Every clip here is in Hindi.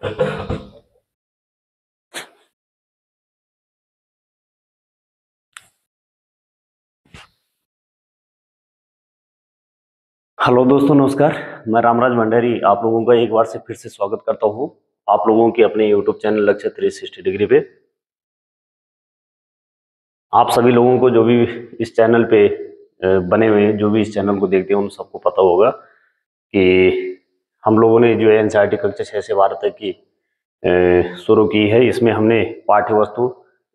हेलो दोस्तों, नमस्कार। मैं रामराज भंडारी आप लोगों का एक बार से फिर से स्वागत करता हूं आप लोगों के अपने यूट्यूब चैनल लक्ष्य 360 डिग्री पे। आप सभी लोगों को जो भी इस चैनल पे बने हुए हैं, जो भी इस चैनल को देखते हैं, उन सबको पता होगा कि हम लोगों ने जो है एनसीईआरटी कक्षा 6 से 12 तक की शुरू की है। इसमें हमने पाठ्य वस्तु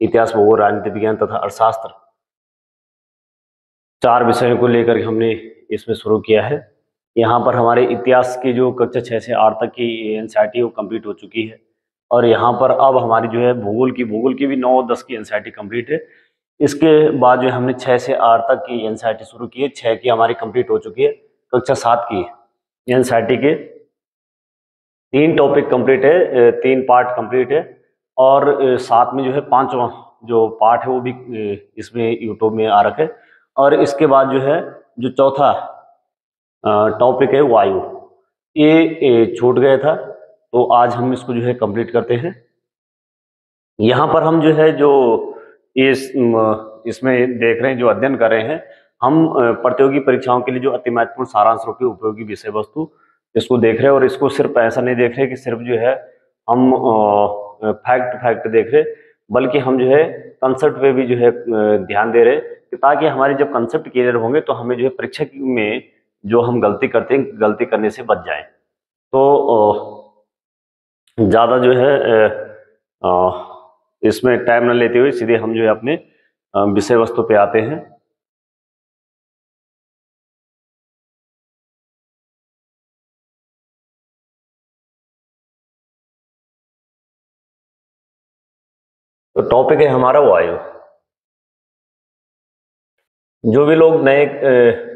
इतिहास, भूगोल, राजनीति विज्ञान तथा अर्थशास्त्र 4 विषयों को लेकर हमने इसमें शुरू किया है। यहाँ पर हमारे इतिहास की जो कक्षा 6 से 8 तक की एनसीईआरटी वो कंप्लीट हो चुकी है, और यहाँ पर अब हमारी जो है भूगोल की भी 9 और 10 की एनसीईआरटी कंप्लीट है। इसके बाद जो हमने 6 से 8 तक की एनसीईआरटी शुरू की है। 6 की हमारी कंप्लीट हो चुकी है। कक्षा 7 की एनसीईआरटी के 3 टॉपिक कंप्लीट है, 3 पार्ट कंप्लीट है, और साथ में जो है 5वां जो पार्ट है वो भी इसमें यूट्यूब में आ रखा है। और इसके बाद जो है जो चौथा टॉपिक है वायु, ये छूट गया था, तो आज हम इसको जो है कंप्लीट करते हैं। यहाँ पर हम जो है जो इसमें देख रहे हैं, जो अध्ययन कर रहे हैं, हम प्रतियोगी परीक्षाओं के लिए जो अति महत्वपूर्ण सारांश रूपी उपयोगी विषय वस्तु इसको देख रहे हैं। और इसको सिर्फ ऐसा नहीं देख रहे कि सिर्फ जो है हम फैक्ट देख रहे, बल्कि हम जो है कंसेप्ट पे भी जो है ध्यान दे रहे कि ताकि हमारे जब कंसेप्ट क्लियर होंगे तो हमें जो है परीक्षा में जो हम गलती करते हैं, गलती करने से बच जाएं। तो ज़्यादा जो है इसमें टाइम न लेते हुए सीधे हम जो है अपने विषय वस्तु पे आते हैं। तो टॉपिक है हमारा वायु। जो भी लोग नए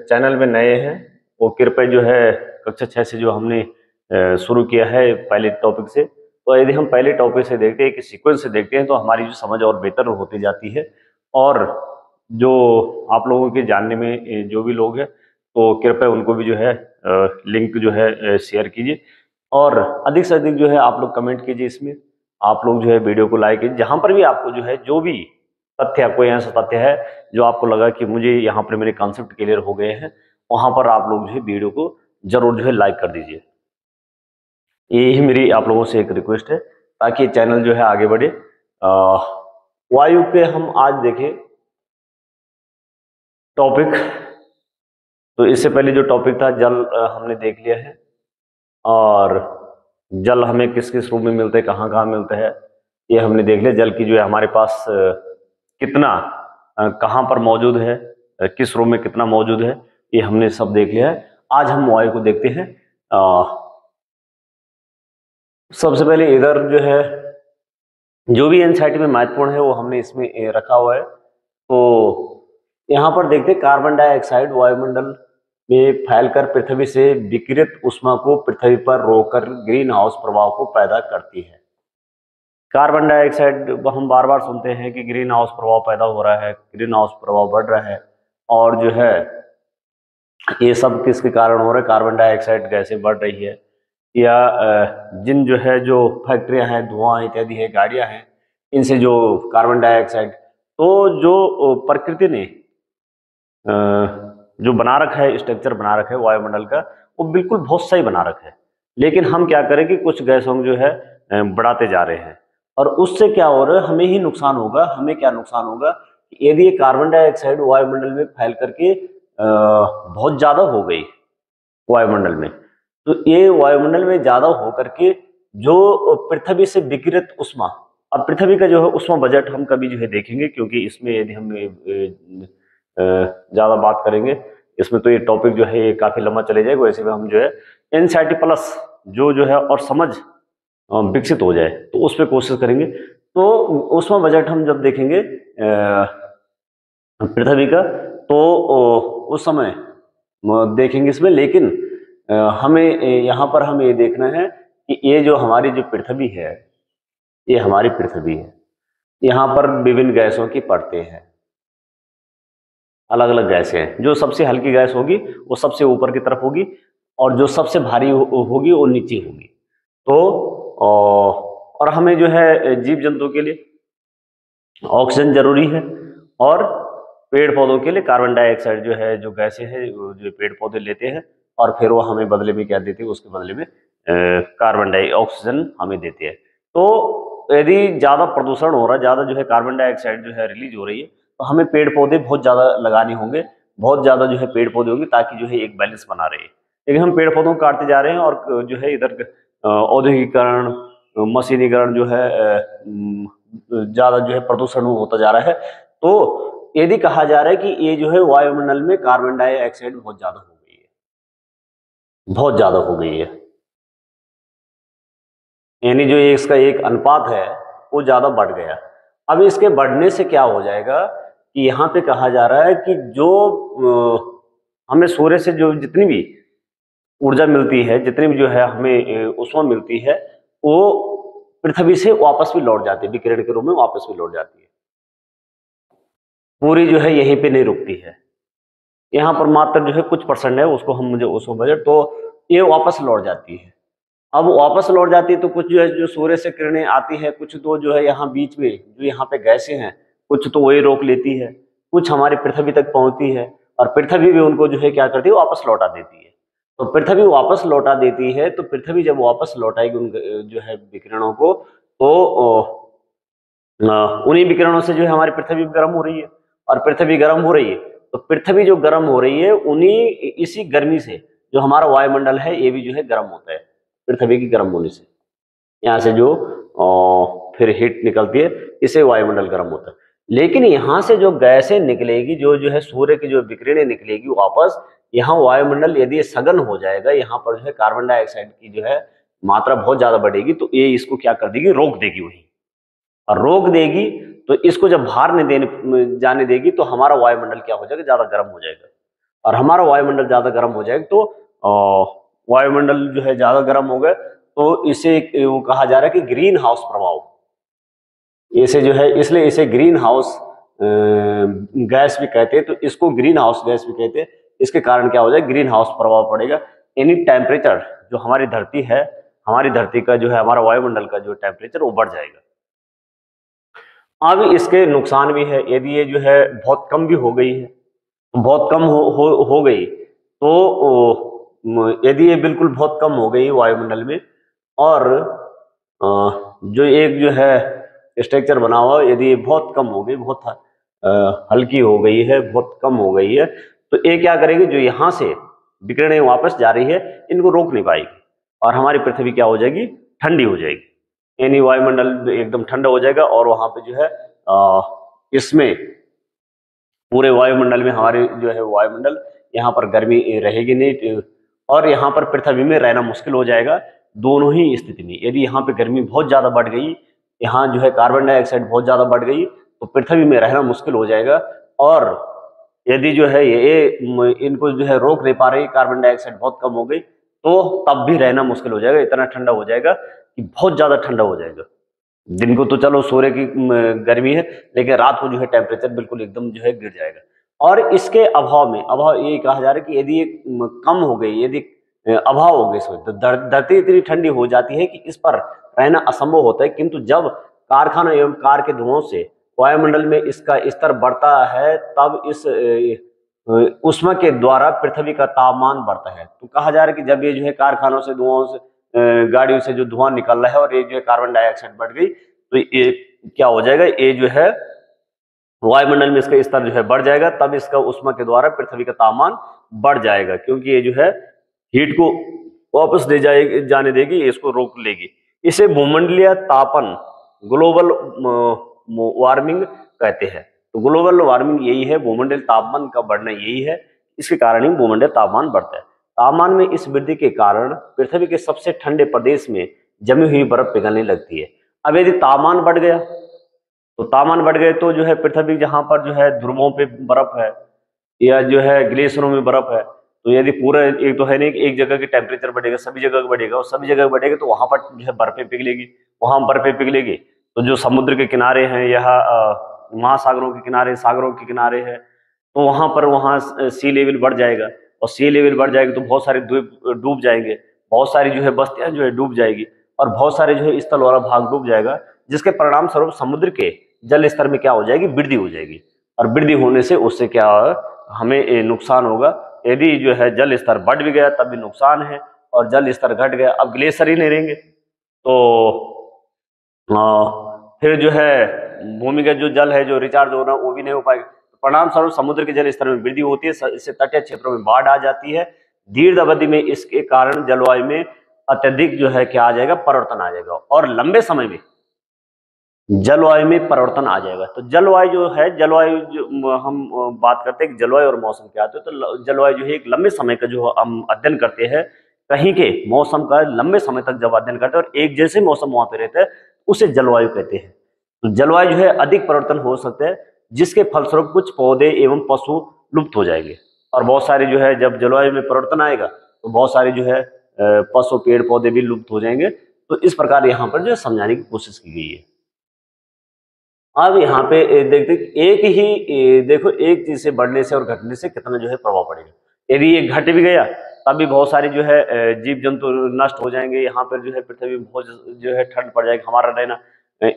चैनल में नए हैं वो कृपया जो है कक्षा 6 से जो हमने शुरू किया है पहले टॉपिक से, तो यदि हम पहले टॉपिक से देखते हैं कि सीक्वेंस से देखते हैं तो हमारी जो समझ और बेहतर होती जाती है। और जो आप लोगों के जानने में जो भी लोग हैं तो कृपया उनको भी जो है लिंक जो है शेयर कीजिए, और अधिक से अधिक जो है आप लोग कमेंट कीजिए। इसमें आप लोग जो है वीडियो को लाइक कीजिए। जहां पर भी आपको जो है जो भी तथ्य, कोई ऐसा तथ्य है जो आपको लगा कि मुझे यहाँ पर मेरे कॉन्सेप्ट क्लियर हो गए हैं, वहां पर आप लोग जो है वीडियो को जरूर जो है लाइक कर दीजिए। यही मेरी आप लोगों से एक रिक्वेस्ट है ताकि चैनल जो है आगे बढ़े। वायु पे हम आज देखें टॉपिक। तो इससे पहले जो टॉपिक था जल, हमने देख लिया है। और जल हमें किस किस रूप में मिलते हैं, कहाँ कहाँ मिलते हैं, ये हमने देख लिया। जल की जो है हमारे पास कितना कहाँ पर मौजूद है, किस रूप में कितना मौजूद है, ये हमने सब देख लिया है। आज हम वायु को देखते हैं। सबसे पहले इधर जो है जो भी एनसीईआरटी में महत्वपूर्ण है वो हमने इसमें रखा हुआ है। तो यहाँ पर देखते हैं कार्बन डाइऑक्साइड वायुमंडल में फैलकर पृथ्वी से विकिरित ऊष्मा को पृथ्वी पर रोककर ग्रीन हाउस प्रभाव को पैदा करती है। कार्बन डाइऑक्साइड हम बार बार सुनते हैं कि ग्रीन हाउस प्रभाव पैदा हो रहा है, ग्रीन हाउस प्रभाव बढ़ रहा है, और जो है ये सब किसके कारण हो रहा है, कार्बन डाइऑक्साइड गैसें बढ़ रही है, या जिन जो है जो फैक्ट्रियां हैं, धुआं इत्यादि है, गाड़ियां हैं, इनसे जो कार्बन डाइऑक्साइड, तो जो प्रकृति ने जो बना रखा है, स्ट्रक्चर बना रखा है वायुमंडल का, वो बिल्कुल बहुत सही बना रखा है। लेकिन हम क्या करें कि कुछ गैसों जो है बढ़ाते जा रहे हैं, और उससे क्या हो रहा है, हमें ही नुकसान होगा। हमें क्या नुकसान होगा, यदि ये कार्बन डाइऑक्साइड वायुमंडल में फैल करके बहुत ज्यादा हो गई वायुमंडल में, तो ये वायुमंडल में ज्यादा हो करके जो पृथ्वी से विकिरित ऊष्मा, अब पृथ्वी का जो है ऊष्मा बजट हम कभी जो है देखेंगे, क्योंकि इसमें यदि हम ज्यादा बात करेंगे इसमें तो ये टॉपिक जो है ये काफी लंबा चले जाएगा। वैसे में हम जो है एनसीईआरटी प्लस जो है और समझ विकसित हो जाए तो उस पर कोशिश करेंगे। तो ऊष्मा बजट हम जब देखेंगे पृथ्वी का, तो उस समय देखेंगे इसमें। लेकिन हमें यहाँ पर हमें ये देखना है कि ये जो हमारी जो पृथ्वी है, ये हमारी पृथ्वी है, यहाँ पर विभिन्न गैसों की परतें हैं, अलग अलग गैसें हैं। जो सबसे हल्की गैस होगी वो सबसे ऊपर की तरफ होगी, और जो सबसे भारी होगी वो नीचे होगी। तो और हमें जो है जीव जंतु के लिए ऑक्सीजन जरूरी है, और पेड़ पौधों के लिए कार्बन डाइऑक्साइड जो है, जो गैसें हैं जो पेड़ पौधे लेते हैं, और फिर वो हमें बदले में क्या देते हैं, उसके बदले में कार्बन डाई ऑक्सीजन हमें देते हैं। तो यदि ज़्यादा प्रदूषण हो रहा है, ज़्यादा जो है कार्बन डाइऑक्साइड जो है रिलीज हो रही है, तो हमें पेड़ पौधे बहुत ज़्यादा लगाने होंगे, बहुत ज़्यादा जो है पेड़ पौधे होंगे, ताकि जो है एक बैलेंस बना रहे। लेकिन हम पेड़ पौधों को काटते जा रहे हैं, और जो है इधर औद्योगिकरण, मशीनीकरण जो है ज़्यादा जो है प्रदूषण होता जा रहा है। तो यदि कहा जा रहा है कि ये जो है वायुमंडल में कार्बन डाइऑक्साइड बहुत ज़्यादा हो गई है, बहुत ज़्यादा हो गई है, यानी जो इसका एक अनुपात है वो ज़्यादा बढ़ गया। अब इसके बढ़ने से क्या हो जाएगा कि यहाँ पे कहा जा रहा है कि जो हमें सूर्य से जो जितनी भी ऊर्जा मिलती है, जितनी भी जो है हमें ऊष्मा मिलती है, वो पृथ्वी से वापस भी लौट जाती है, विकिरण के रूप में वापस भी लौट जाती है, पूरी जो है यहीं पे नहीं रुकती है। यहाँ पर मात्र जो है कुछ परसेंट है, उसको हम मुझे उसको बजट, तो ये वापस लौट जाती है। अब वापस लौट जाती है तो कुछ जो है जो सूर्य से किरणें आती है, कुछ तो जो है यहाँ बीच में जो यहाँ पे गैसें हैं, कुछ तो वही रोक लेती है, कुछ हमारी पृथ्वी तक पहुंचती है, और पृथ्वी भी उनको जो है क्या करती है, वापस लौटा देती है। तो पृथ्वी वापस लौटा देती है, तो पृथ्वी जब वापस लौटाएगी उन जो है विकिरणों को, तो उन्हीं विकिरणों से जो है हमारी पृथ्वी गर्म हो रही है, और पृथ्वी गर्म हो रही है, तो पृथ्वी जो गर्म हो रही है, उन्हीं इसी गर्मी से जो हमारा वायुमंडल है ये भी जो है गर्म होता है, पृथ्वी की गर्म होने से यहाँ से जो फिर हीट निकलती है, इससे वायुमंडल गर्म होता है। लेकिन यहाँ से जो गैसें निकलेगी, जो है सूर्य की जो विकिरणें निकलेगी वापस, यहाँ वायुमंडल यदि सघन हो जाएगा, यहाँ पर जो है कार्बन डाइऑक्साइड की जो है मात्रा बहुत ज्यादा बढ़ेगी, तो ये इसको क्या कर देगी, रोक देगी वही, और रोक देगी तो इसको जब बाहर नहीं देने जाने देगी, तो हमारा वायुमंडल क्या हो जाएगा, ज्यादा गर्म हो जाएगा, और हमारा वायुमंडल ज्यादा गर्म हो जाएगा, तो वायुमंडल जो है ज्यादा गर्म हो गए, तो इसे वो कहा जा रहा है कि ग्रीन हाउस प्रभाव, इसे जो है इसलिए इसे ग्रीन हाउस गैस भी कहते हैं। तो इसको ग्रीन हाउस गैस भी कहते हैं। इसके कारण क्या हो जाएगा, ग्रीन हाउस प्रभाव पड़ेगा, यानी टेम्परेचर जो हमारी धरती है, हमारी धरती का जो है हमारा वायुमंडल का जो टेम्परेचर वो बढ़ जाएगा। अब इसके नुकसान भी है, यदि ये जो है बहुत कम भी हो गई है, बहुत कम हो गई, तो यदि ये बिल्कुल बहुत कम हो गई वायुमंडल में, और जो एक जो है स्ट्रक्चर बना हुआ, यदि ये बहुत कम हो गई, बहुत हल्की हो गई है, बहुत कम हो गई है, तो ये क्या करेगी, जो यहाँ से विकिरणें वापस जा रही है, इनको रोक नहीं पाएगी, और हमारी पृथ्वी क्या हो जाएगी, ठंडी हो जाएगी, यानी वायुमंडल एकदम ठंडा हो जाएगा, और वहां पे जो है इसमें पूरे वायुमंडल में हमारे जो है वायुमंडल, यहाँ पर गर्मी रहेगी नहीं, और यहाँ पर पृथ्वी में रहना मुश्किल हो जाएगा। दोनों ही स्थिति में, यदि यहाँ पे गर्मी बहुत ज्यादा बढ़ गई, यहाँ जो है कार्बन डाइऑक्साइड बहुत ज्यादा बढ़ गई, तो पृथ्वी में रहना मुश्किल हो जाएगा, और यदि जो है ये इनको जो है रोक नहीं पा रही, कार्बन डाइऑक्साइड बहुत कम हो गई, तो तब भी रहना मुश्किल हो जाएगा, इतना ठंडा हो जाएगा कि बहुत ज्यादा ठंडा हो जाएगा। दिन को तो चलो सूर्य की गर्मी है, लेकिन रात को जो है टेम्परेचर बिल्कुल एकदम जो है गिर जाएगा। और इसके अभाव में, अभाव ये कहा जा रहा है कि यदि ये कम हो गई, यदि अभाव हो गई इसमें, तो धरती इतनी ठंडी हो जाती है कि इस पर रहना असंभव होता है। किंतु जब कारखाना एवं कार के धुओं से वायुमंडल में इसका स्तर बढ़ता है, तब इस उष्मा के द्वारा पृथ्वी का तापमान बढ़ता है। तो कहा जा रहा है कि जब ये जो है कारखानों से, धुआं से, गाड़ियों से जो धुआं निकल रहा है, और ये जो है कार्बन डाइऑक्साइड बढ़ गई, तो ये क्या हो जाएगा, ये जो है वायुमंडल में इसका स्तर जो है बढ़ जाएगा, तब इसका उष्मा के द्वारा पृथ्वी का तापमान बढ़ जाएगा, क्योंकि ये जो है हीट को वापस ले जाने देगी, इसको रोक लेगी। इसे भूमंडलीय तापन, ग्लोबल वार्मिंग कहते हैं। तो ग्लोबल वार्मिंग यही है, भूमंडलीय तापमान का बढ़ना यही है, इसके कारण ही भूमंडलीय तापमान बढ़ता है। तापमान में इस वृद्धि के कारण पृथ्वी के सबसे ठंडे प्रदेश में जमी हुई बर्फ पिघलने लगती है। अब यदि तापमान बढ़ गया, तो तापमान बढ़ गए तो जो है पृथ्वी जहां पर जो है ध्रुवों पे बर्फ है, या जो है ग्लेशियरों में बर्फ है, तो यदि पूरा एक तो है नहीं कि एक जगह की टेम्परेचर बढ़ेगा, सभी जगह बढ़ेगा, और सभी जगह बढ़ेगा, तो वहां पर जो है बर्फें पिघलेगी, वहां बर्फें पिघलेगी, तो जो समुद्र के किनारे हैं, यहाँ महासागरों के किनारे, सागरों के किनारे है, तो वहां पर वहां सी लेवल बढ़ जाएगा, और सी लेवल बढ़ जाएगी तो बहुत सारे द्वीप डूब जाएंगे, बहुत सारी जो है बस्तियां जो है डूब जाएगी, और बहुत सारे जो है स्थल वाला भाग डूब जाएगा, जिसके परिणाम स्वरूप समुद्र के जल स्तर में क्या हो जाएगी, वृद्धि हो जाएगी। और वृद्धि होने से उससे क्या हमें नुकसान होगा। यदि जो है जल स्तर बढ़ भी गया तब भी नुकसान है, और जल स्तर घट गया, अब ग्लेशियर ही नहीं रहेंगे तो फिर जो है भूमिगत जो जल है जो रिचार्ज होना वो भी नहीं हो पाएगा। परिणाम स्वरूप समुद्र के जल स्तर में वृद्धि होती है, इससे तटीय क्षेत्रों में बाढ़ आ जाती है। दीर्घ अवधि में इसके कारण जलवायु में अत्यधिक जो है क्या आ जाएगा, परिवर्तन आ जाएगा, और लंबे समय में जलवायु में परिवर्तन आ जाएगा। तो जलवायु जो है, जलवायु जो हम बात करते हैं कि जलवायु और मौसम क्या होते हैं, तो जलवायु जो है एक लंबे समय का जो हम अध्ययन करते हैं, कहीं के मौसम का लंबे समय तक जब अध्ययन करते हैं और एक जैसे मौसम वहां पे रहता है, उसे जलवायु कहते हैं। तो जलवायु जो है अधिक परिवर्तन हो सकते हैं, जिसके फलस्वरूप कुछ पौधे एवं पशु लुप्त हो जाएंगे, और बहुत सारे जो है जब जलवायु में परिवर्तन आएगा तो बहुत सारे जो है पशु पेड़ पौधे भी लुप्त हो जाएंगे। तो इस प्रकार यहाँ पर जो है समझाने की कोशिश की गई है। अब यहाँ पे देखते एक ही देखो एक चीज से बढ़ने से और घटने से कितना जो है प्रभाव पड़ेगा। यदि ये घट भी गया तब भी बहुत सारे जो है जीव जंतु नष्ट हो जाएंगे। यहाँ पर जो है पृथ्वी बहुत जो है ठंड पड़ जाएगी, हमारा रहना,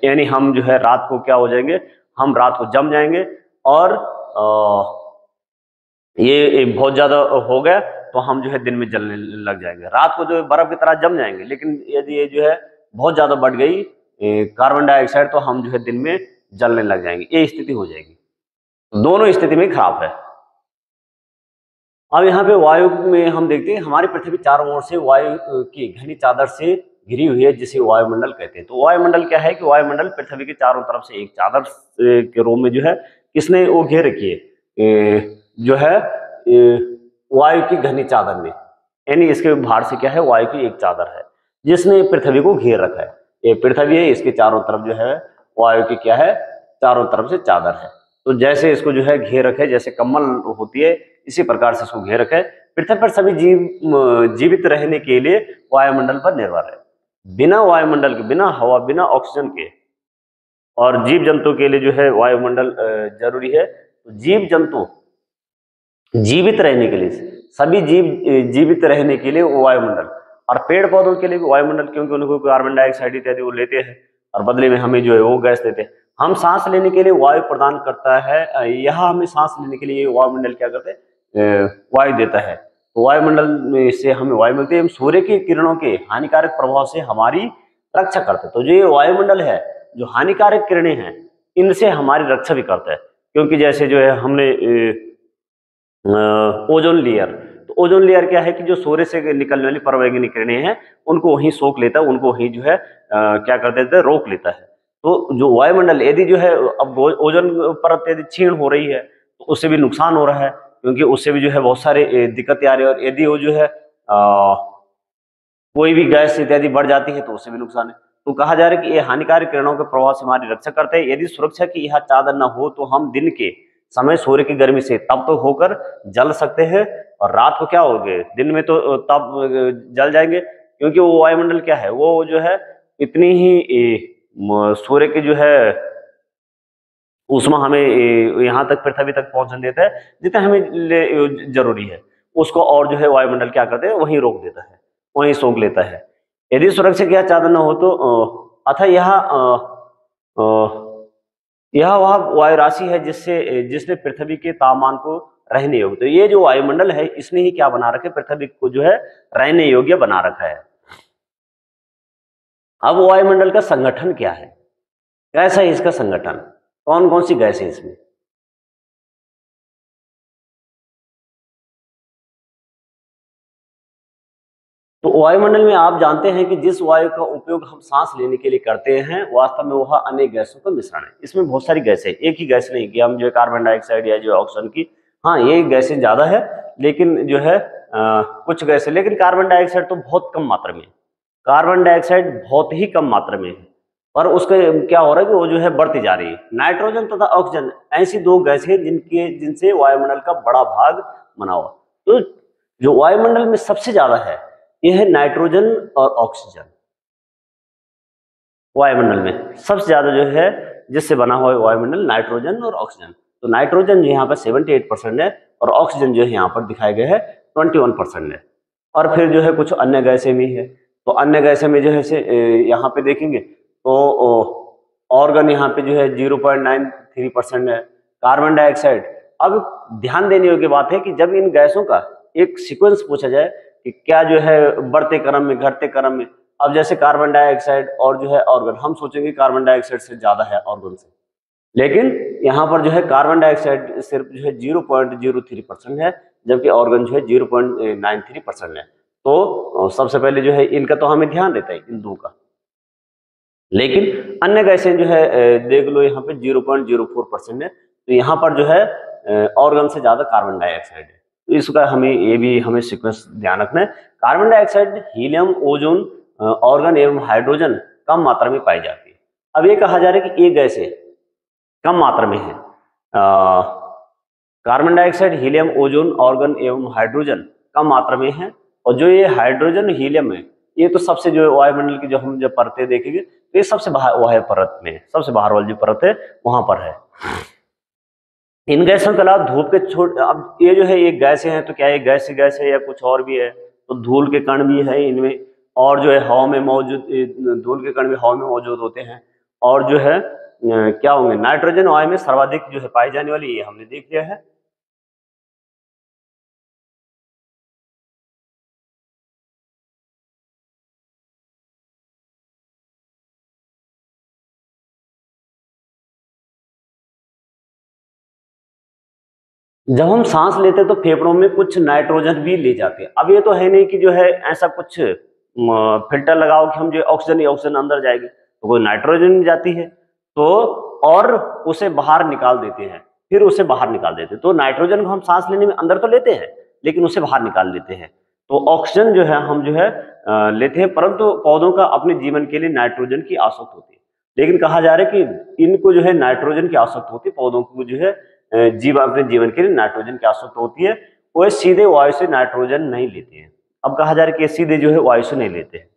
यानी हम जो है रात को क्या हो जाएंगे, हम रात को जम जाएंगे, और ये बहुत ज्यादा हो गया तो हम जो है दिन में जलने लग जाएंगे, रात को जो बर्फ की तरह जम जाएंगे। लेकिन यदि ये जो है बहुत ज्यादा बढ़ गई कार्बन डाइऑक्साइड, तो हम जो है दिन में जलने लग जाएंगे, ये स्थिति हो जाएगी। दोनों स्थिति में खराब है। अब यहाँ पे वायु में हम देखते हैं हमारी पृथ्वी चारों ओर से वायु की घनी चादर से घिरी हुई है, जिसे वायुमंडल कहते हैं। तो वायुमंडल क्या है कि वायुमंडल पृथ्वी के चारों तरफ से एक चादर के रूप में जो है किसने वो घेर रखी है, जो है वायु की घनी चादर ने, यानी इसके भार से क्या है, वायु की एक चादर है जिसने पृथ्वी को घेर रखा है। ये पृथ्वी है, इसके चारों तरफ जो है वायु की क्या है, चारों तरफ से चादर है। तो जैसे इसको जो है घेर रखे, जैसे कम्बल होती है, इसी प्रकार से इसको घेर रखे। पृथ्वी पर सभी जीवित रहने के लिए वायुमंडल पर निर्भर है। बिना वायुमंडल के, बिना हवा, बिना ऑक्सीजन के, और जीव जंतु के लिए जो है वायुमंडल जरूरी है। तो जीव जंतु जीवित रहने के लिए, सभी जीव जीवित रहने के लिए वायुमंडल, और पेड़ पौधों के लिए भी वायुमंडल, क्योंकि उनको कार्बन डाइऑक्साइड इत्यादि वो लेते हैं और बदले में हमें जो है वो गैस देते हैं। हम सांस लेने के लिए वायु प्रदान करता है, यह हमें सांस लेने के लिए वायुमंडल क्या करते हैं, वायु देता है। तो वायुमंडल में से हमें वायु मिलती है। सूर्य की किरणों के हानिकारक प्रभाव से हमारी रक्षा करते हैं। तो जो ये वायुमंडल है, जो हानिकारक किरणें हैं, इनसे हमारी रक्षा भी करता है। क्योंकि जैसे जो है हमने ओजोन लेयर, तो ओजोन लेयर क्या है कि जो सूर्य से निकलने वाली पराबैंगनी किरणें हैं उनको वहीं सोख लेता है, उनको वहीं जो है क्या कर देता है, रोक लेता है। तो जो वायुमंडल यदि जो है अब ओजोन परत यदि क्षीण हो रही है तो उससे भी नुकसान हो रहा है, क्योंकि उससे भी जो है बहुत सारे दिक्कतें आ रही है। और यदि वो जो है कोई भी गैस इत्यादि बढ़ जाती है तो उससे भी नुकसान है। तो कहा जा रहा है कि ये हानिकारक किरणों के प्रभाव से हमारी रक्षा करते हैं। यदि सुरक्षा की यह चादर न हो तो हम दिन के समय सूर्य की गर्मी से तप्त होकर जल सकते हैं, और रात को क्या होगे, दिन में तो तप जल जाएंगे। क्योंकि वो वायुमंडल क्या है, वो जो है इतनी ही सूर्य की जो है उष्मा हमें यहाँ तक पृथ्वी तक पहुंचने देता है जितना हमें जरूरी है, उसको और जो है वायुमंडल क्या करते हैं, वहीं रोक देता है, वहीं सोख लेता है। यदि सुरक्षा की चादर न हो तो अतः यह वह वायु राशि है जिसने पृथ्वी के तापमान को रहने योग्य, तो ये जो वायुमंडल है इसने ही क्या बना रखे, पृथ्वी को जो है रहने योग्य बना रखा है। अब वायुमंडल का संगठन क्या है, कैसा है इसका संगठन, कौन कौन सी गैस है इसमें। तो वायुमंडल में आप जानते हैं कि जिस वायु का उपयोग हम सांस लेने के लिए करते हैं वास्तव में वह अनेक गैसों का मिश्रण है। इसमें बहुत सारी गैसें, एक ही गैस नहीं कि हम जो कार्बन डाइऑक्साइड या जो ऑक्सीजन की, हाँ ये गैसें ज्यादा है, लेकिन जो है कुछ गैसें, लेकिन कार्बन डाइऑक्साइड तो बहुत कम मात्रा में है। कार्बन डाइऑक्साइड बहुत ही कम मात्रा में है, और उसके क्या हो रहा है कि वो जो है बढ़ती जा रही है। नाइट्रोजन तथा ऑक्सीजन ऐसी दो गैसें जिनसे वायुमंडल का बड़ा भाग बना हुआ। तो जो वायुमंडल में सबसे ज्यादा है यह है नाइट्रोजन और ऑक्सीजन। वायुमंडल में सबसे ज्यादा जो है जिससे बना हुआ है वायुमंडल नाइट्रोजन और ऑक्सीजन। तो नाइट्रोजन जो यहाँ पर 78% है, और ऑक्सीजन जो है यहाँ पर दिखाए गए है 21% है। और फिर जो है कुछ अन्य गैसें भी है। तो अन्य गैसें में जो है से यहाँ पे देखेंगे तो ऑर्गन यहाँ पे जो है 0.93% है, कार्बन डाइऑक्साइड। अब ध्यान देने योग्य बात है कि जब इन गैसों का एक सीक्वेंस पूछा जाए कि क्या जो है बढ़ते क्रम में घटते क्रम में, अब जैसे कार्बन डाइऑक्साइड और जो है ऑर्गन, हम सोचेंगे कार्बन डाइऑक्साइड से ज्यादा है ऑर्गन से, लेकिन यहाँ पर जो है कार्बन डाइऑक्साइड सिर्फ जो है 0.03% है, जबकि ऑर्गन जो है 0.93% है। तो सबसे पहले जो है इनका तो हमें ध्यान देता है इन दो का, लेकिन अन्य गैसें जो है देख लो यहाँ पे 0.04% है, तो यहाँ पर जो है ऑर्गन से ज्यादा कार्बन डाइऑक्साइड है। तो इसका हमें ये भी हमें सीक्वेंस ध्यान रखना है। Carbon dioxide, helium, ozone, organ एवं हाइड्रोजन कम मात्रा में पाई जाती है। अब ये कहा जा रहा है कि ये गैसें कम मात्रा में है, carbon dioxide, helium, ozone, organ एवं हाइड्रोजन कम मात्रा में है, और जो ये हाइड्रोजन, हीलियम है, ये तो सबसे जो वायुमंडल की जो हम जब परतें देखेंगे तो ये सबसे बाहर वायु परत में, सबसे बाहर वाली जो परत है वहां पर है। इन गैसों के अलावा धूप के अब ये जो है ये गैसें हैं, तो क्या ये गैस है या कुछ और भी है? तो धूल के कण भी है इनमें, और जो है हवा में मौजूद, धूल के कण भी हवा में मौजूद होते हैं, और जो है क्या होंगे, नाइट्रोजन वायु में सर्वाधिक जो है पाई जाने वाली, ये हमने देख लिया है। जब हम सांस लेते हैं तो फेफड़ों में कुछ नाइट्रोजन भी ले जाते हैं। अब ये तो है नहीं कि जो है ऐसा कुछ फिल्टर लगाओ कि हम जो ऑक्सीजन अंदर जाएगी, तो कोई नाइट्रोजन जाती है तो, और उसे बाहर निकाल देते हैं, फिर उसे बाहर निकाल देते हैं। तो नाइट्रोजन को हम सांस लेने में अंदर तो लेते हैं, लेकिन उसे बाहर निकाल लेते हैं। तो ऑक्सीजन जो है हम जो है लेते हैं, परंतु पौधों का अपने जीवन के लिए नाइट्रोजन की आवश्यकता होती है। लेकिन कहा जा रहा है कि इनको जो है नाइट्रोजन की आवश्यकता होती है, पौधों को जो है अपने जीवन के लिए नाइट्रोजन की आवश्यकता होती है, वो सीधे वायु से नाइट्रोजन नहीं लेते हैं। अब कहा जा रहा है कि सीधे जो है वायु से नहीं लेते हैं,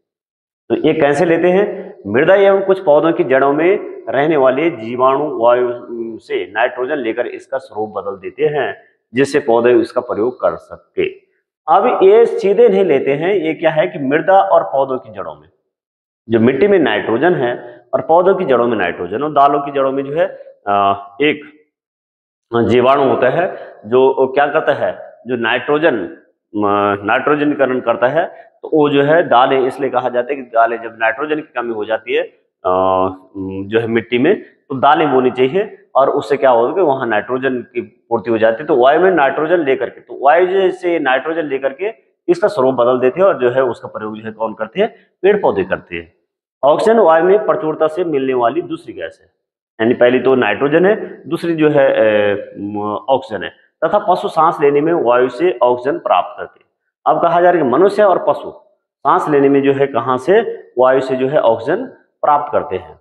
तो ये कैसे लेते हैं? मृदा एवं कुछ पौधों की जड़ों में रहने वाले जीवाणु वायु से नाइट्रोजन लेकर इसका स्वरूप बदल देते हैं, जिससे पौधे इसका प्रयोग कर सके। अब ये सीधे नहीं लेते हैं, ये क्या है कि मृदा और पौधों की जड़ों में, जो मिट्टी में नाइट्रोजन है और पौधों की जड़ों में नाइट्रोजन, और दालों की जड़ों में जो है एक जीवाणु होता है जो क्या करता है, जो नाइट्रोजनीकरण करता है। तो वो जो है दालें, इसलिए कहा जाता है कि दालें जब नाइट्रोजन की कमी हो जाती है जो है मिट्टी में, तो दालें बोनी चाहिए, और उससे क्या होगा कि वहां नाइट्रोजन की पूर्ति हो जाती है। तो वायु में नाइट्रोजन लेकर के, तो वायु से नाइट्रोजन लेकर के इसका स्वरूप बदल देते हैं, और जो है उसका प्रयोग जो है कौन करते हैं? पेड़ पौधे करते हैं। ऑक्सीजन वायु में प्रचुरता से मिलने वाली दूसरी गैस है, यानी पहली तो नाइट्रोजन है, दूसरी जो है ऑक्सीजन है, तथा पशु सांस लेने में वायु से ऑक्सीजन प्राप्त करते हैं। अब कहा जा रहा है कि मनुष्य और पशु सांस लेने में जो है कहां से वायु से जो है ऑक्सीजन प्राप्त करते हैं।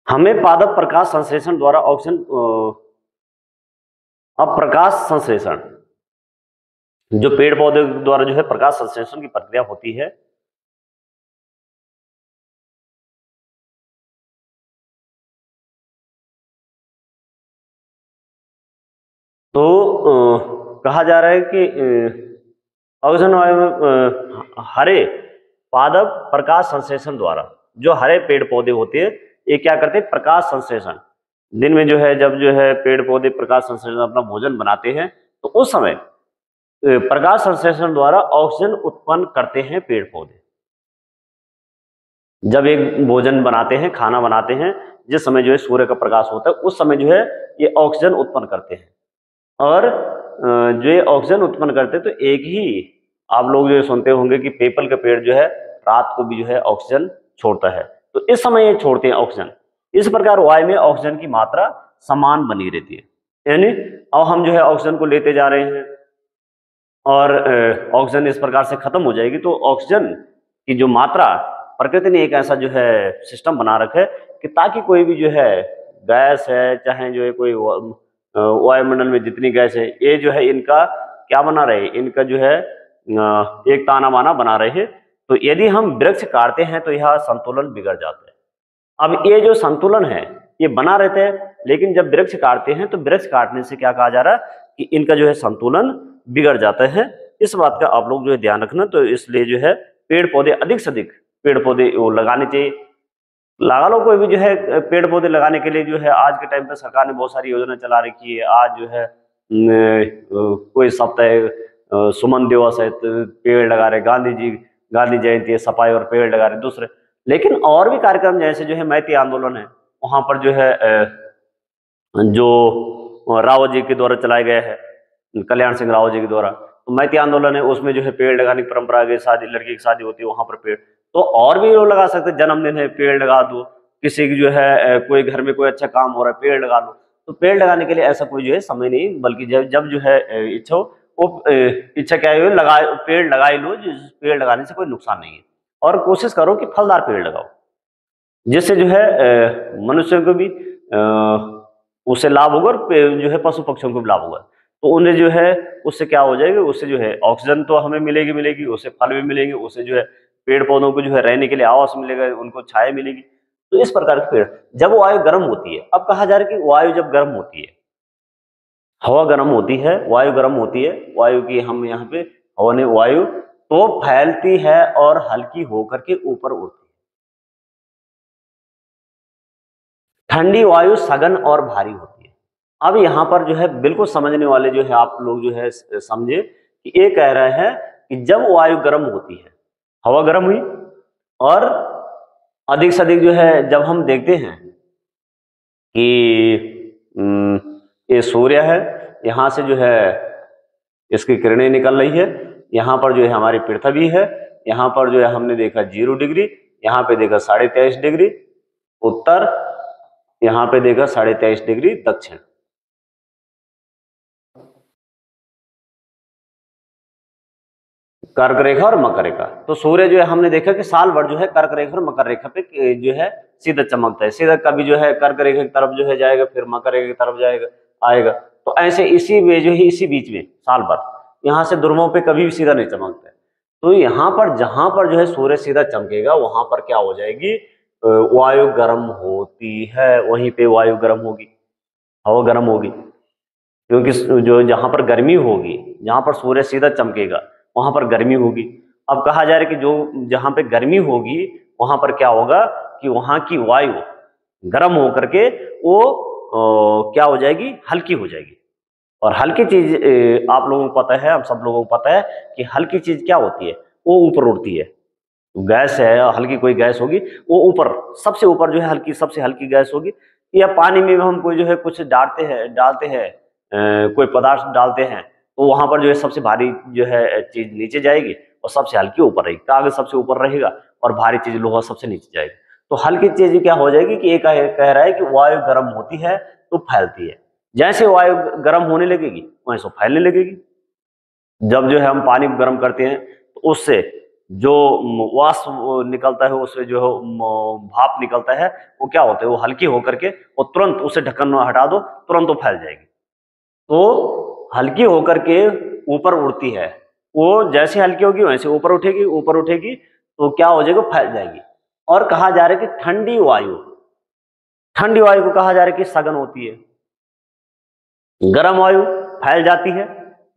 हमें पादप प्रकाश संश्लेषण द्वारा ऑक्सीजन, अब प्रकाश संश्लेषण, जो पेड़ पौधे द्वारा जो है प्रकाश संश्लेषण की प्रक्रिया होती है, तो कहा जा रहा है कि ऑक्सीजन वायु में हरे पादप प्रकाश संश्लेषण द्वारा, जो हरे पेड़ पौधे होते हैं ये क्या करते हैं? प्रकाश संश्लेषण। दिन में जो है जब जो है पेड़ पौधे प्रकाश संश्लेषण अपना भोजन बनाते हैं, तो उस समय प्रकाश संश्लेषण द्वारा ऑक्सीजन उत्पन्न करते हैं पेड़ पौधे। जब एक भोजन बनाते हैं, खाना बनाते हैं, जिस समय जो है सूर्य का प्रकाश होता है, उस समय जो है ये ऑक्सीजन उत्पन्न करते हैं। और जो ये ऑक्सीजन उत्पन्न करते हैं, तो एक ही आप लोग जो सुनते होंगे कि पीपल का पेड़ जो है रात को भी जो है ऑक्सीजन छोड़ता है, तो इस समय ये छोड़ते हैं ऑक्सीजन। इस प्रकार वायु में ऑक्सीजन की मात्रा समान बनी रहती है, यानी अब हम जो है ऑक्सीजन को लेते जा रहे हैं और ऑक्सीजन इस प्रकार से खत्म हो जाएगी, तो ऑक्सीजन की जो मात्रा, प्रकृति ने एक ऐसा जो है सिस्टम बना रखा है कि ताकि कोई भी जो है गैस है, चाहे जो है कोई वायुमंडल में जितनी गैस है, ये जो है इनका क्या बना रहे, इनका जो है एक ताना बाना बना रहे। तो यदि हम वृक्ष काटते हैं तो यह संतुलन बिगड़ जाता है। अब ये जो संतुलन है ये बना रहता है, लेकिन जब वृक्ष काटते हैं तो वृक्ष काटने से क्या कहा जा रहा है कि इनका जो है संतुलन बिगड़ जाता है। इस बात का आप लोग जो है ध्यान रखना। तो इसलिए जो है पेड़ पौधे अधिक से अधिक पेड़ पौधे वो लगाने चाहिए। लगा लो कोई भी जो है पेड़ पौधे लगाने के लिए जो है आज के टाइम पे सरकार ने बहुत सारी योजना चला रखी है। आज जो है कोई सप्ताह सुमन दिवस है तो पेड़ लगा रहे, गांधी जयंती है, सफाई और पेड़ लगा रहे दूसरे। लेकिन और भी कार्यक्रम जैसे जो है मैती आंदोलन है, वहां पर जो है जो रावत जी के द्वारा चलाया गया है, कल्याण सिंह रावत जी के द्वारा, तो मैती आंदोलन है, उसमें जो है पेड़ लगाने की परंपरा है। शादी, लड़की की शादी होती है वहां पर पेड़, तो और भी लोग लगा सकते हैं। जन्मदिन है पेड़ लगा दो, किसी की जो है कोई घर में कोई अच्छा काम हो रहा है पेड़ लगा दो। तो पेड़ लगाने के लिए ऐसा कोई जो है समय नहीं, बल्कि जब जब जो है इच्छा हो वो इच्छा क्या है लगा पेड़ लगा ही लो। पेड़ लगाने से कोई नुकसान नहीं है। और कोशिश करो कि फलदार पेड़ लगाओ, जिससे जो है मनुष्य को भी उससे लाभ होगा और जो है पशु पक्षियों को भी लाभ होगा। तो उन्हें जो है उससे क्या हो जाएगा, उससे जो है ऑक्सीजन तो हमें मिलेगी, उससे फल भी मिलेंगे, उससे जो है पेड़ पौधों को जो है रहने के लिए आवास मिलेगा, उनको छाया मिलेगी। तो इस प्रकार के पेड़, जब वायु गर्म होती है, अब कहा जा रहा है कि वायु जब गर्म होती है, हवा गर्म होती है, वायु गर्म होती है, वायु की हम यहाँ पे हवा ने वायु तो फैलती है और हल्की होकर के ऊपर उड़ती है। ठंडी वायु सघन और भारी होती है। अब यहां पर जो है बिल्कुल समझने वाले जो है आप लोग जो है समझे कि ये कह रहे हैं कि जब वायु गर्म होती है, हवा गर्म हुई, और अधिक से अधिक जो है जब हम देखते हैं कि ये सूर्य है, यहां से जो है इसकी किरणें निकल रही है, यहां पर जो है हमारी पृथ्वी है, यहां पर जो है हमने देखा 0 डिग्री, यहां पे देखा 23.5 डिग्री उत्तर, यहां पे देखा 23.5 डिग्री दक्षिण। कर्क रेखा और मकर रेखा। तो सूर्य जो है हमने देखा कि साल भर जो है कर्क रेखा और मकर रेखा पे जो है सीधा चमकता है। सीधा कभी जो है कर्क रेखा की तरफ जो है जाएगा, फिर मकर रेखा की तरफ जाएगा आएगा। तो ऐसे इसी में जो है इसी बीच में साल भर यहाँ से ध्रुवों पे कभी भी सीधा नहीं चमकता है। तो यहाँ पर जहां पर जो है सूर्य सीधा चमकेगा वहां पर क्या हो जाएगी, वायु गर्म होती है, वहीं पे वायु गर्म होगी, हवा गर्म होगी। क्योंकि जो जहां पर गर्मी होगी, जहां पर सूर्य सीधा चमकेगा वहां पर गर्मी होगी। अब कहा जा रहा है कि जो जहां पे गर्मी होगी वहां पर क्या होगा कि वहां की वायु गर्म होकर के वो क्या हो जाएगी, हल्की हो जाएगी। और हल्की चीज आप लोगों को पता है, हम सब लोगों को पता है कि हल्की चीज क्या होती है, वो ऊपर उड़ती है। गैस है, हल्की कोई गैस होगी वो ऊपर, सबसे ऊपर जो है हल्की, सबसे हल्की गैस होगी। या पानी में हम कोई जो है कुछ डालते हैं कोई पदार्थ डालते हैं, तो वहां पर जो है सबसे भारी जो है चीज नीचे जाएगी और सबसे हल्की ऊपर रहेगी। कागज सबसे ऊपर रहेगा और भारी चीज लोहा सबसे नीचे जाएगी। तो हल्की चीज क्या हो जाएगी कि एक कह रहा है कि वायु गर्म होती है तो फैलती है। जैसे वायु गर्म होने लगेगी वैसे फैलने लगेगी। जब जो है हम पानी को गर्म करते हैं तो उससे जो वाष्प निकलता है, उससे जो भाप निकलता है, वो क्या होता है, वो हल्की होकर के वो तुरंत उसे ढक्कन हटा दो, तुरंत वो फैल जाएगी। तो हल्की होकर के ऊपर उड़ती है, वो जैसे हल्की होगी वैसे ऊपर उठेगी, ऊपर उठेगी तो क्या हो जाएगा, फैल जाएगी। और कहा जा रहा है कि ठंडी वायु को कहा जा रहा है कि सघन होती है। गर्म वायु फैल जाती है,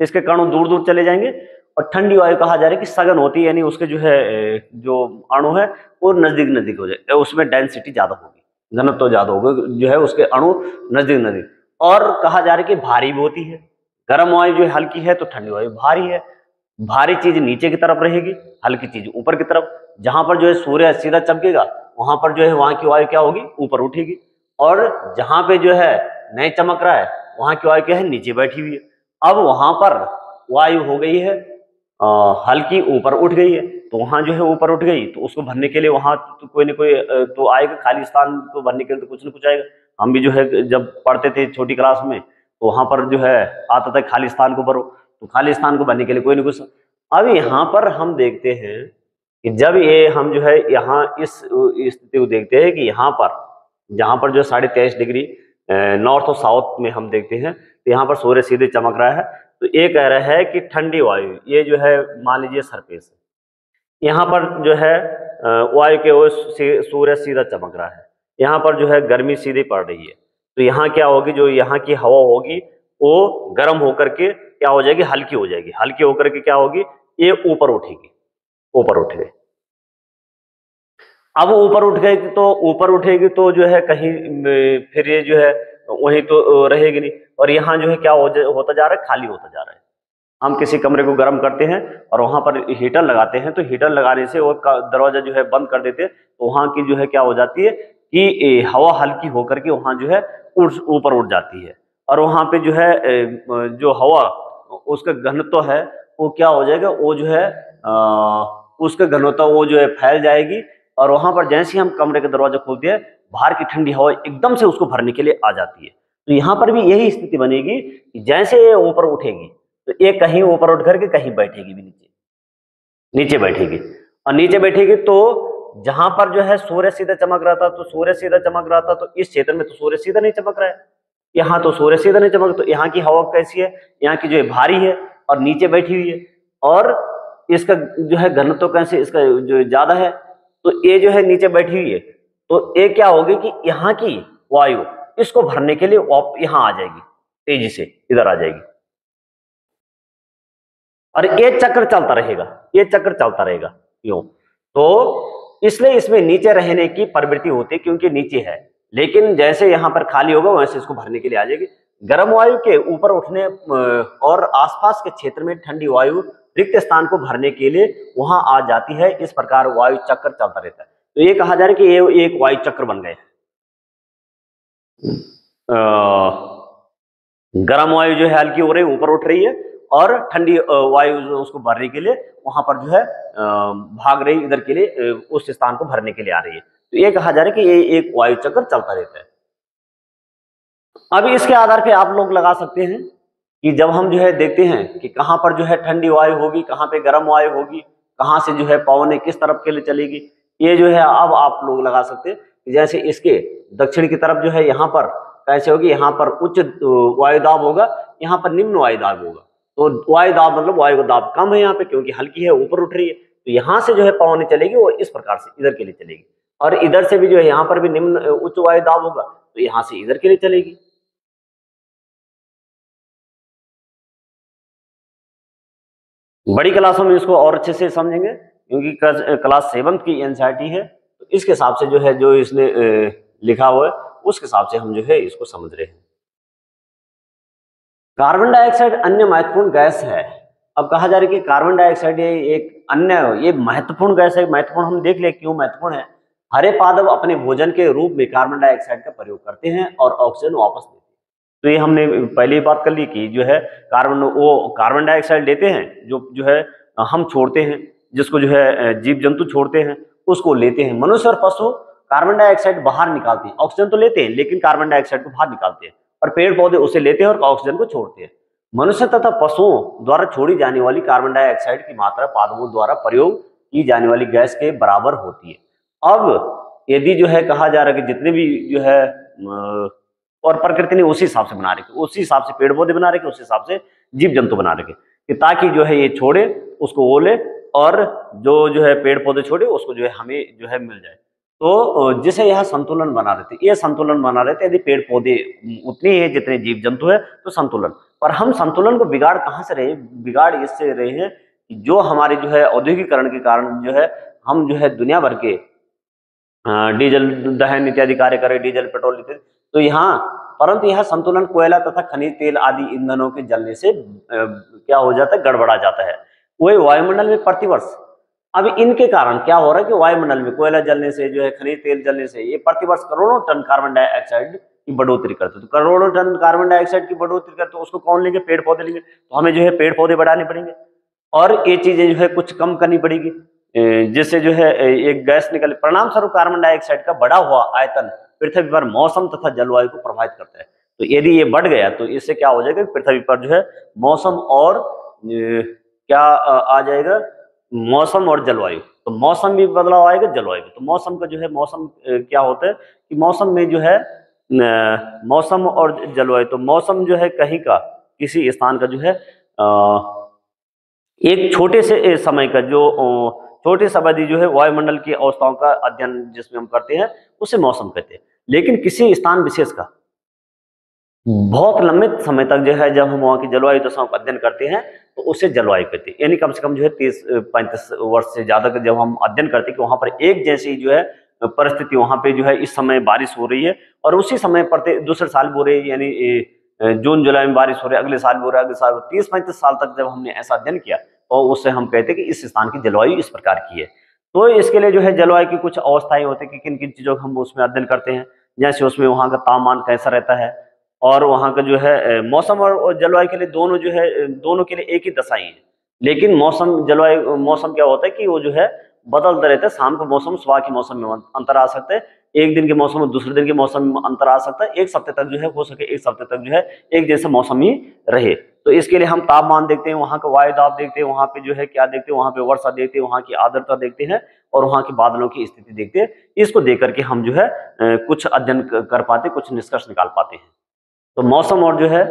इसके कणों दूर दूर चले जाएंगे। और ठंडी वायु कहा जा रहा है कि सघन होती है, यानी उसके जो है जो अणु है वो नजदीक नजदीक हो जाए, उसमें डेंसिटी ज्यादा होगी, घनत्व तो ज्यादा होगा, जो है उसके अणु नजदीक नजदीक। और कहा जा रहा है कि भारी भी होती है। गर्म वायु जो है हल्की है तो ठंडी वायु भारी है। भारी चीज नीचे की तरफ रहेगी, हल्की चीज ऊपर की तरफ। जहां पर जो है सूर्य सीधा चमकेगा वहां पर जो है वहां की वायु क्या होगी, ऊपर उठेगी। और जहां पे जो है नहीं चमक रहा है वहां की वायु क्या है, नीचे बैठी हुई है। अब वहां पर वायु हो गई है हल्की, ऊपर उठ गई है। तो वहां जो है ऊपर उठ गई तो उसको भरने के लिए वहां तो कोई ना कोई तो आएगा, खाली स्थान को भरने के लिए तो कुछ ना कुछ आएगा। हम भी जो है जब पढ़ते थे छोटी क्लास में तो वहां पर जो है आता था खाली स्थान को भरो, तो खाली स्थान को भरने के लिए कोई ना कुछ। अब यहाँ पर हम देखते हैं कि जब ये हम जो है यहाँ इस स्थिति को देखते हैं कि यहाँ पर जहां पर जो 23.5 डिग्री नॉर्थ और साउथ में हम देखते हैं तो यहाँ पर सूर्य सीधे चमक रहा है। तो ये कह रहा है कि ठंडी वायु, ये जो है मान लीजिए सरफेस है, यहाँ पर जो है वायु के ओर सूर्य सीधा चमक रहा है, यहाँ पर जो है गर्मी सीधी पड़ रही है। तो यहाँ क्या होगी, जो यहाँ की हवा होगी वो गर्म होकर के क्या हो जाएगी, हल्की हो जाएगी। हल्की होकर के क्या होगी, ये ऊपर उठेगी, ऊपर उठ गई। अब ऊपर उठ गई तो ऊपर उठेगी तो जो है कहीं फिर ये जो है वहीं तो रहेगी नहीं, और यहाँ जो है क्या होता जा रहा है, खाली होता जा रहा है। हम किसी कमरे को गर्म करते हैं और वहां पर हीटर लगाते हैं, तो हीटर लगाने से वो दरवाजा जो है बंद कर देते हैं, तो वहां की जो है क्या हो जाती है कि हवा हल्की होकर के वहां जो है ऊपर उठ जाती है, और वहां पे जो है जो हवा उसका घनत्व है वो क्या हो जाएगा, वो जो है उसका घनत्व वो जो है फैल जाएगी, और वहां पर जैसे ही हम कमरे का दरवाजा खोलते हैं बाहर की ठंडी हवा एकदम से उसको भरने के लिए आ जाती है। तो यहाँ पर भी यही स्थिति बनेगी कि जैसे ये ऊपर उठेगी तो ये कहीं ऊपर उठ करके कहीं बैठेगी भी नीचे, नीचे बैठेगी, और नीचे बैठेगी तो जहां पर जो है सूर्य सीधा चमक रहा था, तो सूर्य सीधा चमक रहा था, तो इस क्षेत्र में तो सूर्य सीधा नहीं चमक रहा है, यहाँ तो सूर्य सीधा नहीं चमक, तो यहाँ की हवा कैसी है, यहाँ की जो है भारी है और नीचे बैठी हुई है, और इसका जो है घनत्व कैसे, इसका जो ज्यादा है, तो ये जो है नीचे बैठी हुई है, तो ये क्या होगी कि यहाँ की वायु इसको भरने के लिए यहाँ आ जाएगी, तेजी से इधर आ जाएगी, और ये चक्र चलता रहेगा, ये चक्र चलता रहेगा यूं। तो इसलिए इसमें नीचे रहने की प्रवृत्ति होती है क्योंकि नीचे है, लेकिन जैसे यहां पर खाली होगा वैसे इसको भरने के लिए आ जाएगी। गर्म वायु के ऊपर उठने और आसपास के क्षेत्र में ठंडी वायु रिक्त स्थान को भरने के लिए वहां आ जाती है। इस प्रकार वायु चक्र चलता रहता है। तो ये कहा जा रहा है कि ये एक वायु चक्र बन गए। गर्म वायु जो है हल्की हो रही है, ऊपर उठ रही है, और ठंडी वायु उसको भरने के लिए वहां पर जो है भाग रही इधर के लिए, उस स्थान को भरने के लिए आ रही है। तो ये कहा जा रहा है कि ये एक वायु चक्र चलता रहता है। अब इसके आधार पे आप लोग लगा सकते हैं कि जब हम जो है देखते हैं कि कहां पर जो है ठंडी वायु होगी, कहां पे गर्म वायु होगी, कहां से जो है पवनें किस तरफ के लिए चलेगी, ये जो है अब आप लोग लगा सकते हैं कि जैसे इसके दक्षिण की तरफ जो है यहाँ पर कैसे होगी, यहाँ पर उच्च वायुदाब होगा, यहाँ पर निम्न वायुदाब होगा। तो वायुदाब मतलब वायु का दाब कम है यहाँ पे क्योंकि हल्की है, ऊपर उठ रही है, तो यहाँ से जो है पवनें चलेगी वो इस प्रकार से इधर के लिए चलेगी, और इधर से भी जो है यहाँ पर भी निम्न उच्च वायुदाब होगा तो यहाँ से इधर के लिए चलेगी। बड़ी क्लासों में इसको और अच्छे से समझेंगे क्योंकि क्लास 7 की एनसीईआरटी है, तो इसके हिसाब से जो है जो इसने लिखा हुआ है उसके हिसाब से हम जो है इसको समझ रहे हैं। कार्बन डाइऑक्साइड अन्य महत्वपूर्ण गैस है। अब कहा जा रहा है कि कार्बन डाइऑक्साइड ये एक अन्य, ये महत्वपूर्ण गैस है। महत्वपूर्ण हम देख ले क्यों महत्वपूर्ण है। हरे पादप अपने भोजन के रूप में कार्बन डाइऑक्साइड का प्रयोग करते हैं और ऑक्सीजन वापस लेते हैं। तो ये हमने पहले ही बात कर ली कि जो है कार्बन डाइऑक्साइड लेते हैं, जो है हम छोड़ते हैं, जिसको जो है जीव जंतु छोड़ते हैं उसको लेते हैं। मनुष्य और पशु कार्बन डाइऑक्साइड बाहर निकालते हैं, ऑक्सीजन तो लेते हैं लेकिन कार्बन डाइऑक्साइड को बाहर निकालते हैं, और पेड़ पौधे उसे लेते हैं और ऑक्सीजन को छोड़ते हैं। मनुष्य तथा पशुओं द्वारा छोड़ी जाने वाली कार्बन डाइऑक्साइड की मात्रा पादपों द्वारा प्रयोग की जाने वाली गैस के बराबर होती है। अब यदि जो है कहा जा रहा है कि जितने भी जो है और प्रकृति ने उसी हिसाब से बना रखे, उसी हिसाब से पेड़ पौधे बना रखे, उसी हिसाब से जीव जंतु बना रखे कि ताकि जो है ये छोड़े उसको वो ले, और जो है पेड़ पौधे छोड़े उसको जो है हमें जो है मिल जाए। तो जिसे यह संतुलन बना रहे थे, ये संतुलन बना रहे थे। यदि पेड़ पौधे उतने ही है जितने जीव जंतु है तो संतुलन, पर हम संतुलन को बिगाड़ कहाँ से रहे, बिगाड़ इससे रहे हैं कि जो हमारे जो है औद्योगिकरण के कारण जो है हम जो है दुनिया भर के डीजल दहन इत्यादि कार्य करें, डीजल पेट्रोल इत्यादि, तो यहाँ परंतु यह संतुलन कोयला तथा खनिज तेल आदि ईंधनों के जलने से क्या हो जाता है, गड़बड़ा जाता है। वही वायुमंडल में प्रतिवर्ष, अब इनके कारण क्या हो रहा है कि वायुमंडल में कोयला जलने से जो है खनिज तेल जलने से ये प्रतिवर्ष करोड़ों टन कार्बन डाइऑक्साइड की बढ़ोतरी करते, तो करोड़ों टन कार्बन डाइऑक्साइड की बढ़ोतरी करते, तो उसको कौन लेंगे, पेड़ पौधे लेंगे। तो हमें जो है पेड़ पौधे बढ़ाने पड़ेंगे और ये चीजें जो है कुछ कम करनी पड़ेगी, जिससे जो है एक गैस निकले। परिणाम स्वरूप कार्बन डाइऑक्साइड का बढ़ा हुआ आयतन पृथ्वी पर मौसम तथा जलवायु को प्रभावित करता है। तो यदि ये बढ़ गया तो इससे क्या हो जाएगा, पृथ्वी पर जो है मौसम और क्या आ जाएगा, मौसम और जलवायु। तो मौसम भी बदलाव आएगा, जलवायु। तो मौसम का जो है मौसम क्या होता है कि मौसम में जो है मौसम और जलवायु, तो मौसम जो है कहीं का किसी स्थान का जो है एक छोटे से समय का जो छोटे अवधि जो है वायुमंडल की अवस्थाओं का अध्ययन जिसमें हम करते हैं उसे मौसम कहते हैं। लेकिन किसी स्थान विशेष का बहुत लंबे समय तक जो है जब हम वहाँ की जलवायु दशाओं का अध्ययन करते हैं तो उसे जलवायु कहते हैं। यानी कम से कम जो है 30-35 वर्ष से ज्यादा का जब हम अध्ययन करते हैं कि वहां पर एक जैसी जो है परिस्थिति, वहां पे जो है इस समय बारिश हो रही है और उसी समय पड़ते दूसरे साल बो रही है, यानी जून जुलाई में बारिश हो रही है, अगले साल बो रहा है, अगले साल 30-35 साल तक जब हमने ऐसा अध्ययन किया तो उससे हम कहते हैं कि इस स्थान की जलवायु इस प्रकार की है। तो इसके लिए जो है जलवायु की कुछ अवस्थाएं होती है कि किन किन चीजों का हम उसमें अध्ययन करते हैं, जैसे उसमें वहां का तापमान कैसा रहता है और वहां का जो है मौसम और जलवायु के लिए दोनों जो है दोनों के लिए एक ही दशाएं हैं। लेकिन मौसम जलवायु मौसम क्या होता है कि वो जो है बदलते रहते हैं। शाम का मौसम सुबह के मौसम में अंतर आ सकता है, एक दिन के मौसम में दूसरे दिन के मौसम में अंतर आ सकता है, एक सप्ताह तक जो है हो सके एक सप्ताह तक जो है एक जैसा मौसम ही रहे। तो इसके लिए हम तापमान देखते हैं, वहां का वायु दाब देखते हैं, वहां पे जो है क्या देखते हैं, वहां पे वर्षा देखते हैं, वहां की आर्द्रता देखते हैं और वहां के बादलों की स्थिति देखते हैं। इसको देख करके हम जो है कुछ अध्ययन कर पाते, कुछ निष्कर्ष निकाल पाते हैं। तो मौसम और जो है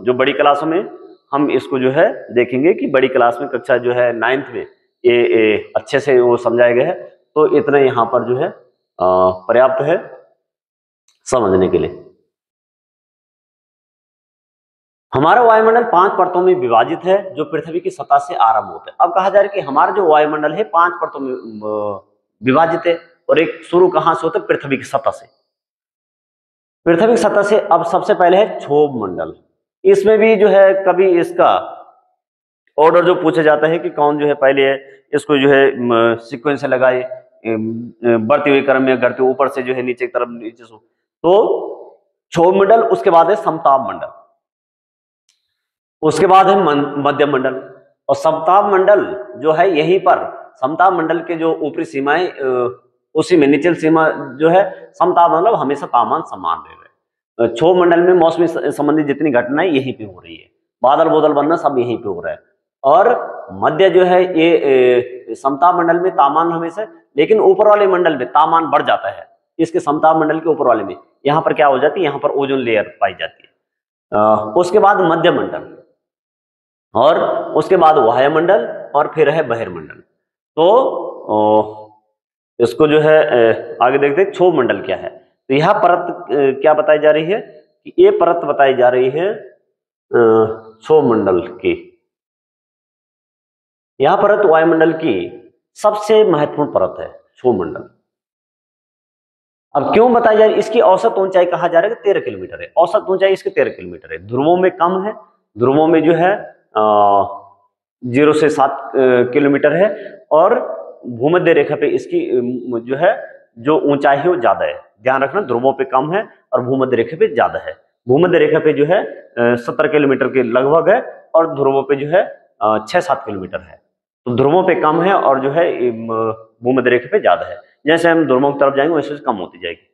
जो बड़ी क्लासों में हम इसको जो है देखेंगे कि बड़ी क्लास में कक्षा जो है 9th में ये अच्छे से वो समझाया गया है। तो इतना यहाँ पर जो है पर्याप्त है समझने के लिए। हमारा वायुमंडल 5 परतों में विभाजित है जो पृथ्वी की सतह से आरंभ होता है। अब कहा जा रहा है कि हमारा जो वायुमंडल है 5 परतों में विभाजित है और एक शुरू कहां से होता है, पृथ्वी की सतह से। पृथ्वी की सतह से अब सबसे पहले है क्षोभ मंडल। इसमें भी जो है कभी इसका ऑर्डर जो पूछा जाता है कि कौन जो है पहले है, इसको जो है सीक्वेंस से लगाए बढ़ते हुए क्रम में घटते ऊपर से जो है नीचे की तरफ, नीचे से। तो क्षोभ मंडल, उसके बाद है समताप मंडल, उसके बाद है मध्य मंडल और समताप मंडल जो है यहीं पर समताप मंडल के जो ऊपरी सीमाएं उसी में निचली सीमा जो है समताप मतलब हमेशा तापमान समान रह रहा है। क्षोभ मंडल में मौसमी संबंधी जितनी घटनाएं यहीं पे हो रही है, बादल बोदल बनना सब यहीं पे हो रहा है। और मध्य जो है ये समताप मंडल में तापमान हमेशा, लेकिन ऊपर वाले मंडल में तापमान बढ़ जाता है। इसके समताप मंडल के ऊपर वाले में यहाँ पर क्या हो जाती है, यहाँ पर ओजोन लेयर पाई जाती है। उसके बाद मध्य मंडल और उसके बाद वायुमंडल और फिर है बहिर्मंडल। तो इसको जो है आगे देखते हैं क्षोभ मंडल क्या है। तो यह परत क्या बताई जा रही है कि ये परत बताई जा रही है क्षोभ मंडल की। यह परत वायुमंडल की सबसे महत्वपूर्ण परत है क्षोभ मंडल। अब क्यों बताई जा रही है, इसकी औसत ऊंचाई कहा जा रहा है कि 13 किलोमीटर है। औसत ऊंचाई इसकी 13 किलोमीटर है। ध्रुवों में कम है, ध्रुवों में जो है 0 से 7 किलोमीटर है और भूमध्य रेखा पे इसकी जो है जो ऊंचाई है वो ज्यादा है। ध्यान रखना, ध्रुवों पे कम है और भूमध्य रेखा पे ज्यादा है। भूमध्य रेखा पे जो है 70 किलोमीटर के लगभग है और ध्रुवों पे जो है 6-7 किलोमीटर है। तो ध्रुवों पे कम है और जो है भूमध्य रेखा पे ज्यादा है। जैसे हम ध्रुवों की तरफ जाएंगे वैसे कम होती जाएगी।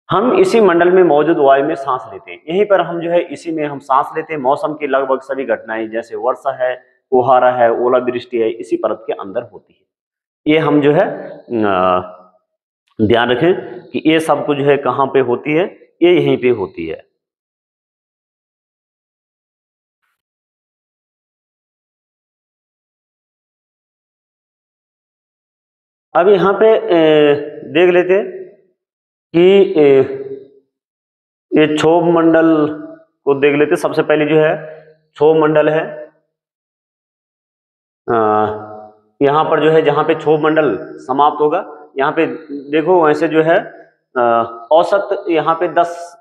हम इसी मंडल में मौजूद वायु में सांस लेते हैं, यहीं पर हम जो है इसी में हम सांस लेते हैं। मौसम की लगभग सभी घटनाएं जैसे वर्षा है, फुहारा है, ओलावृष्टि है, इसी परत के अंदर होती है। ये हम जो है ध्यान रखें कि ये सब कुछ जो है कहाँ पे होती है, ये यहीं पे होती है। अब यहाँ पे देख लेते हैं कि ये क्षोभ मंडल को देख लेते। सबसे पहले जो है क्षोभ मंडल है, यहाँ पर जो है जहां पे क्षोभ मंडल समाप्त होगा, यहाँ पे देखो वैसे जो है औसत यहाँ पे 10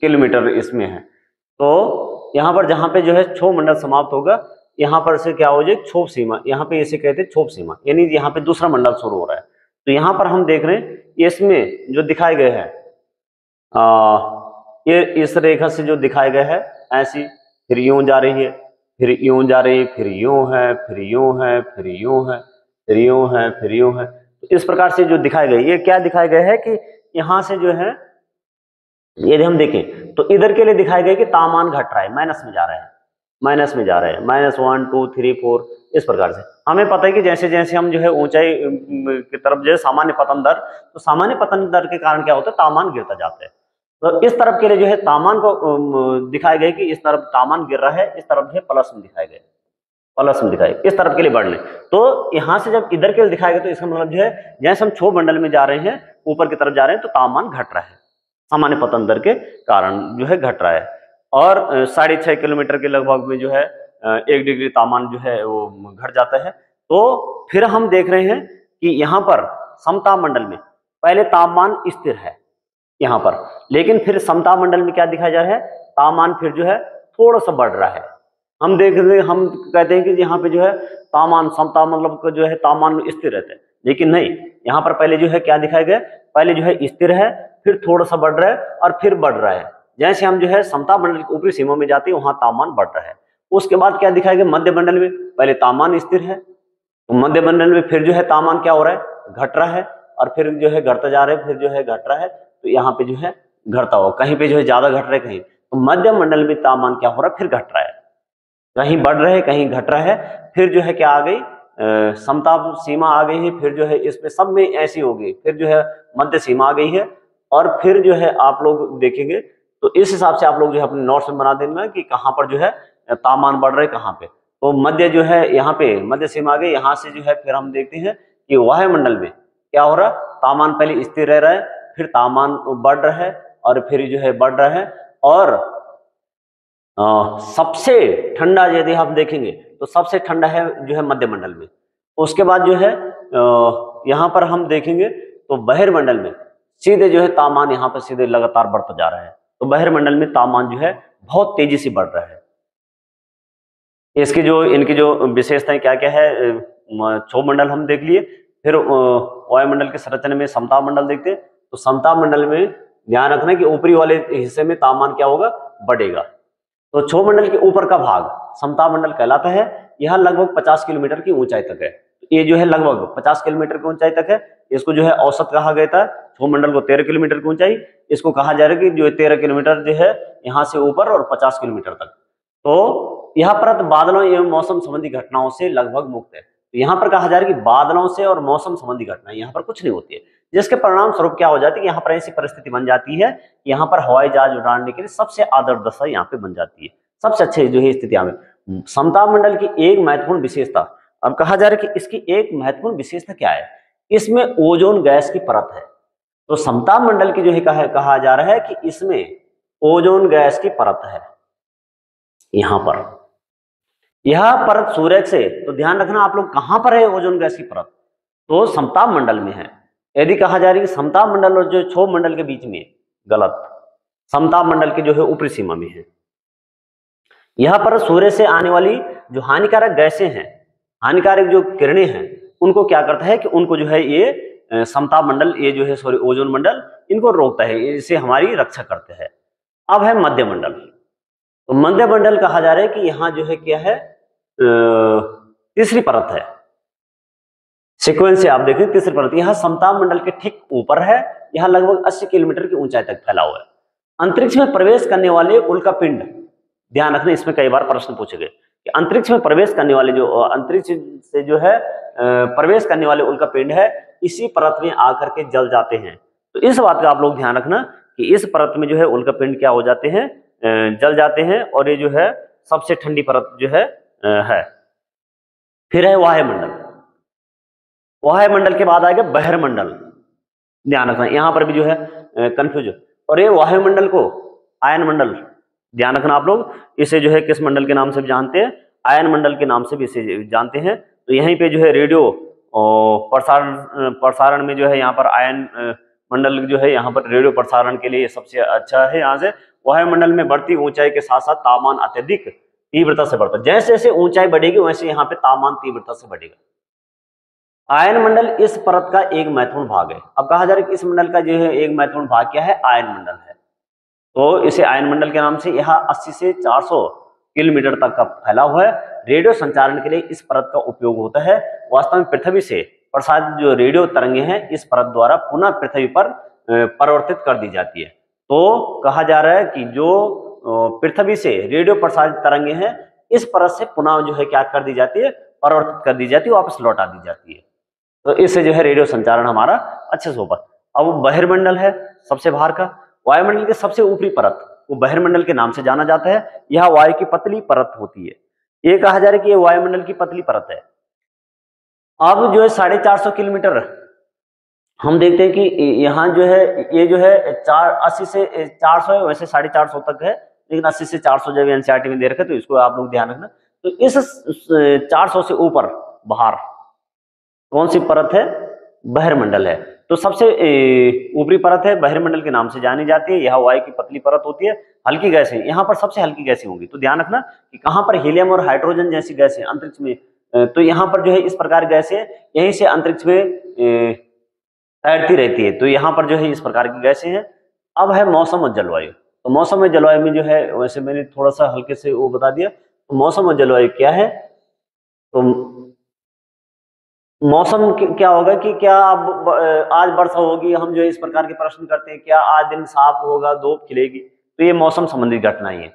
किलोमीटर इसमें है। तो यहाँ पर जहां पे जो है क्षोभ मंडल समाप्त होगा, यहाँ पर से क्या हो जाए क्षोभ सीमा, यहाँ पे इसे कहते हैं क्षोभ सीमा, यानी यहाँ पे दूसरा मंडल शुरू हो रहा है। तो यहाँ पर हम देख रहे हैं इसमें जो दिखाए गए हैं ये इस रेखा से जो दिखाया गया है ऐसी, फिर यूं जा रही है, फिर यूं जा रही है, फिर यूं है, फिर यूं है, फिर यूं है, फिर यूं है, फिर यूं है। तो इस प्रकार से जो दिखाया गया, ये क्या दिखाया गया है कि यहां से जो है यदि हम देखें तो इधर के लिए दिखाया गया कि तापमान घट रहा है, माइनस में जा रहा है, माइनस में जा रहा है, -1 2 3 4 इस प्रकार से। हमें पता है कि जैसे जैसे हम जो है ऊंचाई की तरफ जो है सामान्य पतन दर, तो सामान्य पतन दर के कारण क्या होता है, तापमान गिरता जाता है। तो इस तरफ के लिए जो है तापमान को दिखाया गया कि इस तरफ तापमान गिर रहा है, इस तरफ जो है प्लस में दिखाया गया, प्लस में दिखाया इस तरफ के लिए बढ़ने। तो यहां से जब इधर के लिए दिखाया गया तो इसका मतलब जो है जैसे हम क्षोभ मंडल में जा रहे हैं, ऊपर की तरफ जा रहे हैं, तो तापमान घट रहा है। सामान्य पतन दर के कारण जो है घट रहा है। और 6.5 किलोमीटर के लगभग में जो है 1 डिग्री तापमान जो है वो घट जाता है। तो फिर हम देख रहे हैं कि यहाँ पर समताप मंडल में पहले तापमान स्थिर है यहाँ पर, लेकिन फिर समताप मंडल में क्या दिखाया जा रहा है, तापमान फिर जो है थोड़ा सा बढ़ रहा है। हम कहते हैं कि यहाँ पे जो है तापमान समताप मतलब जो है तापमान स्थिर रहता है, लेकिन नहीं, यहाँ पर पहले जो है क्या दिखाया गया, पहले जो है स्थिर है, फिर थोड़ा सा बढ़ रहा है और फिर बढ़ रहा है। जैसे हम जो है समताप मंडल की ऊपरी सीमा में जाते हैं वहां तापमान बढ़ रहा है। उसके बाद क्या दिखाया गया, मध्य मंडल में पहले तापमान स्थिर है, तो मध्य मंडल में फिर जो है तापमान क्या हो रहा है, घट रहा है, और फिर जो है घटता जा रहा है, फिर जो है घट रहा है। तो यहाँ पे जो है घटता हो, कहीं पे जो है ज्यादा घट रहा है, कहीं तो मध्य मंडल में तापमान क्या हो रहा है, फिर घट रहा है, कहीं बढ़ रहा है कहीं घट रहा है। फिर जो है क्या आ गई, समताप सीमा आ गई है, फिर जो है इसमें सब में ऐसी हो गई, फिर जो है मध्य सीमा आ गई है। और फिर जो है आप लोग देखेंगे तो इस हिसाब से आप लोग जो है अपने नोट्स में बना देंगे कि कहाँ पर जो है तापमान बढ़ रहा है कहाँ पे। तो मध्य जो है यहाँ पे मध्य सीमा आ गई, यहाँ से जो है फिर हम देखते हैं कि वायुमंडल में क्या हो रहा है, तापमान पहले स्थिर रह रहा है, फिर तापमान बढ़ रहा है, और फिर जो है बढ़ रहा है। और सबसे ठंडा यदि आप देखेंगे तो सबसे ठंडा है जो है मध्य मंडल में। उसके बाद जो है यहाँ पर हम देखेंगे तो बहिर्मंडल में सीधे जो है तापमान यहाँ पर सीधे लगातार बढ़ता जा रहा है। तो बहिर्मंडल में तापमान जो है बहुत तेजी से बढ़ रहा है। इनकी जो विशेषताएं क्या क्या है, क्षोभ मंडल हम देख लिए, फिर वायुमंडल के संरचना में समताप मंडल देखते हैं। तो समताप मंडल में ध्यान रखना कि ऊपरी वाले हिस्से में तापमान क्या होगा, बढ़ेगा। तो क्षोभ मंडल के ऊपर का भाग समताप मंडल कहलाता है। यह लगभग 50 किलोमीटर की ऊंचाई तक है। ये जो है लगभग 50 किलोमीटर की ऊंचाई तक है। इसको जो है औसत कहा गया था। क्षोभ मंडल को 13 किलोमीटर की ऊंचाई, इसको कहा जा रहा है कि जो 13 किलोमीटर जो है यहाँ से ऊपर और 50 किलोमीटर तक। तो यह परत बादलों एवं मौसम संबंधी घटनाओं से लगभग मुक्त है। तो यहाँ पर कहा जा रहा है कि बादलों से और मौसम संबंधी घटनाएं यहाँ पर कुछ नहीं होती है, जिसके परिणाम स्वरूप क्या हो जाती है, यहाँ पर ऐसी परिस्थिति बन जाती है, यहाँ पर हवाई जहाज उड़ाने के लिए सबसे आदर्श दशा यहाँ पे बन जाती है, सबसे अच्छे जो है स्थितियां में। समताप मंडल की एक महत्वपूर्ण विशेषता, अब कहा जा रहा है कि इसकी एक महत्वपूर्ण विशेषता क्या है, इसमें ओजोन गैस की परत है। तो समताप मंडल की जो है कहा जा रहा है कि इसमें ओजोन गैस की परत है। यहां पर यह परत सूर्य से, तो ध्यान रखना आप लोग कहां पर है ओजोन गैस की परत, तो समताप मंडल में है। यदि कहा जा रही है कि समताप मंडल और जो क्षोभ मंडल के बीच में, गलत, समताप मंडल के जो है ऊपरी सीमा में है। यह पर सूर्य से आने वाली जो हानिकारक गैसें हैं, हानिकारक जो किरणें हैं, उनको क्या करता है कि उनको जो है ये समताप मंडल, ये जो है सॉरी ओजोन मंडल, इनको रोकता है, इससे हमारी रक्षा करते हैं। अब है मध्य मंडल। तो मध्य मंडल कहा जा रहा है कि यहाँ जो है क्या है, तीसरी परत है। सीक्वेंस से आप देखें, तीसरी परत यह समताप मंडल के ठीक ऊपर है। यह लगभग 80 किलोमीटर की ऊंचाई तक फैला हुआ है। अंतरिक्ष में प्रवेश करने वाले उल्कापिंड, ध्यान रखना इसमें कई बार प्रश्न पूछे गए कि अंतरिक्ष में प्रवेश करने वाले जो अंतरिक्ष से जो है प्रवेश करने वाले उल्कापिंड है, इसी परत में आकर के जल जाते हैं। तो इस बात का आप लोग ध्यान रखना कि इस परत में जो है उल्कापिंड क्या हो जाते हैं, जल जाते हैं, और ये जो है सबसे ठंडी परत जो है। फिर है वायुमंडल। वायुमंडल के बाद आएगा बहिर्मंडल, ध्यान रखना यहाँ पर भी जो है कंफ्यूज। और ये वायुमंडल को आयन मंडल, ध्यान रखना आप लोग, इसे जो है किस मंडल के नाम से भी जानते हैं, आयन मंडल के नाम से भी इसे जानते हैं। तो यहीं पे जो है रेडियो प्रसारण में जो है यहाँ पर आयन मंडल जो है यहाँ पर रेडियो प्रसारण के लिए सबसे अच्छा है। यहाँ से वायुमंडल में बढ़ती ऊंचाई के साथ साथ तापमान अत्यधिक तीव्रता से बढ़ता है। जैसे जैसे ऊंचाई बढ़ेगी वैसे यहाँ पे तापमान तीव्रता से बढ़ेगा। आयन मंडल इस परत का एक महत्वपूर्ण भाग है। अब कहा जा रहा है कि इस मंडल का जो है एक महत्वपूर्ण भाग क्या है, आयन मंडल है। तो इसे आयन मंडल के नाम से, यह 80 से 400 किलोमीटर तक का फैला हुआ है। रेडियो संचारण के लिए इस परत का उपयोग होता है। वास्तव में पृथ्वी से प्रसारित जो रेडियो तरंगे हैं इस परत द्वारा पुनः पृथ्वी पर परिवर्तित कर दी जाती है। तो कहा जा रहा है कि जो पृथ्वी से रेडियो प्रसारित तरंगे हैं इस परत से पुनः जो है क्या कर दी जाती है, परिवर्तित कर दी जाती है, वापस लौटा दी जाती है। तो इससे जो है रेडियो संचारण हमारा अच्छे से होगा। अब बहिर्मंडल है सबसे बाहर का। वायुमंडल के सबसे ऊपरी परत वो बहिर्मंडल के नाम से जाना जाता है। यह वायु की पतली परत होती है। ये कहा जा रहा है कि ये वायुमंडल की पतली परत है। अब जो है 450 किलोमीटर हम देखते हैं कि यहाँ जो है ये जो है 80 से 400 है, वैसे 450 तक है, लेकिन 80 से 400 जब एनसीईआरटी में दे रखे, तो इसको आप लोग ध्यान रखना। तो इस 400 से ऊपर बाहर कौन सी परत है? बहिर्मंडल है। तो सबसे ऊपरी परत है बहिर्मंडल के नाम से जानी जाती है। यह वायु की पतली परत होती है। हल्की गैसें यहाँ पर सबसे हल्की गैसें होंगी, तो ध्यान रखना कि कहाँ पर हीलियम और हाइड्रोजन जैसी गैसें अंतरिक्ष में, तो यहाँ पर जो है इस प्रकार गैसें यहीं से अंतरिक्ष में तैरती रहती है, तो यहाँ पर जो है इस प्रकार की गैसें हैं। अब है मौसम और जलवायु। तो मौसम और जलवायु में जो है, वैसे मैंने थोड़ा सा हल्के से वो बता दिया। तो मौसम और जलवायु क्या है? तो मौसम क्या होगा कि क्या अब आज वर्षा होगी, हम जो है इस प्रकार के प्रश्न करते हैं, क्या आज दिन साफ होगा, धूप खिलेगी, तो ये मौसम संबंधी घटना ही है।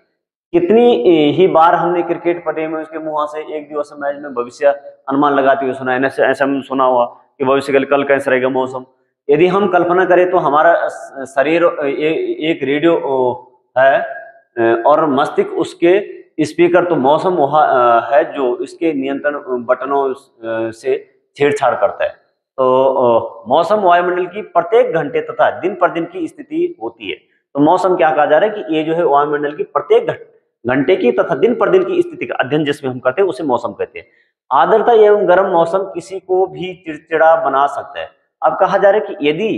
कितनी ही बार हमने क्रिकेट पटे में उसके मुंह से एक दिवसीय मैच में भविष्य अनुमान लगाते हुए सुना है, ऐसा हमने सुना हुआ कि भविष्य कल कैसा रहेगा मौसम। यदि हम कल्पना करें तो हमारा शरीर एक रेडियो है और मस्तिष्क उसके स्पीकर, तो मौसम वह है जो इसके नियंत्रण बटनों से छेड़छाड़ करता है। तो मौसम वायुमंडल की प्रत्येक घंटे तथा दिन पर दिन की स्थिति होती है। तो मौसम क्या कहा जा रहा है कि ये जो है वायुमंडल की प्रत्येक घंटे की तथा दिन पर दिन की स्थिति का अध्ययन जिसमें हम करते हैं उसे मौसम कहते हैं। आर्द्रता एवं गर्म मौसम किसी को भी चिड़चिड़ा बना सकता है। अब कहा जा रहा है कि यदि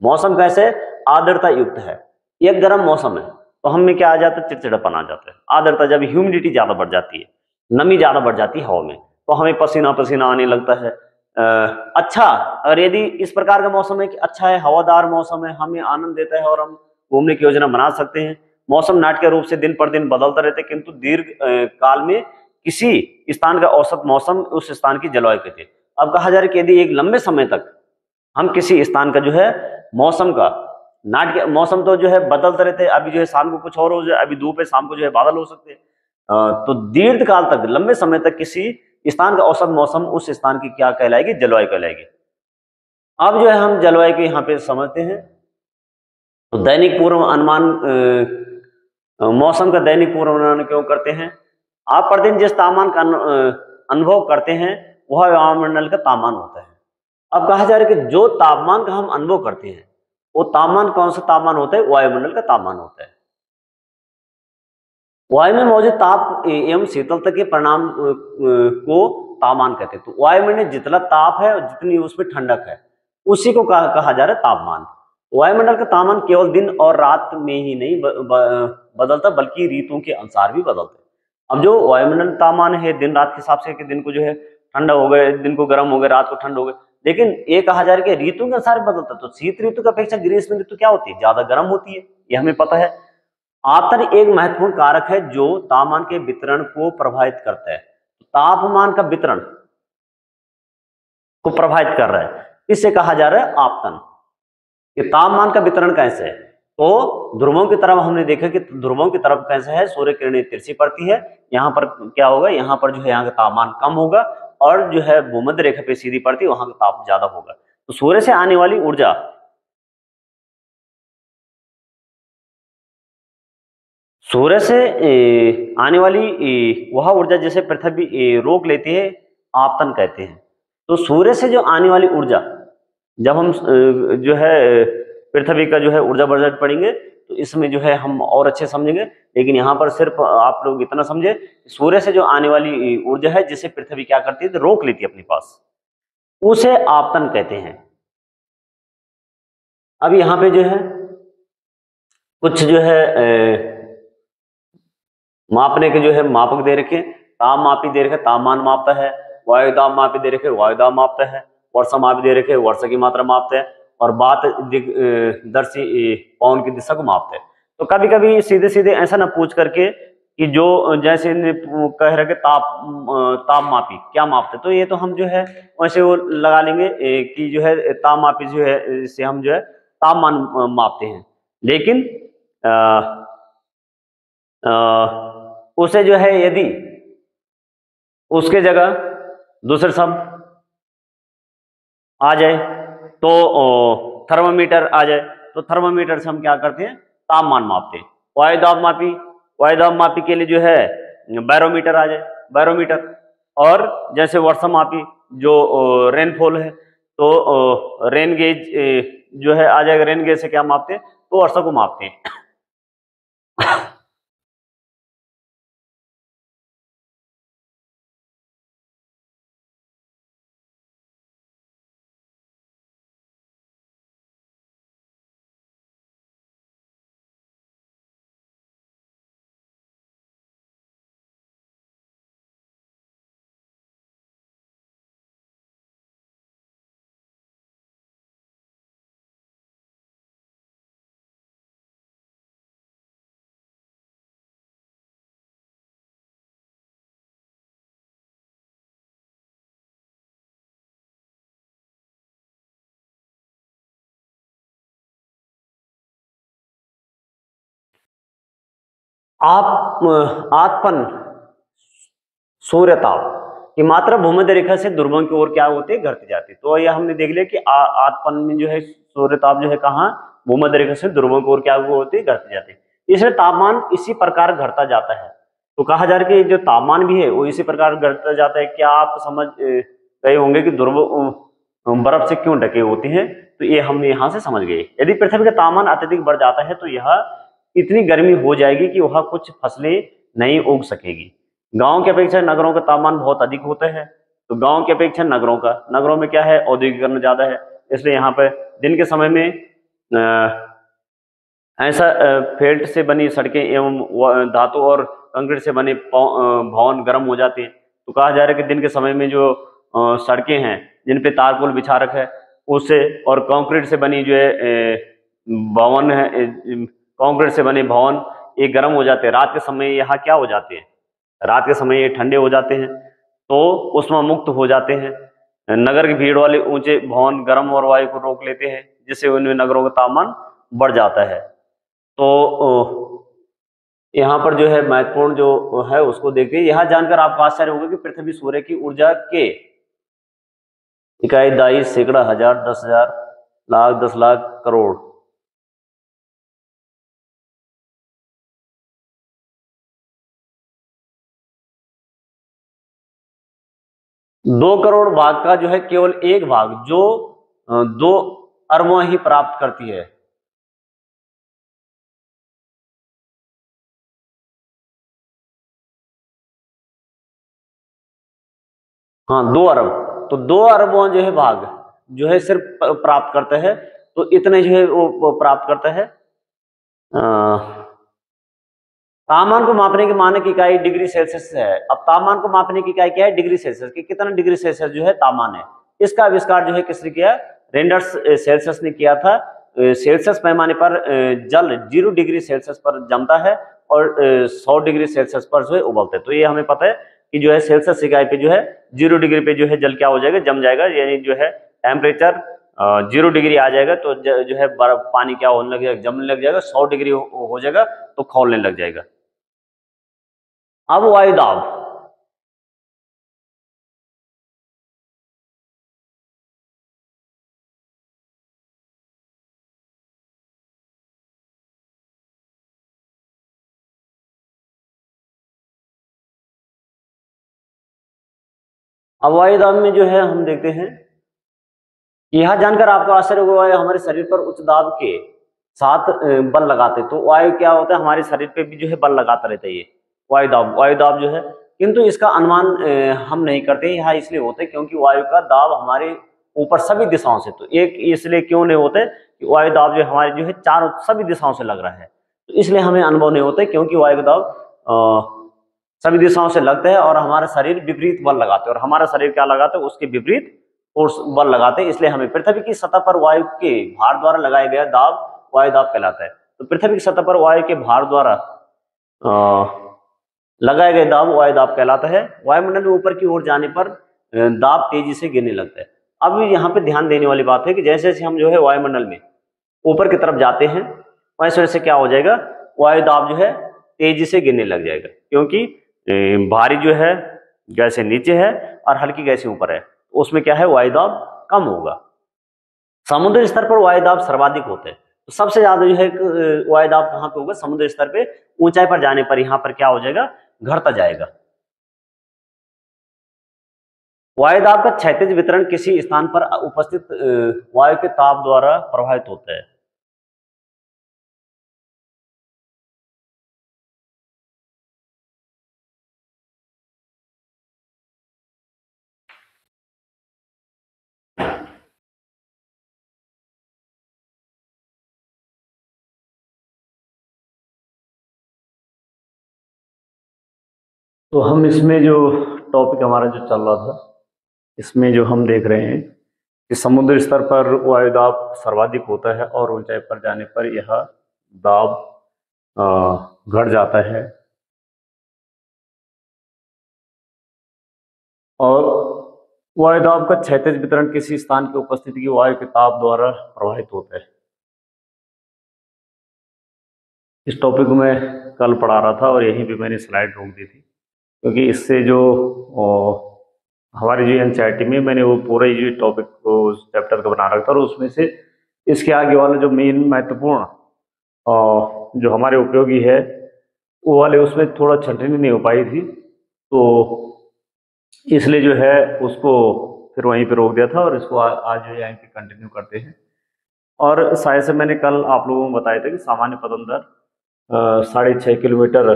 मौसम कैसे आर्द्रता युक्त है, एक गर्म मौसम है, तो हम में क्या आ जाता है? चिड़चिड़ापन आ जाता है। आर्द्रता जब ह्यूमिडिटी ज्यादा बढ़ जाती है, नमी ज्यादा बढ़ जाती है हवा में, तो हमें पसीना पसीना आने लगता है। अच्छा, अगर यदि इस प्रकार का मौसम है कि अच्छा है, हवादार मौसम है, हमें आनंद देता है और हम घूमने की योजना बना सकते हैं। मौसम नाटकीय रूप से दिन पर दिन बदलता रहता है, किंतु दीर्घ काल में किसी स्थान का औसत मौसम उस स्थान की जलवायु कहते हैं। अब कहा जा रहा है कि यदि एक लंबे समय तक हम किसी स्थान का जो है मौसम का नाटकीय मौसम, तो जो है बदलते रहते हैं, अभी जो है शाम को कुछ और हो जाए, अभी धूप है, शाम को जो है बादल हो सकते हैं। तो दीर्घ काल तक, लंबे समय तक किसी स्थान का औसत मौसम उस स्थान की क्या कहलाएगी? जलवायु कहलाएगी। अब जो है हम जलवायु को यहाँ पे समझते हैं। तो दैनिक पूर्व अनुमान, मौसम का दैनिक पूर्वानुमान क्यों करते हैं? आप प्रतिदिन जिस तापमान का अनुभव करते हैं वह वायुमंडल का तापमान होता है। अब कहा जा रहा है कि जो तापमान का हम अनुभव करते हैं वो तापमान कौन सा तापमान होता है? वायुमंडल का तापमान होता है। वायु में मौजूद ताप एवं शीतलता के परिणाम को तापमान कहते हैं। तो वायु में जितना ताप है और जितनी उसमें ठंडक है उसी को कहा जा रहा है तापमान। वायुमंडल का तापमान केवल दिन और रात में ही नहीं बदलता, बल्कि ऋतुओं के अनुसार भी बदलता है। अब जो वायुमंडल तापमान है दिन रात के हिसाब से, कि दिन को जो है ठंडा हो गए, दिन को गर्म हो गए, रात को ठंड हो गए, लेकिन ये कहा जा रहा है कि ऋतु के अनुसार बदलता है। तो शीत ऋतु की अपेक्षा ग्रीष्म ऋतु क्या होती है? ज्यादा गर्म होती है, ये हमें पता है। आर्द्र एक महत्वपूर्ण कारक है जो तापमान के वितरण को प्रभावित करता है। तापमान का वितरण को प्रभावित कर रहा है, इसे कहा जा रहा है आपतन। कि तापमान का वितरण कैसे है? तो ध्रुवों की तरफ हमने देखा कि ध्रुवों की तरफ कैसे है, सूर्य किरणें तिरछी पड़ती है, यहाँ पर क्या होगा? यहाँ पर जो है यहाँ का तापमान कम होगा, और जो है भूमध्य रेखा पे सीधी पड़ती है वहां का ताप ज्यादा होगा। तो सूर्य से आने वाली ऊर्जा, सूर्य से आने वाली वह ऊर्जा जिसे पृथ्वी रोक लेती है, आपतन कहते हैं। तो सूर्य से जो आने वाली ऊर्जा, जब हम जो है पृथ्वी का जो है ऊर्जा बजट पढ़ेंगे तो इसमें जो है हम और अच्छे समझेंगे, लेकिन यहाँ पर सिर्फ आप लोग इतना समझे, सूर्य से जो आने वाली ऊर्जा है जिसे पृथ्वी क्या करती है? तो रोक लेती है अपने पास, उसे आपतन कहते हैं। अब यहाँ पे जो है कुछ जो है मापने के जो है मापक दे रखे, ताप मापी दे रखे, तापमान मापता है, वायु दाब मापी दे रखे, वायु दाब मापता है, वर्षा मापी दे रखे, वर्षा की मात्रा मापता है, और बात दर्शी पवन की दिशा को मापते हैं। तो कभी कभी सीधे सीधे ऐसा ना पूछ करके कि जो जैसे कह रहे कि ताप मापी क्या मापते, तो ये तो हम जो है वैसे वो लगा लेंगे कि जो है ताप मापी जो है इससे हम जो है तापमान मापते हैं, लेकिन उसे जो है यदि उसके जगह दूसरे शब्द आ जाए तो थर्मामीटर आ जाए, तो थर्मामीटर से हम क्या करते हैं? तापमान मापते हैं। वायु दाब मापी के लिए जो है बैरोमीटर आ जाए, बैरोमीटर। और जैसे वर्षा मापी जो रेनफॉल है, तो रेन गेज जो है आ जाएगा। रेन गेज से क्या मापते हैं? तो वर्षा को मापते हैं। आतपन सूर्यताप की मात्रा भूमध्य रेखा से ध्रुवों की ओर क्या होती है? घटती जाती है। तो यह हमने देख लिया कि आतपन में जो है सूर्यताप जो है कहाँ भूमध्य रेखा से ध्रुवों की ओर क्या होती है? घटती जाती है। इसलिए तापमान इसी प्रकार घटता जाता है। तो कहा जा रहा है कि जो तापमान भी है वो इसी प्रकार घटता जाता है। क्या आप समझ गए होंगे कि ध्रुव बर्फ से क्यों ढके होते हैं? तो ये हम यहाँ से समझ गए। यदि पृथ्वी का तापमान अत्यधिक बढ़ जाता है तो यह इतनी गर्मी हो जाएगी कि वह कुछ फसलें नहीं उग सकेगी। गांव की अपेक्षा नगरों का तापमान बहुत अधिक होता है। तो गांव की अपेक्षा नगरों में क्या है? औद्योगिकरण ज्यादा है। इसलिए यहाँ पर दिन के समय में ऐसा फेल्ट से बनी सड़कें एवं धातु और कंक्रीट से बने भवन गर्म हो जाते हैं। तो कहा जा रहा है कि दिन के समय में जो सड़कें हैं जिन पे तारपुल बिछा रखा है उससे, और कंक्रीट से बनी जो है भवन है, कंक्रीट से बने भवन ये गर्म हो जाते हैं। रात के समय यहाँ क्या हो जाते हैं? रात के समय ये ठंडे हो जाते हैं, तो उसमें मुक्त हो जाते हैं। नगर की भीड़ वाले ऊंचे भवन गर्म और वायु को रोक लेते हैं, जिससे उनमें नगरों का तापमान बढ़ जाता है। तो यहाँ पर जो है महत्वपूर्ण जो है उसको देखिए। यह जानकर आपको आश्चर्य होगा कि पृथ्वी सूर्य की ऊर्जा के इकाई, दाई, सैकड़ा, हजार, 10,000, लाख, 10 लाख, करोड़। 2 करोड़ भाग का जो है केवल एक भाग जो 2 अरबों ही प्राप्त करती है। हाँ, 2 अरब। तो 2 अरबों जो है भाग जो है सिर्फ प्राप्त करता है। तो इतने जो है वो प्राप्त करता है। तापमान को मापने की मानक इकाई डिग्री सेल्सियस है। अब तापमान को मापने की इकाई क्या है? डिग्री सेल्सियस की। कितना डिग्री सेल्सियस जो है तापमान है? इसका आविष्कार जो है किसने किया? रेंडर्स सेल्सियस ने किया था। सेल्सियस पैमाने पर जल 0 डिग्री सेल्सियस पर जमता है और 100 डिग्री सेल्सियस पर जो है उबलता है। तो ये हमें पता है कि जो है सेल्सियस इकाई पे जो है 0 डिग्री पे जो है जल क्या हो जाएगा? जम जाएगा। यानी जो है टेम्परेचर 0 डिग्री आ जाएगा तो जो है बर्फ पानी क्या होने लग जाएगा? जमने लग जाएगा। 100 डिग्री हो जाएगा तो खौलने लग जाएगा। अब वायुदाब। अब वायुदाब में जो है हम देखते हैं, यह जानकर आपको आश्चर्य होगा हमारे शरीर पर उच्च दाब के साथ बल लगाते। तो वायु क्या होता है? हमारे शरीर पे भी जो है बल लगाता रहता है ये वायुदाब जो है। किंतु इसका अनुमान हम नहीं करते। यहाँ इसलिए होता है क्योंकि वायु का दाब हमारे ऊपर सभी दिशाओं से, तो एक इसलिए क्यों नहीं होते कि वायु दाब जो हमारे जो है चारों सभी दिशाओं से लग रहा है, तो इसलिए हमें अनुभव नहीं होता क्योंकि वायु का दाब सभी दिशाओं से लगता है और हमारा शरीर विपरीत बल लगाते हैं, और हमारा शरीर क्या लगाता है? उसके विपरीत फोर्स बल लगाते हैं। इसलिए हमें पृथ्वी की सतह पर वायु के भार द्वारा लगाया गया दाब वायु दाब कहलाता है। तो पृथ्वी की सतह पर वायु के भार द्वारा लगाए गए दाब वायु दाब कहलाता है। वायुमंडल में ऊपर की ओर जाने पर दाब तेजी से गिरने लगता है। अब यहाँ पे ध्यान देने वाली बात है कि जैसे जैसे हम जो है वायुमंडल में ऊपर की तरफ जाते हैं वैसे वैसे क्या हो जाएगा? वायु दाब जो है तेजी से गिरने लग जाएगा, क्योंकि भारी जो है गैसें नीचे है और हल्की गैसें ऊपर है, तो उसमें क्या है? वायु दाब कम होगा। समुद्र स्तर पर वायु दाब सर्वाधिक होते हैं। तो सबसे ज्यादा जो है वायु दाब कहाँ पे होगा? समुद्र स्तर पे। ऊंचाई पर जाने पर यहाँ पर क्या हो जाएगा? घटता जाएगा। वायु दाब का क्षैतिज वितरण किसी स्थान पर उपस्थित वायु के ताप द्वारा प्रभावित होता है। तो हम इसमें जो टॉपिक हमारा जो चल रहा था, इसमें जो हम देख रहे हैं कि समुद्र स्तर पर वायु दाब सर्वाधिक होता है और ऊंचाई पर जाने पर यह दाब घट जाता है, और वायु दाब का क्षैतिज वितरण किसी स्थान की उपस्थिति की वायु के ताप द्वारा प्रभावित होता है। इस टॉपिक को मैं कल पढ़ा रहा था और यहीं पे मैंने स्लाइड रोक दी थी, क्योंकि इससे जो हमारी जो एनसीईआरटी में मैंने वो पूरा जो टॉपिक को चैप्टर का बना रखा था, और उसमें से इसके आगे वाला जो मेन महत्वपूर्ण जो हमारे उपयोगी है वो वाले उसमें थोड़ा छंटनी नहीं हो पाई थी, तो इसलिए जो है उसको फिर वहीं पे रोक दिया था, और इसको आज जो है यहीं पे कंटिन्यू करते हैं। और शायद से मैंने कल आप लोगों को बताया था कि सामान्य पतन दर 6.5 किलोमीटर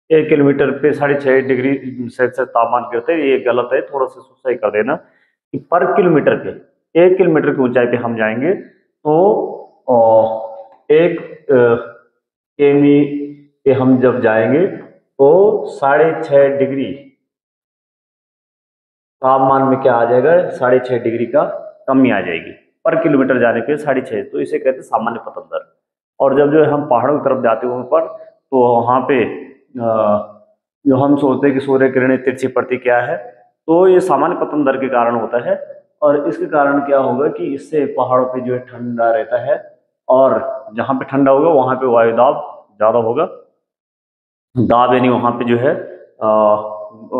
1 किलोमीटर पे 6.5 डिग्री सेल्सियस तापमान गिरते हैं। ये गलत है, थोड़ा सा सही कर देना कि पर किलोमीटर पे 1 किलोमीटर की ऊंचाई पे हम जाएंगे तो 1 किमी पे हम जब जाएंगे तो 6.5 डिग्री तापमान में क्या आ जाएगा, 6.5 डिग्री का कमी आ जाएगी पर किलोमीटर जाने पे 6.5, तो इसे कहते हैं सामान्य पतन दर। और जब जो हम पहाड़ों की तरफ जाते हैं ऊपर, तो वहाँ पे जो हम सोचते हैं कि सूर्य किरणें तिरछी पड़ती क्या है, तो ये सामान्य पतन दर के कारण होता है। और इसके कारण क्या होगा कि इससे पहाड़ों पे जो है ठंडा रहता है, और जहाँ पे ठंडा होगा वहाँ पे वायु दाब ज़्यादा होगा। दाब यानी वहाँ पे जो है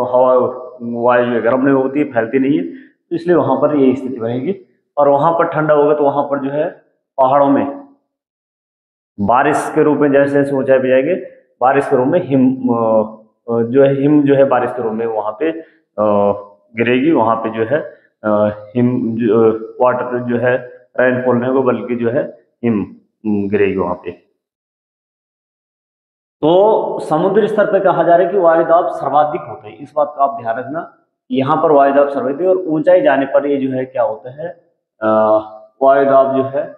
हवा वायु जो है गर्म नहीं होती है, फैलती नहीं है, तो इसलिए वहाँ पर ये स्थिति बनेगी। और वहाँ पर ठंडा होगा तो वहाँ पर जो है पहाड़ों में बारिश के रूप में जैसे जैसे ऊंचाई पे जाएंगे, बारिश के रूप में हिम जो है बारिश के रूप में वहाँ पे गिरेगी। वहाँ पे जो है हिम वाटर जो है रेनफॉल नहीं होगा, बल्कि जो है हिम गिरेगी वहाँ पे। तो समुद्र स्तर पर कहा जा रहा है कि वायु दाब सर्वाधिक होता है, इस बात का आप ध्यान रखना। यहाँ पर वायु दाब सर्वाधिक, और ऊंचाई जाने पर ये जो है क्या होता है, वायु दाब जो है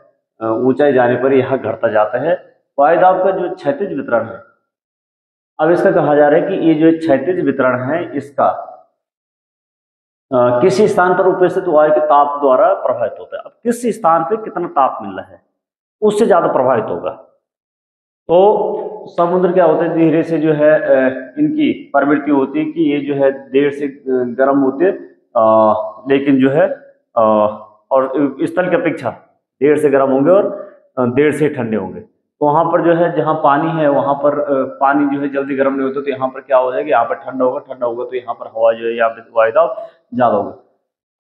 ऊंचाई जाने पर यह घटता जाता है। वायु दाब का जो क्षैतिज वितरण है, अब इसका कहा जा रहा है कि ये जो क्षैतिज वितरण है इसका किसी स्थान पर उपस्थित वायु के ताप द्वारा प्रभावित होता है। अब किस स्थान पे कितना ताप मिल रहा है उससे ज्यादा प्रभावित होगा। तो समुद्र क्या होता है, धीरे से जो है इनकी प्रवृत्ति होती है कि ये जो है देर से गर्म होते हैं, लेकिन जो है और स्थल की अपेक्षा देर से गर्म होंगे और देर से ठंडे होंगे। तो वहां पर जो है जहां पानी है वहां पर पानी जो है जल्दी गर्म नहीं होता, तो यहाँ पर क्या हो जाएगा, यहाँ पर ठंडा होगा तो यहाँ पर हवा जो है यहाँ पे वायु दाब ज्यादा होगा।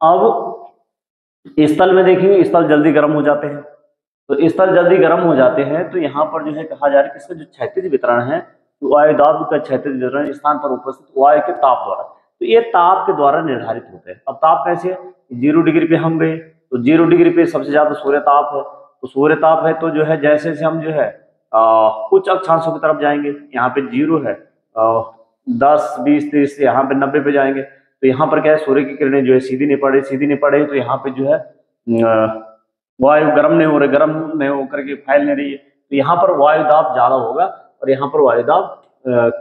अब स्थल में देखेंगे, स्थल जल्दी गर्म हो जाते हैं, तो स्थल जल्दी गर्म हो जाते हैं, तो यहाँ पर जो है कहा जा रहा है कि इसका जो क्षैतिज वितरण है, तो वायु दाब का क्षैतिज वितरण स्थान पर उपस्थित वायु के ताप द्वारा, तो ये ताप के द्वारा निर्धारित होते हैं। अब ताप कैसे है, 0 डिग्री पे हम गए तो 0 डिग्री पे सबसे ज्यादा सूर्य ताप है, तो सूर्य ताप है तो जो है जैसे जैसे हम जो है उच्च अक्षांशों की तरफ जाएंगे, यहाँ पे 0 है, 10 20 30 से यहाँ पे 90 पे जाएंगे, तो यहाँ पर क्या है, सूर्य की किरणें जो है सीधी नहीं पड़ रही, तो यहाँ पे जो है वायु गर्म नहीं होकर के फैल नहीं रही है, तो यहाँ पर वायु दाब ज्यादा होगा और यहाँ पर वायु दाब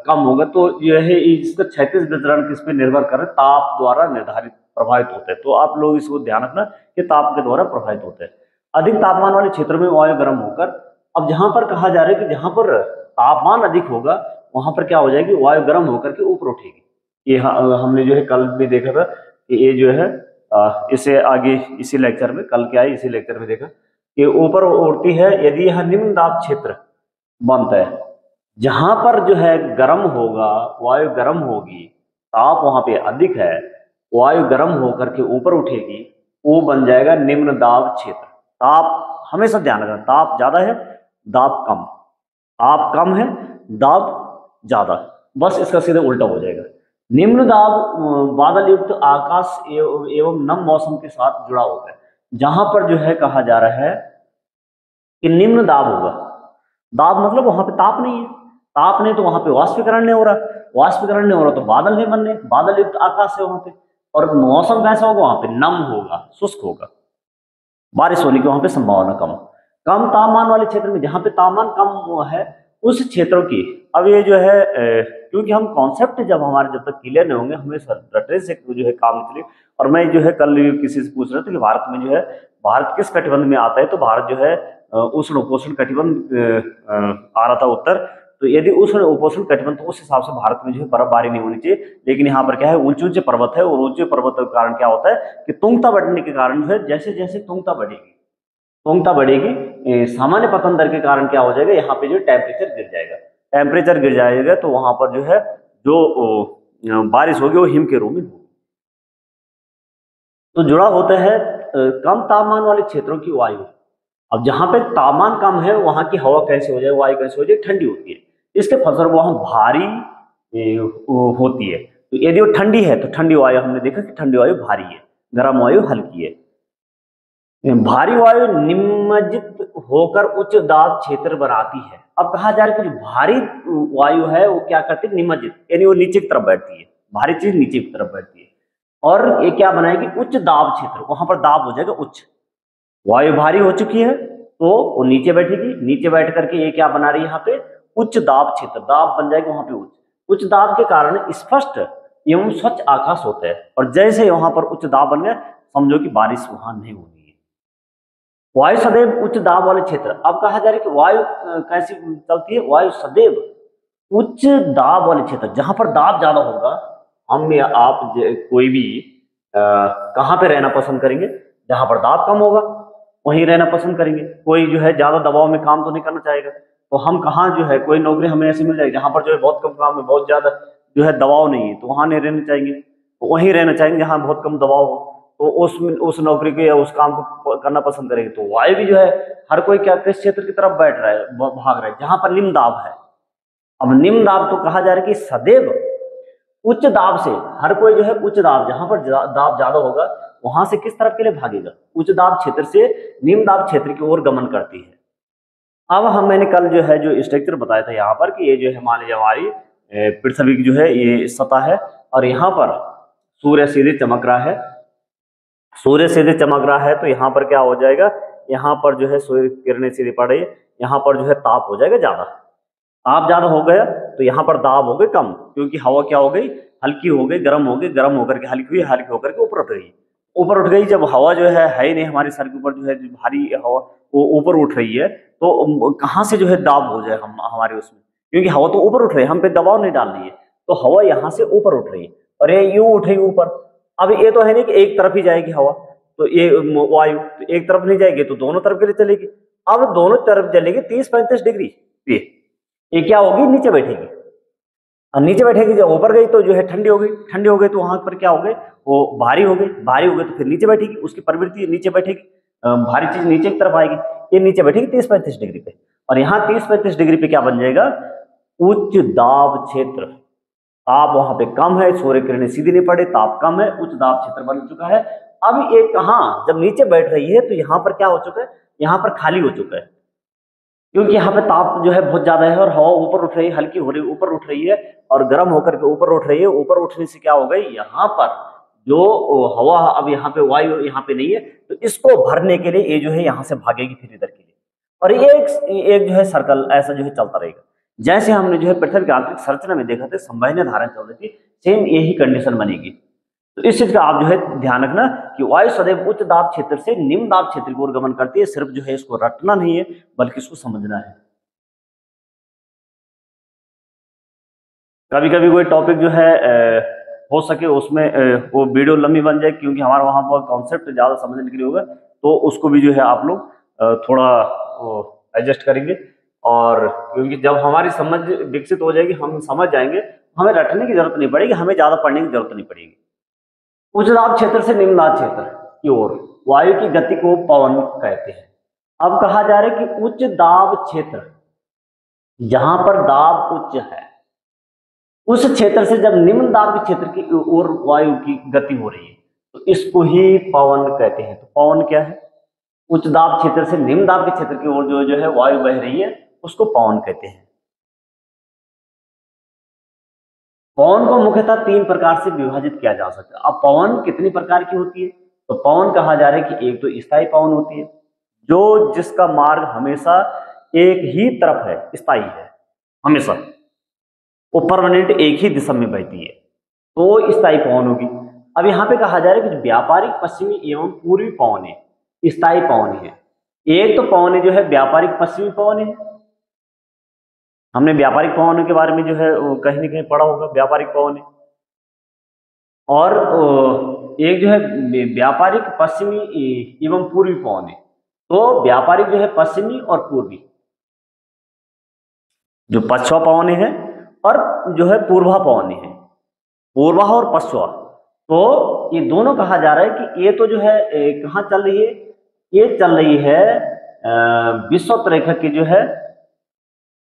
कम होगा। तो यह है इसका क्षैतिज वितरण किस पे निर्भर कर रहे हैं, ताप द्वारा निर्धारित प्रभावित होते हैं। तो आप लोग इसको ध्यान रखना कि ताप के द्वारा प्रभावित होते हैं। अधिक तापमान वाले क्षेत्रों में वायु गर्म होकर, अब जहां पर कहा जा रहा है कि जहां पर तापमान अधिक होगा वहां पर क्या हो जाएगी, वायु गर्म होकर के ऊपर उठेगी। ये हमने जो है कल भी देखा था कि ये जो है इसे आगे इसी लेक्चर में, कल क्या है इसी लेक्चर में देखा कि ऊपर उड़ती है यदि यह निम्न दाब क्षेत्र बनता है, जहां पर जो है गर्म होगा, वायु गर्म होगी, ताप वहां पे अधिक है, वायु गर्म होकर के ऊपर उठेगी, वो बन जाएगा निम्न दाब क्षेत्र। ताप हमेशा ध्यान रखना, ताप ज्यादा है दाब कम, ताप कम है दाब ज्यादा, बस इसका सीधे उल्टा हो जाएगा। निम्न दाब बादल युक्त आकाश एवं नम मौसम के साथ जुड़ा होता है। जहां पर जो है कहा जा रहा है कि निम्न दाब होगा, दाब मतलब वहां पे ताप नहीं है, ताप नहीं तो वहां पे वाष्पीकरण नहीं हो रहा, वाष्पीकरण नहीं हो रहा तो बादल नहीं बन रहे, बादल युक्त आकाश है वहां पे। और मौसम कैसा होगा वहां पे, नम होगा, शुष्क होगा, बारिश होने की वहां पे संभावना कम। कम तापमान वाले क्षेत्र में, जहां पे तापमान कम है उस क्षेत्रों की, अब ये जो है क्योंकि हम कॉन्सेप्ट जब हमारे जब तक क्लियर नहीं होंगे हमें रटने से जो है काम चले। और मैं जो है कल किसी से पूछ रहा था कि भारत में जो है, भारत किस कटिबंध में आता है, तो भारत जो है उष्ण उपोष्ण कटिबंध आ रहा था उत्तर। तो यदि उष्ण उपोष्ण कटिबंध तो उस हिसाब से भारत में जो है बर्फबारी नहीं होनी चाहिए, लेकिन यहाँ पर क्या है, ऊंचे ऊंचे पर्वत है, और ऊंचे पर्वत के कारण क्या होता है कि तुंगता बढ़ने के कारण जो है, जैसे जैसे तुंगता बढ़ेगी, तुंगता बढ़ेगी, सामान्य पतन दर के कारण क्या हो जाएगा, यहाँ पे जो टेम्परेचर गिर जाएगा, टेम्परेचर गिर जाएगा तो वहां पर जो है जो बारिश होगी वो हिम के रूप में होगी। तो जुड़ा होता है कम तापमान वाले क्षेत्रों की वायु। अब जहां पे तापमान कम है वहां की हवा कैसे हो जाए, वायु कैसे हो जाए, ठंडी होती है, इसके फलस्वरूप वहां भारी होती है। तो यदि वो ठंडी है तो ठंडी वायु, हमने देखा कि ठंडी वायु भारी है, गर्म वायु हल्की है। भारी वायु निमज्जित होकर उच्च दाब क्षेत्र बनाती है। अब कहा जा रहा है कि जो भारी वायु है वो क्या करती है, निमज्जित, यानी वो नीचे की तरफ बैठती है, भारी चीज नीचे की तरफ बैठती है, और ये क्या बनाएगी, उच्च दाब क्षेत्र, वहां पर दाब हो जाएगा उच्च। वायु भारी हो चुकी है तो वो नीचे बैठेगी, नीचे बैठ करके ये क्या बना रही है, यहाँ पे उच्च दाब क्षेत्र, दाब बन जाएगा वहां पे उच्च। उच्च दाब के कारण स्पष्ट एवं स्वच्छ आकाश होता है, और जैसे वहां पर उच्च दाब बन गया समझो कि बारिश वहां नहीं होनी है। वायु सदैव उच्च दाब वाले क्षेत्र। अब कहा जा रहा है कि वायु कैसी चलती है, वायु सदैव उच्च दाब वाले क्षेत्र, जहां पर दाब ज्यादा होगा, हम या आप कोई भी कहां पे रहना पसंद करेंगे, जहां पर दाब कम होगा वहीं रहना पसंद करेंगे। कोई जो है ज्यादा दबाव में काम तो नहीं करना चाहेगा, तो हम कहाँ जो है, कोई नौकरी हमें ऐसी मिल जाएगी जहां पर जो है बहुत कम काम है, बहुत ज्यादा जो है दबाव नहीं है, तो वहां नहीं रहना चाहेंगे, तो वहीं रहना चाहेंगे जहां बहुत कम दबाव हो, तो उस नौकरी को या उस काम को करना पसंद करेंगे। तो वायु भी जो है हर कोई क्या किस क्षेत्र की तरफ बैठ रहा है, भाग रहा है, जहां पर निम्न दाब है। अब निम्न दाब तो कहा जा रहा है कि सदैव उच्च दाब से, हर कोई जो है उच्च दाब, जहां पर दाब ज्यादा होगा वहां से किस तरफ के लिए भागेगा, उच्च दाब क्षेत्र से निम्न दाब क्षेत्र की ओर गमन करती है। अब मैंने कल जो है जो स्ट्रक्चर बताया था यहाँ पर कि ये जो है मान लीजिए हमारी पृथ्वी की जो है ये सतह है, और यहाँ पर सूर्य सीधे चमक रहा है, सूर्य सीधे चमक रहा है, तो यहाँ पर क्या हो जाएगा, यहाँ पर जो है सूर्य किरणें सीधे पड़ रही है, यहाँ पर जो है ताप हो जाएगा ज्यादा, ताप ज्यादा हो गया तो यहाँ पर दाब हो गई कम, क्योंकि हवा क्या हो गई, हल्की हो गई, गर्म हो गई, गर्म होकर के हल्की हुई, हल्की होकर के ऊपर उठ गई, ऊपर उठ गई। जब हवा जो है ही नहीं हमारे सर के ऊपर, जो है जो भारी हवा वो ऊपर उठ रही है, तो कहाँ से जो है दाब हो जाए हम हमारे उसमें, क्योंकि हवा तो ऊपर उठ रही है, हम पे दबाव नहीं डाल रही है, तो हवा यहाँ से ऊपर उठ रही है, और ये यूं उठ रही ऊपर। अब ये तो है नहीं कि एक तरफ ही जाएगी हवा, तो ये वायु तो एक तरफ नहीं जाएगी तो दोनों तरफ के लिए चलेगी। अब दोनों तरफ चलेगी 30-35 डिग्री पे, ये क्या होगी, नीचे बैठेगी, और नीचे बैठेगी, जब ऊपर गई तो जो है ठंडी हो गई, ठंडी हो गई तो वहां पर क्या हो गई, वो भारी हो गई, भारी हो गई तो फिर नीचे बैठेगी, उसकी प्रवृत्ति नीचे बैठेगी, भारी चीज नीचे की तरफ आएगी, ये नीचे बैठेगी 30-35 डिग्री पे, और यहाँ 30-35 डिग्री पे क्या बन जाएगा, उच्च दाब क्षेत्र। ताप वहां पे कम है, सूर्य किरणें सीधी नहीं पड़े, ताप कम है, उच्च दाब क्षेत्र बन चुका है। अब ये कहाँ जब नीचे बैठ रही है तो यहाँ पर क्या हो चुका है, यहाँ पर खाली हो चुका है, क्योंकि यहाँ पे ताप जो है बहुत ज्यादा है, और हवा ऊपर उठ रही है, हल्की हो रही है, ऊपर उठ रही है, और गर्म होकर के ऊपर उठ रही है, ऊपर उठने से क्या हो गई, यहाँ पर जो हवा, अब यहाँ पे वायु यहाँ पे नहीं है, तो इसको भरने के लिए ये जो है यहाँ से भागेगी फिर इधर के लिए, और ये एक जो है सर्कल ऐसा जो है चलता रहेगा। जैसे हमने जो है पृथ्वी की आंतरिक संरचना में देखा था, संवहनीय धाराएं चल रही थी, सेम यही कंडीशन बनेगी। तो इस चीज का आप जो है ध्यान रखना कि वायु सदैव उच्च दाब क्षेत्र से निम्न दाब क्षेत्र की ओर गमन करती है, सिर्फ जो है इसको रटना नहीं है बल्कि इसको समझना है। कभी कभी कोई टॉपिक जो है हो सके उसमें वो वीडियो लंबी बन जाए, क्योंकि हमारा वहां पर कॉन्सेप्ट ज्यादा समझने के लिए होगा, तो उसको भी जो है आप लोग थोड़ा एडजस्ट करेंगे, और क्योंकि जब हमारी समझ विकसित हो जाएगी, हम समझ जाएंगे, हमें रटने की जरूरत नहीं पड़ेगी, हमें ज्यादा पढ़ने की जरूरत नहीं पड़ेगी। उच्च दाब क्षेत्र से निम्न दाब क्षेत्र की ओर वायु की गति को पवन कहते हैं। अब कहा जा रहा है कि उच्च दाब क्षेत्र, जहां पर दाब उच्च है, उस क्षेत्र से जब निम्न दाब के क्षेत्र की ओर वायु की गति हो रही है तो इसको ही पवन कहते हैं। तो पवन क्या है? उच्च दाब क्षेत्र से निम्न दाब के क्षेत्र की ओर जो है वायु बह रही है उसको पवन कहते हैं। पवन को मुख्यतः 3 प्रकार से विभाजित किया जा सकता है। अब पवन कितनी प्रकार की होती है? तो पवन कहा जा रहा है कि एक तो स्थायी पवन होती है, जो जिसका मार्ग हमेशा एक ही तरफ है, स्थायी है, हमेशा वो परमानेंट एक ही दिशा में बहती है, तो स्थायी पवन होगी। अब यहाँ पे कहा जा रहा है कि व्यापारिक पश्चिमी एवं पूर्वी पवन है, स्थायी पवन है। एक तो पवन जो है व्यापारिक पश्चिमी पवन है, हमने व्यापारिक पवन के बारे में जो है कहीं न कहीं पढ़ा होगा, व्यापारिक पवन है। और एक जो है व्यापारिक पश्चिमी एवं पूर्वी पवन है। तो व्यापारिक जो है पश्चिमी और पूर्वी, जो पश्चिमा पवन है और जो है पूर्वा पवन है, पूर्वा और पश्चिमा। तो ये दोनों कहा जा रहा है कि ये तो जो है कहाँ चल रही है? ये चल रही है विषुवत रेखा की जो है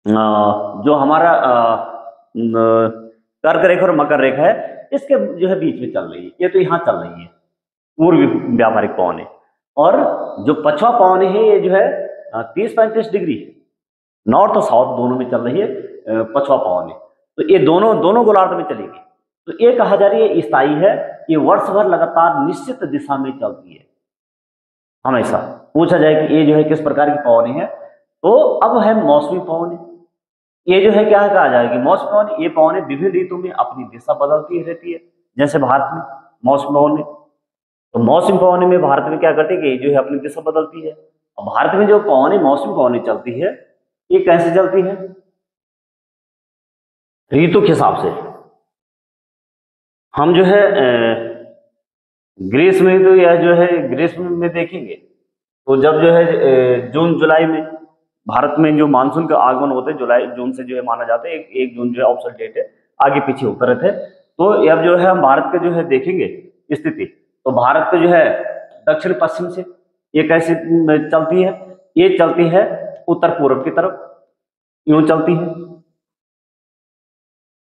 जो हमारा कर्क रेखा और मकर रेखा है इसके जो है बीच में चल रही है। ये तो यहाँ चल रही है, पूर्वी व्यापारिक पवन है। और जो पश्चिमा पवन है ये जो है 30-35 डिग्री नॉर्थ और साउथ दोनों में चल रही है, पश्चिमा पवन है। तो ये दोनों गोलार्ध में चलेगी। तो ये कहा जा रही है स्थायी है, ये वर्ष भर लगातार निश्चित दिशा में चलती है। हमेशा पूछा जाए कि ये जो है किस प्रकार की पवन है, तो अब है मौसमी पवन। ये जो है क्या कहा जाए कि मौसमी पवन, ये पवन विभिन्न ऋतु में अपनी दिशा बदलती रहती है। जैसे भारत में मौसमी पवन है, तो मौसमी पवन में भारत में क्या करते हैं कि जो है अपनी दिशा बदलती है। और भारत में जो पवन मौसमी पवन चलती है ये कैसे चलती है? ऋतु के हिसाब से। हम जो है ग्रीष्म में तो यह जो है ग्रीष्म में देखेंगे तो जब जो है जून जुलाई में भारत में जो मानसून का आगमन होता है, जुलाई जून से जो है माना जाता है, 1 जून जो है ऑप्शनल डेट है, आगे पीछे होते रहते हैं। तो अब जो है हम भारत के जो है देखेंगे स्थिति, तो भारत के जो है दक्षिण पश्चिम से ये कैसे चलती है? ये चलती है उत्तर पूर्व की तरफ, यूं चलती है।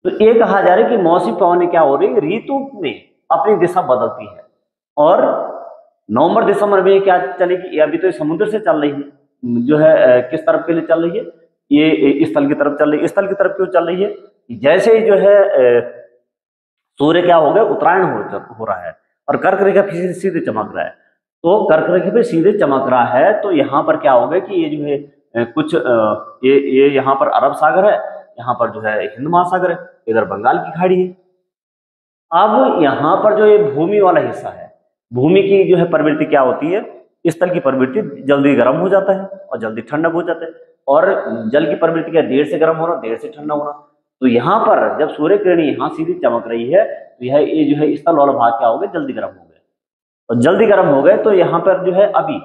तो ये कहा जा रहा है कि मौसमी पवन क्या हो रही है? ऋतु में अपनी दिशा बदलती है। और नवंबर दिसंबर में क्या चलेगी? अभी तो समुद्र से चल रही है, जो है किस तरफ के लिए चल रही है? ये स्थल की तरफ चल रही है। स्थल की तरफ क्यों चल रही है? जैसे ही जो है सूर्य क्या हो गया, उत्तरायण हो रहा है और कर्क रेखा पे सीधे चमक रहा है। तो कर्क रेखा पे सीधे चमक रहा है तो यहाँ पर क्या होगा कि ये जो है कुछ ये यहाँ पर अरब सागर है, यहाँ पर जो है हिंद महासागर है, इधर बंगाल की खाड़ी है। अब यहाँ पर जो ये भूमि वाला हिस्सा है, भूमि की जो है प्रवृत्ति क्या होती है? स्थल की प्रवृत्ति जल्दी गर्म हो जाता है और जल्दी ठंडक हो जाता है, और जल की प्रवृत्ति क्या? देर से गर्म होना, देर से ठंडा होना। तो यहाँ पर जब सूर्य किरण यहाँ सीधी चमक रही है तो यह ये जो है स्थल वाला भाग क्या हो गया? जल्दी गर्म हो गए। और जल्दी गर्म हो गए तो यहाँ पर जो है अभी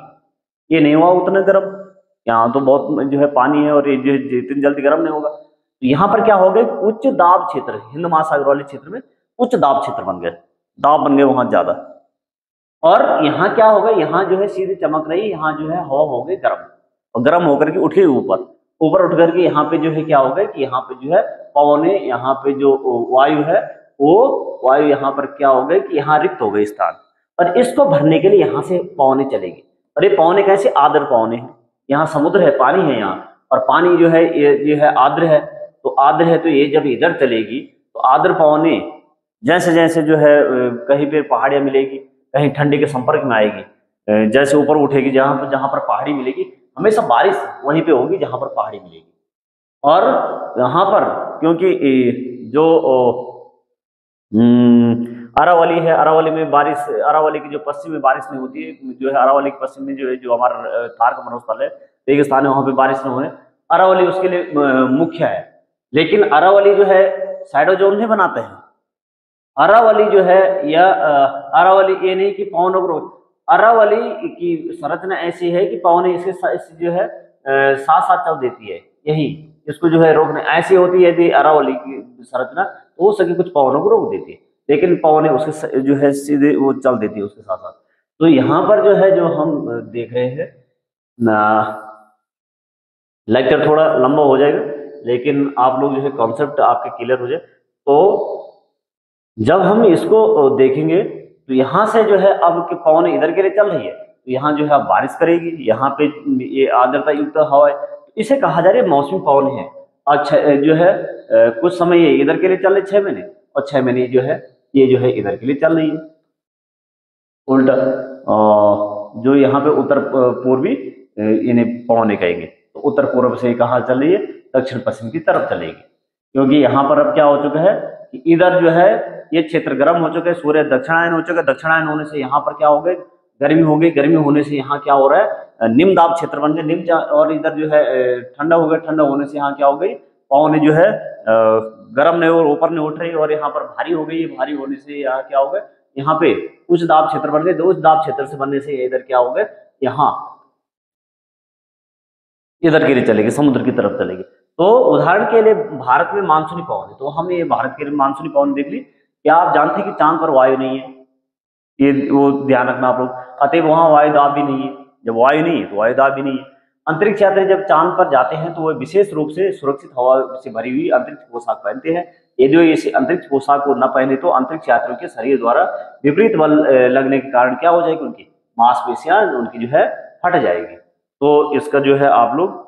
ये नहीं हुआ उतना गर्म, यहाँ तो बहुत जो है पानी है और ये जो है इतनी जल्दी गर्म नहीं होगा। तो यहाँ पर क्या हो गया? उच्च दाब क्षेत्र, हिंद महासागर वाले क्षेत्र में उच्च दाब क्षेत्र बन गए, दाब बन गए वहां ज्यादा। और यहाँ क्या होगा? यहाँ जो है सीधे चमक रही, यहाँ जो है हवा हो गई गर्म, और गर्म होकर के उठ गई ऊपर उठ करके यहाँ पे जो है क्या होगा कि यहाँ पे जो है पवन, यहाँ पे जो वायु है वो वायु यहाँ पर क्या हो गई कि यहाँ रिक्त हो गई स्थान, और इसको भरने के लिए यहाँ से पवनें चलेगी। और ये पवनें कैसे? आर्द्र पवनें हैं, यहाँ समुद्र है, पानी है यहाँ, और पानी जो है ये है आर्द्र है। तो आर्द्र है तो ये जब इधर चलेगी तो आर्द्र पवनें जैसे जैसे जो है कहीं पे पहाड़ियां मिलेगी, कहीं ठंडी के संपर्क में आएगी, जैसे ऊपर उठेगी, जहां पर पहाड़ी मिलेगी, हमेशा बारिश वहीं पे होगी जहां पर पहाड़ी मिलेगी। और यहाँ पर क्योंकि जो अरावली है, अरावली में बारिश, अरावली की जो पश्चिम में बारिश नहीं होती है, जो है अरावली के पश्चिम में जो है जो हमारा थार का मरुस्थल है, एक स्थान है वहां पे बारिश न होने, अरावली उसके लिए मुख्य है। लेकिन अरावली जो है शैडो जोन नहीं बनाते हैं। अरावली जो है या अरावली ये नहीं कि पवन अवरोध, अरावली की संरचना ऐसी है कि पवन इसके जो है साथ साथ चल देती है, यही इसको जो है रोकने ऐसी होती है। यदि अरावली की संरचना तो हो सके कुछ पवनों को रोक देती है, लेकिन पवन उसके जो है सीधे वो चल देती है उसके साथ साथ। तो यहाँ पर जो है जो हम देख रहे हैं ना, लेक्चर थोड़ा लंबा हो जाएगा, लेकिन आप लोग जो है कॉन्सेप्ट आपके क्लियर हो जाए तो जब हम इसको देखेंगे तो यहाँ से जो है अब कि पवन इधर के लिए चल रही है, तो यहाँ जो है अब बारिश करेगी, यहाँ पे ये आर्द्रता युक्त हवा है, तो इसे कहा जा रहा है मौसमी पवन है। अच्छा जो है कुछ समय ये इधर के लिए चल रही 6 महीने, और 6 महीने जो है ये जो है इधर के लिए चल रही है उल्टा। जो यहाँ पे उत्तर पूर्वी इन्हें पवने कहेंगे, तो उत्तर पूर्व से कहाँ चल रही है, दक्षिण पश्चिम की तरफ चलेगी, क्योंकि यहाँ पर अब क्या हो चुका है कि इधर जो है ये क्षेत्र गर्म हो चुका है, सूर्य दक्षिणायन हो चुका है, दक्षिणायन होने से यहाँ पर क्या हो गए, गर्मी हो गई, गर्मी होने से यहाँ क्या हो रहा है, निम्न दाब क्षेत्र बन गए, और इधर जो है ठंडा हो गया, ठंडा होने से यहाँ क्या हो गई, पवन जो है गर्म नहीं और ऊपर नहीं उठ रही, और यहाँ पर भारी हो गई, भारी होने से यहाँ क्या हो गया, यहाँ पे उच्च दाब क्षेत्र बन गए, उच्च दाब क्षेत्र से बनने से इधर क्या हो गए, यहाँ इधर के लिए चलेगी, समुद्र की तरफ चलेगी। तो उदाहरण के लिए भारत में मानसूनी पवन है, तो हमने ये भारत के लिए मानसूनी पवन देख ली। क्या आप जानते हैं कि चांद पर वायु नहीं है, ये वो ध्यान रखना आप लोग, अतएव वहां वायु दाब भी नहीं है, जब वायु नहीं है तो वायु दाब भी नहीं है। अंतरिक्ष यात्री जब चांद पर जाते हैं तो वह विशेष रूप से सुरक्षित हवा से भरी हुई अंतरिक्ष पोशाक पहनते हैं। यदि इस अंतरिक्ष पोशाक को न पहने तो अंतरिक्ष यात्रियों के शरीर द्वारा विपरीत बल लगने के कारण क्या हो जाएगी, उनकी मांसपेशियां उनकी जो है फट जाएगी। तो इसका जो है आप लोग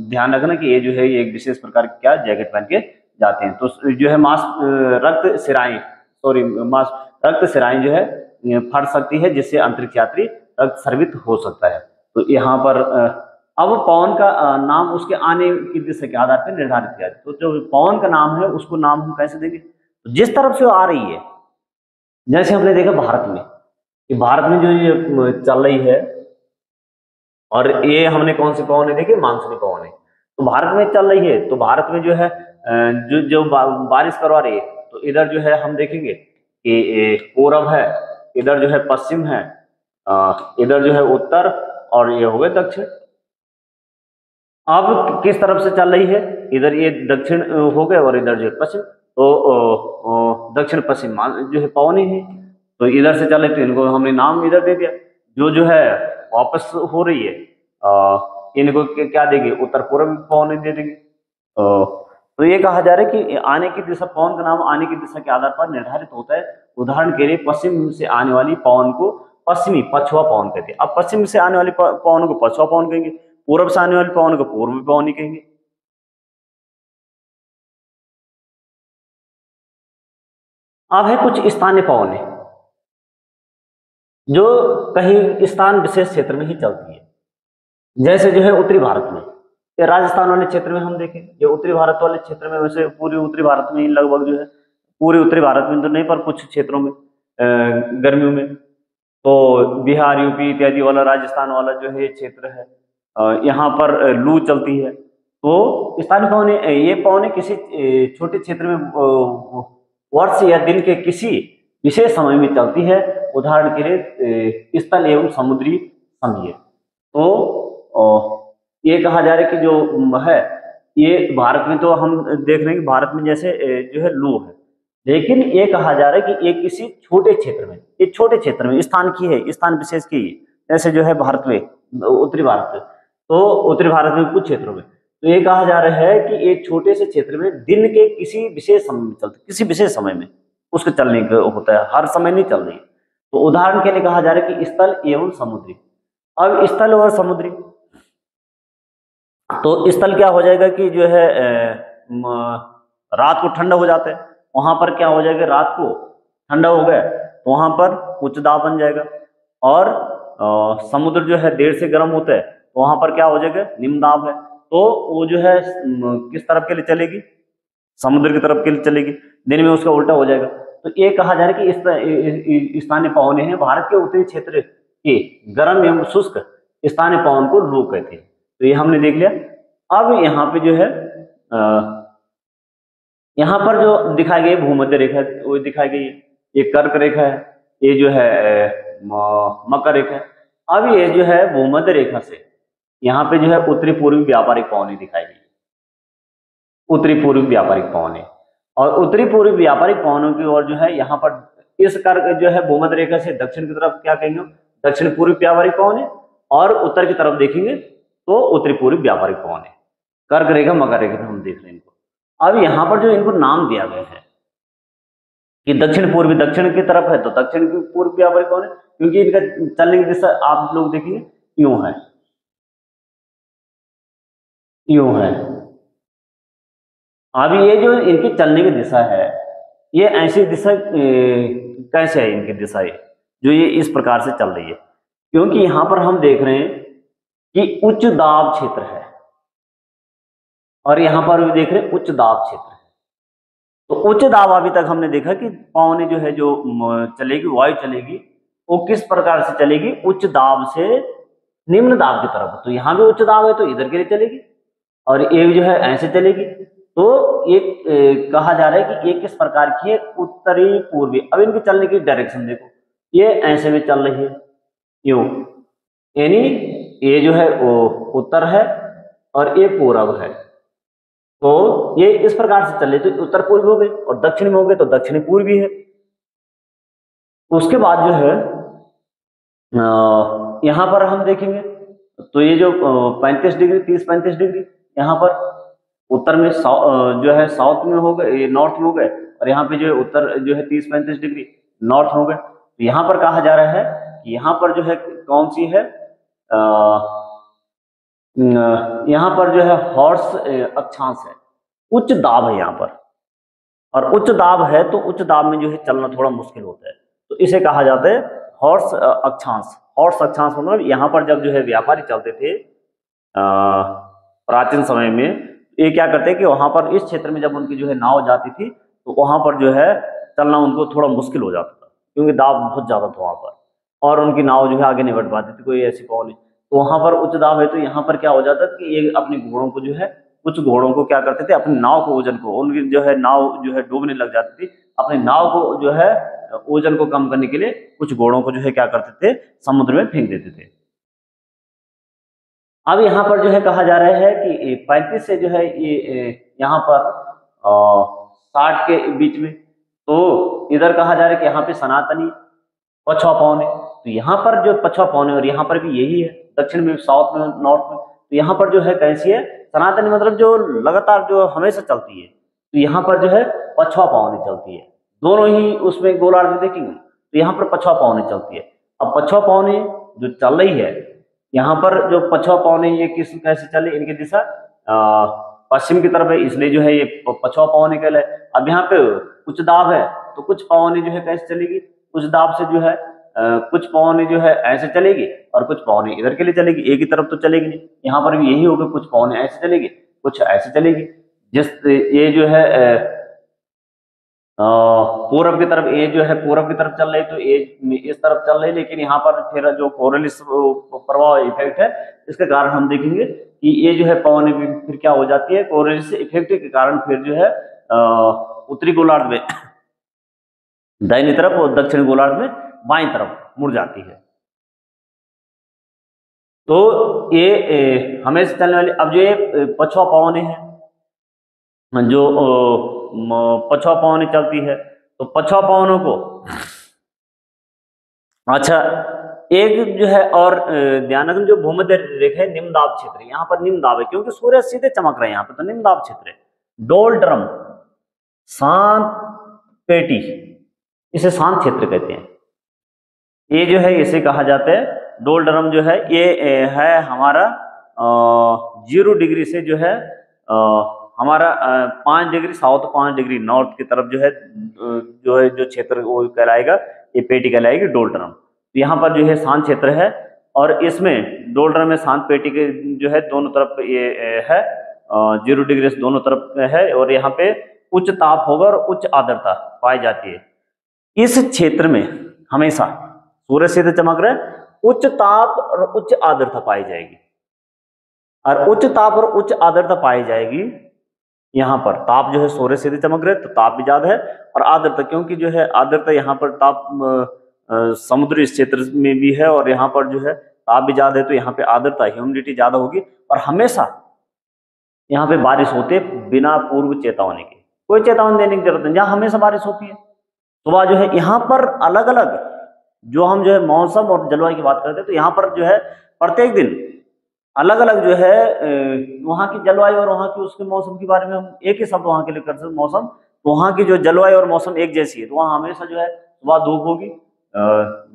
ध्यान रखना कि ये जो है ये एक विशेष प्रकार की क्या जैकेट पहन के जाते हैं। तो जो है रक्त सिराएं रक्त सिराएं जो है फट सकती है, जिससे अंतरिक्ष यात्री रक्त स्रावित हो सकता है। तो यहाँ पर अब पवन का नाम उसके आने की दिशा के आधार पर निर्धारित किया जाए। तो जो पवन का नाम है उसको नाम हम कैसे देंगे, तो जिस तरफ से वो आ रही है, जैसे हमने देखा भारत में कि भारत में जो ये चल रही है, और ये हमने कौन सी पवन है देखे, मानसूनी पवन है, तो भारत में चल रही है, तो भारत में जो है जो बारिश करवा रही है, तो इधर जो है हम देखेंगे कि पूरब है, इधर जो है पश्चिम है, इधर जो है उत्तर, और ये हो गए दक्षिण। अब किस तरफ से चल रही है, इधर ये दक्षिण हो गए और इधर जो है पश्चिम, तो दक्षिण पश्चिम जो है पवन है, तो इधर से चले तो इनको हमने नाम इधर दे दिया। जो है वापस हो रही है इनको क्या देंगे, उत्तर पूर्व पवन दे देंगे। तो ये कहा जा रहा है कि आने की दिशा, पवन का नाम आने की दिशा के आधार पर निर्धारित होता है। उदाहरण के लिए पश्चिम से आने वाली पवन को पश्चिमी पछुआ पवन कहते हैं। अब पश्चिम से आने वाली पवन को पछुआ पवन कहेंगे, पूर्व से आने वाली पवन को पूर्वी पवन ही कहेंगे। अब है कुछ स्थानीय पवन है जो कहीं स्थान विशेष क्षेत्र में ही चलती है, जैसे जो है उत्तरी भारत में, ये राजस्थान वाले क्षेत्र में हम देखें, ये उत्तरी भारत वाले क्षेत्र में, वैसे पूरी उत्तरी भारत में लगभग जो है, पूरे उत्तरी भारत में तो नहीं पर कुछ क्षेत्रों में गर्मियों में, तो बिहार यूपी इत्यादि वाला राजस्थान वाला जो है क्षेत्र है, यहाँ पर लू चलती है। तो स्थानीय पवन, ये पवन किसी छोटे क्षेत्र में वर्ष या दिन के किसी विशेष समय में चलती है। उदाहरण के लिए स्थल एवं समुद्री समझिए। तो ये कहा जा रहा है कि जो है ये भारत में, तो हम देख रहे हैं कि भारत में जैसे जो है लू है, लेकिन ये कहा जा रहा है कि ये किसी छोटे क्षेत्र में, ये छोटे क्षेत्र में स्थान की है, स्थान विशेष की है, जैसे जो है भारत में उत्तरी भारत, तो उत्तरी भारत में कुछ क्षेत्रों में, तो ये कहा जा रहा है कि एक छोटे से क्षेत्र में दिन के किसी विशेष समय में चलते, किसी विशेष समय में उसके चलने का होता है, हर समय नहीं चल रही। तो उदाहरण के लिए कहा जा रहा है कि स्थल एवं समुद्री। अब स्थल और समुद्री, तो स्थल क्या हो जाएगा कि जो है रात को ठंडा हो जाता है, वहां पर क्या हो जाएगा, रात को ठंडा हो गया तो वहां पर उच्च दाब बन जाएगा, और समुद्र जो है देर से गर्म होता है तो वहां पर क्या हो जाएगा, निम्न दाब है, तो वो जो है किस तरफ के लिए चलेगी, समुद्र की तरफ के लिए चलेगी, दिन में उसका उल्टा हो जाएगा। तो ये कहा जा रहा है कि स्थानीय पवन है भारत के उत्तरी क्षेत्र के गर्म एवं शुष्क स्थानीय पवन को लू कहते हैं। तो ये हमने देख लिया। अब यहाँ पे जो है यहाँ पर जो दिखाई गई भूमध्य रेखा वो दिखाई गई है, ये कर्क रेखा है, ये जो है मकर रेखा है। अब ये जो है भूमध्य रेखा से यहाँ पे जो है उत्तरी पूर्वी व्यापारिक पवनें दिखाई गई, उत्तरी पूर्वी व्यापारिक पवनें, और उत्तरी पूर्वी व्यापारिक पवनों की ओर जो है यहाँ पर इस कर्क जो है भूमध्य रेखा से दक्षिण की तरफ क्या कहेंगे, दक्षिण पूर्वी व्यापारिक पवनें, और उत्तर की तरफ देखेंगे तो उत्तरी पूर्वी व्यापारिक पवनें, कर्क रेखा मकर रेखा हम देख रहे हैं इनको। अब यहाँ पर जो इनको नाम दिया गया है कि दक्षिण पूर्वी दक्षिण की तरफ है, तो दक्षिण की पूर्व व्यापारी कौन है, क्योंकि इनका चलने की दिशा आप लोग देखिए यूं है, यूं है। अब ये जो इनकी चलने की दिशा है, ये ऐसी दिशा कैसे है इनकी दिशा, ये जो ये इस प्रकार से चल रही है, क्योंकि यहां पर हम देख रहे हैं कि उच्च दाब क्षेत्र है और यहां पर भी देख रहे हैं उच्च दाब क्षेत्र है। तो उच्च दाब अभी तक हमने देखा कि पवनें जो है जो चलेगी, वायु चलेगी, वो किस प्रकार से चलेगी, उच्च दाब से निम्न दाब की तरफ। तो यहां भी उच्च दाब है तो इधर के लिए चलेगी, और ये जो है ऐसे चलेगी। तो ये कहा जा रहा है कि ये किस प्रकार की है, उत्तरी पूर्वी। अब इनके चलने की डायरेक्शन देखो, ये ऐसे में चल रही है यूं, यानी ये जो है वो उत्तर है और ये पूर्व है। तो ये इस प्रकार से चल रही, तो उत्तर पूर्वी हो गई, और दक्षिण में हो गए तो दक्षिणी पूर्वी है। उसके बाद जो है यहां पर हम देखेंगे तो ये जो 35 डिग्री 30-35 डिग्री यहाँ पर उत्तर में जो है साउथ में हो गए, नॉर्थ में हो गए, और यहाँ पे जो है उत्तर जो है 30-35 डिग्री नॉर्थ हो गए। तो यहाँ पर कहा जा रहा है कि यहाँ पर जो है कौन सी है, यहाँ पर जो है हॉर्स अक्षांश है, उच्च दाब है यहाँ पर, और उच्च दाब है तो उच्च दाब में जो है चलना थोड़ा मुश्किल होता है, तो इसे कहा जाता है हॉर्स अक्षांश। हॉर्स अक्षांश मतलब यहाँ पर जब जो है व्यापारी चलते थे प्राचीन समय में, ये क्या करते हैं कि वहां पर इस क्षेत्र में जब उनकी जो है नाव जाती थी तो वहां पर जो है चलना उनको थोड़ा मुश्किल हो जाता था, क्योंकि दाब बहुत ज्यादा था वहां पर, और उनकी नाव जो है आगे नहीं बढ़ पाती थी, कोई ऐसी पौड़ी। तो वहां पर उच्च दाब है तो यहाँ पर क्या हो जाता था कि ये अपने घोड़ों को जो है, कुछ घोड़ों को क्या करते थे, अपनी नाव को वजन को, उनकी जो है नाव जो है डूबने लग जाती थी, अपनी नाव को जो है वजन को कम करने के लिए कुछ घोड़ों को जो है क्या करते थे, समुद्र में फेंक देते थे। अब यहाँ पर जो है कहा जा रहा है कि 35 से जो है ये यहाँ पर 60 के बीच में, तो इधर कहा जा रहा है कि यहाँ पे सनातनी पछवा पौने, तो यहाँ पर जो पछवा पौने, और यहाँ पर भी यही है, दक्षिण में, साउथ में, नॉर्थ में, तो यहाँ पर जो है कैसी है, सनातनी मतलब जो लगातार जो हमेशा चलती है, तो यहाँ पर जो है पछवा पौने चलती है, दोनों ही उसमें गोलार्ध में देखेंगे तो यहाँ पर पछवा पौने चलती है। अब पछवा पौने जो चल रही है, यहाँ पर जो पछवा पौने ये किस कैसे चले, इनकी दिशा पश्चिम की तरफ है, इसलिए जो है ये पछवा पौने कहलाए। अब यहाँ पे उच्च दाब है तो कुछ पौने जो है कैसे चलेगी, उच्च दाब से जो है कुछ पौने जो है ऐसे चलेगी और कुछ पौने इधर के लिए चलेगी, एक ही तरफ तो चलेगी नहीं। यहाँ पर भी यही होगा, कुछ पौने ऐसे चलेगी, कुछ ऐसे चलेगी। जिस ये जो है पूरब की तरफ, ये जो है पूरब की तरफ चल रही, तो ये इस तरफ चल रही, लेकिन यहाँ पर फिर जो कोरलिस प्रभाव इफेक्ट है, इसके कारण हम देखेंगे कि ये जो है पवन भी फिर क्या हो जाती है, कोरलिस इफेक्ट के कारण फिर जो है उत्तरी गोलार्ध में दाहिनी तरफ और दक्षिण गोलार्ध में बाईं तरफ मुड़ जाती है। तो ये हमेशा चलने वाली, अब जो ये पछवा पवने है, जो पछवा पवने चलती है, तो पछवा पवनों को, अच्छा एक जो है और ध्यान रखना, जो भूमध्य रेखा है निम्न दाब क्षेत्र, यहाँ पर निम्न दाब है क्योंकि सूर्य सीधे चमक रहे हैं यहाँ पे, तो निम्न दाब क्षेत्र है। डोलड्रम शांत पेटी, इसे शांत क्षेत्र कहते हैं। ये जो है इसे कहा जाता है डोलड्रम, जो है ये है हमारा 0 डिग्री से जो है हमारा 5 डिग्री साउथ, 5 डिग्री नॉर्थ की तरफ जो है जो क्षेत्र वो कहलाएगा, ये पेटी कहलाएगी डोलड्रम। तो यहाँ पर जो है शांत क्षेत्र है, और इसमें डोलड्रम में शांत पेटी के जो है दोनों तरफ ये है 0 डिग्री से दोनों तरफ है, और यहाँ पे उच्च ताप होगा और उच्च आर्द्रता पाई जाती है। इस क्षेत्र में हमेशा सूर्य सीधे चमक रहे, उच्च ताप और उच्च आर्द्रता पाई जाएगी, और उच्च ताप और उच्च आर्द्रता पाई जाएगी। यहाँ पर ताप जो है सूर्य सीधे चमक रहे तो ताप भी ज्यादा है, और आर्द्रता क्योंकि जो है आर्द्रता यहाँ पर ताप समुद्री क्षेत्र में भी है, और यहाँ पर जो है ताप भी ज्यादा है, तो यहाँ पे आर्द्रता ह्यूमिडिटी ज्यादा होगी, और हमेशा यहाँ पे बारिश होती है बिना पूर्व चेतावनी के, कोई चेतावनी देने की जरूरत नहीं, जहाँ हमेशा बारिश होती है। सुबह जो है यहाँ पर अलग अलग जो हम जो है मौसम और जलवायु की बात करते हैं, तो यहाँ पर जो है प्रत्येक दिन अलग अलग जो है वहाँ की जलवायु और वहाँ की उसके मौसम के बारे में हम एक ही शब्द वहाँ के लिए कर सकते मौसम। तो वहाँ की जो जलवायु और मौसम एक जैसी है, तो वहाँ हमेशा जो है सुबह धूप होगी,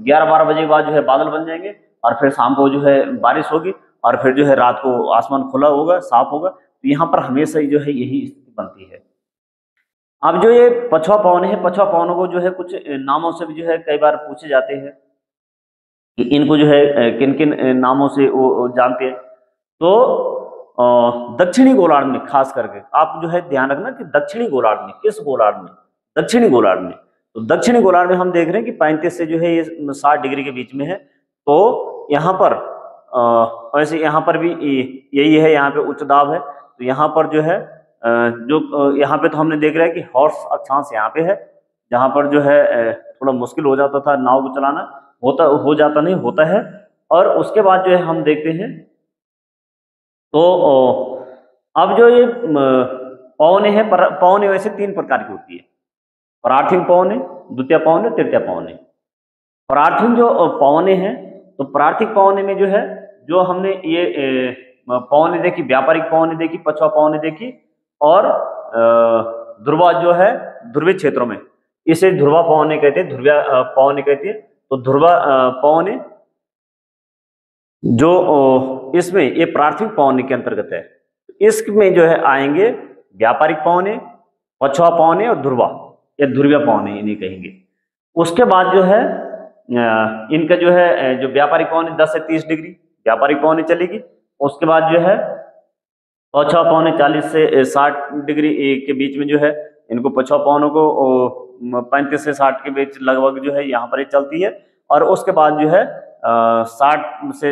11-12 बजे के बाद जो है बादल बन जाएंगे, और फिर शाम को जो है बारिश होगी, और फिर जो है रात को आसमान खुला होगा, साफ होगा। तो यहाँ पर हमेशा ही जो है यही स्थिति बनती है। अब जो ये पछुआ पवन है, पछुआ पवनों को जो है कुछ नामों से भी जो है कई बार पूछे जाते हैं कि इनको जो है किन किन नामों से वो जानते हैं। तो दक्षिणी गोलार्ध में खास करके आप जो है ध्यान रखना कि दक्षिणी गोलार्ध में, किस गोलार्ध में, दक्षिणी गोलार्ध में। तो दक्षिणी गोलार्ध में हम देख रहे हैं कि 35 से जो है ये 60 डिग्री के बीच में है। तो यहाँ पर वैसे यहाँ पर भी यही है, यहाँ पे उच्च दाब है। तो यहाँ पर जो है यहाँ पे तो हमने देख रहा है कि हॉर्स अक्षांश यहाँ पे है, जहाँ पर जो है थोड़ा मुश्किल हो जाता था नाव को चलाना, हो जाता नहीं, होता है। और उसके बाद जो है हम देखते हैं तो अब जो ये पवने हैं, पवने वैसे 3 प्रकार की होती है, प्रार्थिक पवने, द्वितीय पवने, तृतीय पवने। प्रार्थिक जो पवने हैं, तो प्रार्थिक पवने में जो है जो हमने ये पवने देखी, व्यापारिक पवने देखी, पछुआ पवने देखी, और ध्रुवा जो है ध्रुवीय क्षेत्रों में, इसे ध्रुवा पवने कहते हैं, ध्रुवीय पवने कहते हैं। तो ध्रुवा पवने जो इसमें ये प्राथमिक पवने के अंतर्गत है, इसमें जो है आएंगे व्यापारिक पवने, पछुआ पवने और ध्रुवा, या ध्रुवीय पवने इन्हें कहेंगे। उसके बाद जो है इनका जो है जो व्यापारिक पवने 10 से 30 डिग्री व्यापारिक पवने चलेगी। उसके बाद जो है पछुआ पवने 40 से 60 डिग्री के बीच में जो है इनको पछुआ पवनों को 35 से 60 के बीच लगभग जो है यहाँ पर ही चलती है। और उसके बाद जो है 60 से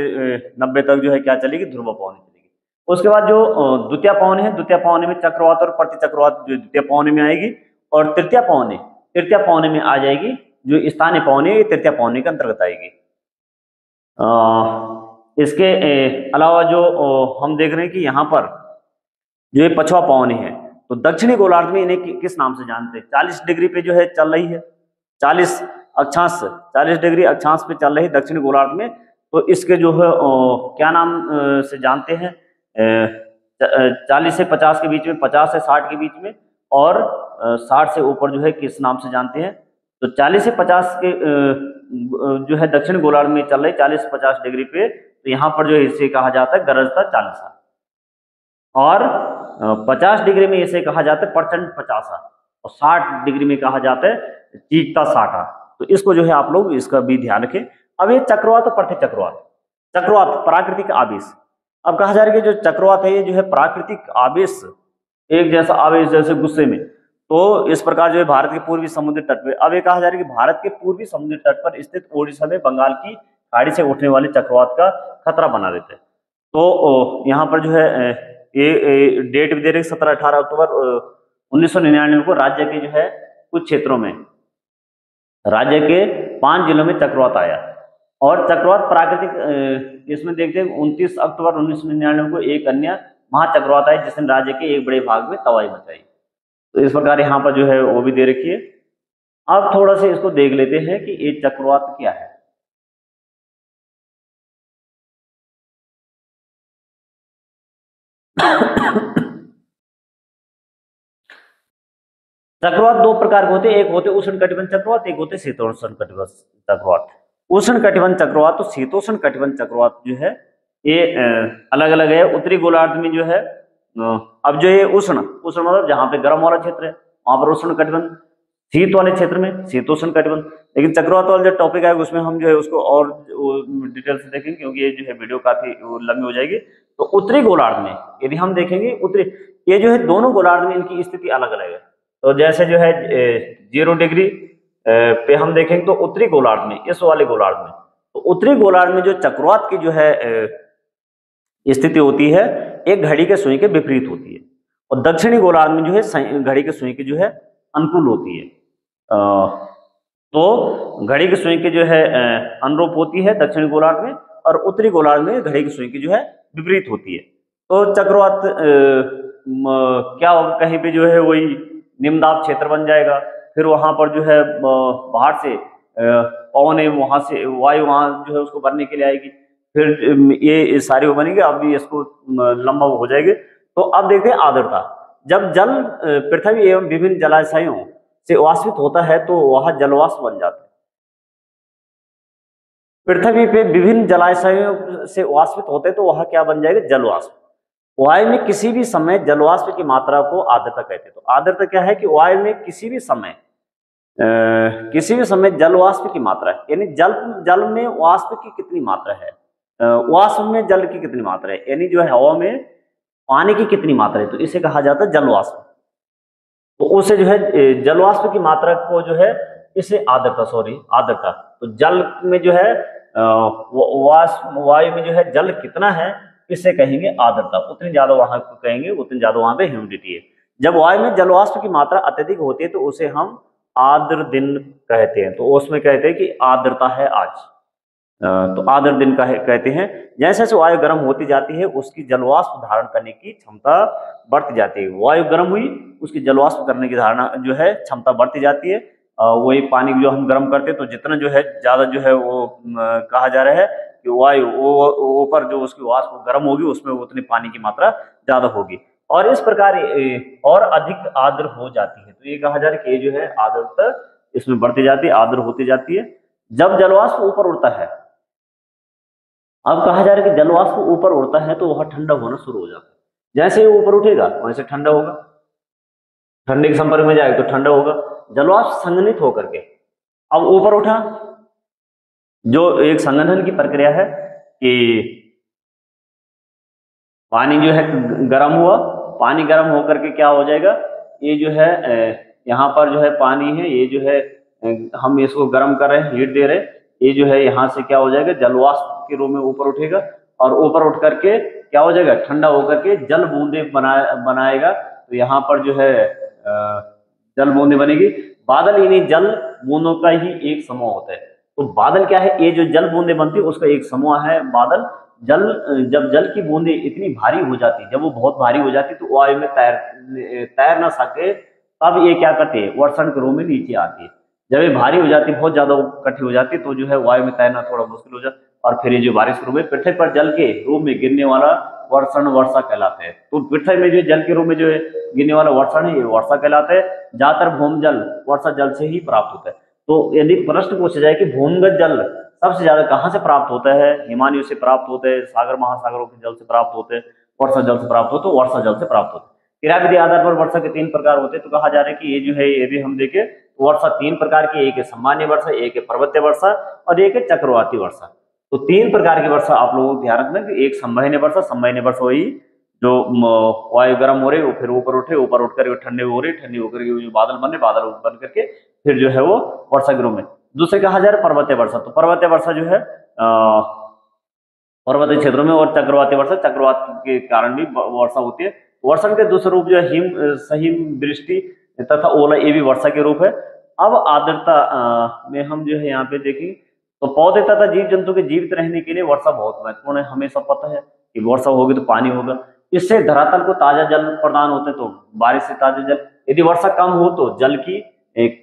90 तक जो है क्या चलेगी, ध्रुव पवने चलेगी। उसके बाद जो द्वितीय पवन है, द्वितीय पवने में चक्रवात और प्रति चक्रवात जो द्वितीय पवने में आएगी, और तृतीय पवने में आ जाएगी जो स्थानीय पवने, तृतीय पवने के अंतर्गत आएगी। इसके अलावा जो हम देख रहे हैं कि यहाँ पर जो ये पछुआ पवने हैं, तो दक्षिणी गोलार्ध में इन्हें किस नाम से जानते हैं, 40 डिग्री पे जो है चल रही है, 40 डिग्री अक्षांश पे चल रही है दक्षिणी गोलार्ध में। तो इसके जो है क्या नाम से जानते हैं, 40 से 50 के बीच में, 50 से 60 के बीच में, और 60 से ऊपर जो है किस नाम से जानते हैं। तो 40 से 50 के जो है दक्षिण गोलार्ध में चल रही 40-50 डिग्री पे, तो यहाँ पर जो इसे कहा जाता है गरजता चालीसा, और 50 डिग्री में इसे कहा जाता है प्रचंड पचासा, और 60 डिग्री में कहा जाता है चीखता साठा। तो इसको जो है आप लोग इसका भी ध्यान रखें। अब ये चक्रवात और प्रति चक्रवात प्राकृतिक आवेश। अब कहा जा रहा है कि जो चक्रवात है ये जो है प्राकृतिक आवेश, एक जैसा आवेश जैसे गुस्से में। तो इस प्रकार जो है भारत के पूर्वी समुद्री तट पर, अब ये कहा जा रहा है कि भारत के पूर्वी समुद्री तट पर स्थित ओडिशा में बंगाल की खाड़ी से उठने वाले चक्रवात का खतरा बना देते हैं। तो यहाँ पर जो है ये डेट भी दे रहे 17-18 अक्टूबर 1999 को राज्य के जो है कुछ क्षेत्रों में, राज्य के 5 जिलों में चक्रवात आया। और चक्रवात प्राकृतिक इसमें देखते हैं 29 अक्टूबर 1999 को एक अन्य महाचक्रवात आया जिसने राज्य के एक बड़े भाग में तबाही मचाई। तो इस प्रकार यहाँ पर जो है वो भी दे रखी है। अब थोड़ा सा इसको देख लेते हैं कि ये चक्रवात क्या है। चक्रवात 2 प्रकार के होते हैं, एक होते उष्ण कटिबंध चक्रवात, एक होते शीतोष्ण कटिबंध चक्रवात। उष्ण कटिबंध चक्रवात तो शीतोष्ण कटिबंध चक्रवात जो है ये अलग अलग है। उत्तरी गोलार्ध में जो है अब जो ये उष्ण मतलब जहाँ पे गर्म वाला क्षेत्र है वहां पर उष्ण कटिबंध, शीत वाले क्षेत्र में शीतोष्ण कटिबंध। लेकिन चक्रवात वाला जो टॉपिक है उसमें हम जो है उसको और डिटेल से देखेंगे क्योंकि ये जो है वीडियो काफी लंबी हो जाएगी। तो उत्तरी गोलार्ध में यदि हम देखेंगे उत्तरी, ये जो है दोनों गोलार्ध में इनकी स्थिति अलग अलग है। तो जैसे जो है 0 डिग्री पे हम देखेंगे तो उत्तरी गोलार्ध में, इस वाले गोलार्ध में, तो उत्तरी गोलार्ध में जो चक्रवात की जो है स्थिति होती है एक घड़ी के सुई के विपरीत होती है, और दक्षिणी गोलार्ध में जो है घड़ी के सुई की जो है अनुकूल होती है। तो घड़ी की सुई की जो है अनुरूप होती है दक्षिणी गोलार्ध में, और उत्तरी गोलार्ध में घड़ी की सुई की जो है विपरीत होती है। तो चक्रवात क्या होगा, कहीं पे जो है वही निम्नदाब क्षेत्र बन जाएगा, फिर वहां पर जो है बाहर से पवन है, वहां से वायु वहां जो है उसको भरने के लिए आएगी, फिर ये सारी वो बनेगी, अब इसको लंबा हो जाएगी। तो अब देखते हैं आर्द्रता। जब जल पृथ्वी एवं विभिन्न जलाशयों से वाष्पित होता है तो वह जलवाष्प बन जाता है। पृथ्वी पे विभिन्न जलाशयों से वाष्पित होते हैं तो वह क्या बन जाएगा? जलवाष्प। वायु में किसी भी समय जलवाष्प की मात्रा को आर्द्रता कहते हैं। तो आर्द्रता क्या है कि वायु में किसी भी समय जलवाष्प की मात्रा है, यानी जल में वाष्प की कितनी मात्रा है, वाष्प में जल की कितनी मात्रा है, यानी जो है हवा में पानी की कितनी मात्रा है, तो इसे कहा जाता है जलवाष्प। तो उसे जो है जलवाष्प की मात्रा को जो है इसे आर्द्रता। तो जल में जो है वायु में जो है जल कितना है इसे कहेंगे आर्द्रता। उतनी ज्यादा वहां को कहेंगे, उतनी ज्यादा वहां पे ह्यूमिडिटी है। जब वायु में जलवाष्प की मात्रा अत्यधिक होती है तो उसे हम आर्द्र दिन कहते हैं। तो उसमें कहते हैं कि आर्द्रता है आज, तो आर्द्र दिन कहते हैं। जैसे जैसे वायु गर्म होती जाती है उसकी जलवाष्प धारण करने की क्षमता बढ़ती जाती है। वायु गर्म हुई, उसकी जलवाष्प करने की धारणा जो है क्षमता बढ़ती जाती है। वही पानी जो हम गर्म करते हैं तो जितना जो है ज्यादा जो है वो कहा जा रहा है कि वायु ऊपर जो उसकी वाष्प गर्म होगी उसमें उतनी पानी की मात्रा ज्यादा होगी, और इस प्रकार और अधिक आर्द्र हो जाती है। तो ये कहा जा रहा है कि ये जो है आर्द्रता इसमें बढ़ती जाती है, आर्द्र होती जाती है। जब जलवाष्प ऊपर उड़ता है, अब कहा जा रहा है कि जलवाष्प ऊपर उड़ता है तो वह ठंडा होना शुरू हो जाता है। जैसे ही ऊपर उठेगा वैसे ठंडा होगा, ठंडे के संपर्क में जाएगा तो ठंडा होगा। जलवाष्प संघनित होकर के अब ऊपर उठा, जो एक संघनन की प्रक्रिया है कि पानी जो है गर्म हुआ, पानी गर्म होकर के क्या हो जाएगा, ये जो है यहाँ पर जो है पानी है, ये जो है हम इसको गर्म कर रहे हैं, हीट दे रहे हैं, ये जो है यहाँ से क्या हो जाएगा जलवाष्प के रूप में ऊपर उठेगा, और ऊपर उठ करके क्या हो जाएगा ठंडा होकर के जल बूंदे बनाएगा। तो यहाँ पर जो है जल बूंदे बनेगी। बादल इन्हीं जल बूंदों का ही एक समूह होता है। तो बादल क्या है, ये जो जल बूंदे बनती है उसका एक समूह है बादल। जब जल की बूंदे इतनी भारी हो जाती, जब वो बहुत भारी हो जाती तो वायु में तैर ना सके, तब ये क्या करती है वर्षण के रूप में नीचे आती है। जब ये भारी हो जाती, बहुत ज्यादा इकट्ठी हो जाती तो जो है वायु में तैरना थोड़ा मुश्किल हो जाता, और फिर ये जो बारिश के रूप में पृथ्वी पर जल के रूप में गिरने वाला वर्षण वर्षा कहलाता है। तो पृथ्वी में जो जल के रूप में जो है गिरने वाला वर्षण है ये वर्षा कहलाता है। ज्यादातर भूमजल वर्षा जल से ही प्राप्त होता है। तो यदि प्रश्न पूछा जाए कि भूमिगत जल सबसे ज्यादा कहाँ से प्राप्त होता है, हिमालयों से प्राप्त होते हैं, सागर महासागरों के जल से प्राप्त होते हैं, वर्षा जल से प्राप्त होते, तो वर्षा जल से प्राप्त होते हैं। क्रियाविधि आधार पर वर्षा के 3 प्रकार होते हैं। तो कहा जा रहा है कि ये जो है यदि हम देखें तो वर्षा 3 प्रकार की, एक है सामान्य वर्षा, एक है पर्वतीय वर्षा और एक है चक्रवाती वर्षा। तो 3 प्रकार की वर्षा आप लोगों को ध्यान रखना कि एक संवहनीय वर्षा, संवहनीय वर्षा वही जो वायु गर्म हो रही है वो फिर ऊपर उठे, ऊपर उठ करके ठंडे हो रही, ठंडी होकर के जो बादल बने, बादल बन करके फिर जो है वो वर्षा के रूप में। दूसरे कहा जा रहा है पर्वतीय वर्षा। तो पर्वतीय वर्षा जो है पर्वतीय क्षेत्रों में, और चक्रवाती वर्षा चक्रवात के कारण भी वर्षा होती है। वर्षण के दूसरे रूप जो है हिम वृष्टि तथा ओला, ये भी वर्षा के रूप है। अब आर्द्रता में हम जो है यहाँ पे देखें तो पौधे तथा जीव जंतु के जीवित रहने के लिए वर्षा बहुत महत्वपूर्ण है। हमें सब पता है कि वर्षा होगी तो पानी होगा, इससे धरातल को ताजा जल प्रदान होते, तो बारिश से ताजा जल। यदि वर्षा कम हो तो जल की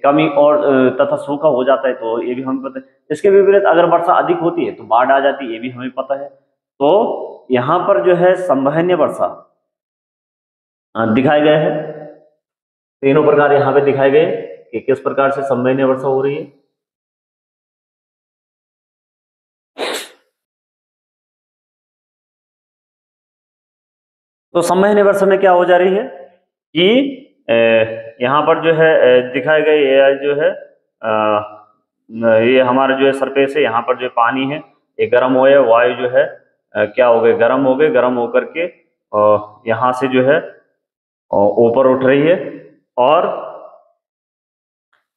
कमी और तथा सूखा हो जाता है, तो ये भी हमें पता है। इसके विपरीत अगर वर्षा अधिक होती है तो बाढ़ आ जाती है, ये भी हमें पता है। तो यहाँ पर जो है संवहनीय वर्षा दिखाए गए हैं, तीनों प्रकार यहाँ पे दिखाए गए कि किस प्रकार से संवहनीय वर्षा हो रही है। तो संवहनीय वर्षा में क्या हो जा रही है कि यहाँ पर जो है दिखाए गए ये जो है ये हमारा जो है सरफेस है, यहाँ पर जो पानी है ये गर्म हो, वायु जो है क्या हो गए गर्म हो गए, गर्म होकर के यहाँ से जो है ऊपर उठ रही है, और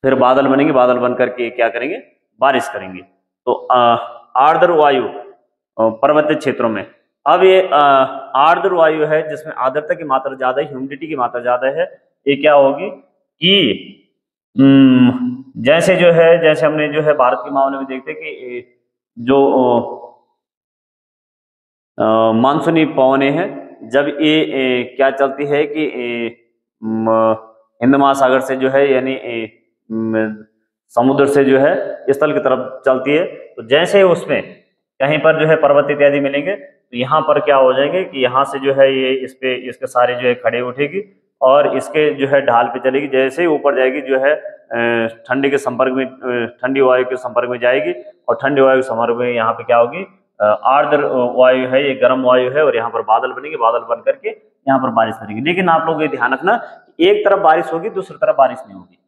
फिर बादल बनेंगे, बादल बन करके क्या करेंगे बारिश करेंगे। तो आर्द्र वायु पर्वतीय क्षेत्रों में, अब ये आर्द्र वायु है जिसमें आर्द्रता की मात्रा ज्यादा है, ह्यूमिडिटी की मात्रा ज्यादा है, ये क्या होगी कि जैसे जो है जैसे हमने जो है भारत के मामले में देखते कि जो मानसूनी पवनें हैं, जब ये क्या चलती है कि हिंद महासागर से जो है यानी समुद्र से जो है स्थल की तरफ चलती है, तो जैसे उसमें कहीं पर जो है पर्वत इत्यादि मिलेंगे तो यहाँ पर क्या हो जाएंगे कि यहाँ से जो है ये इस पे इसके सारे जो है खड़े उठेगी और इसके जो है ढाल पे चलेगी, जैसे ही ऊपर जाएगी जो है ठंडी के संपर्क में ठंडी वायु के संपर्क में जाएगी और ठंडी वायु के संपर्क में यहाँ पे क्या होगी, आर्द्र वायु है, ये गर्म वायु है और यहाँ पर बादल बनेंगे, बादल बन करके यहाँ पर बारिश करेंगे। लेकिन आप लोग ये ध्यान रखना, एक तरफ बारिश होगी दूसरी तरफ बारिश नहीं होगी।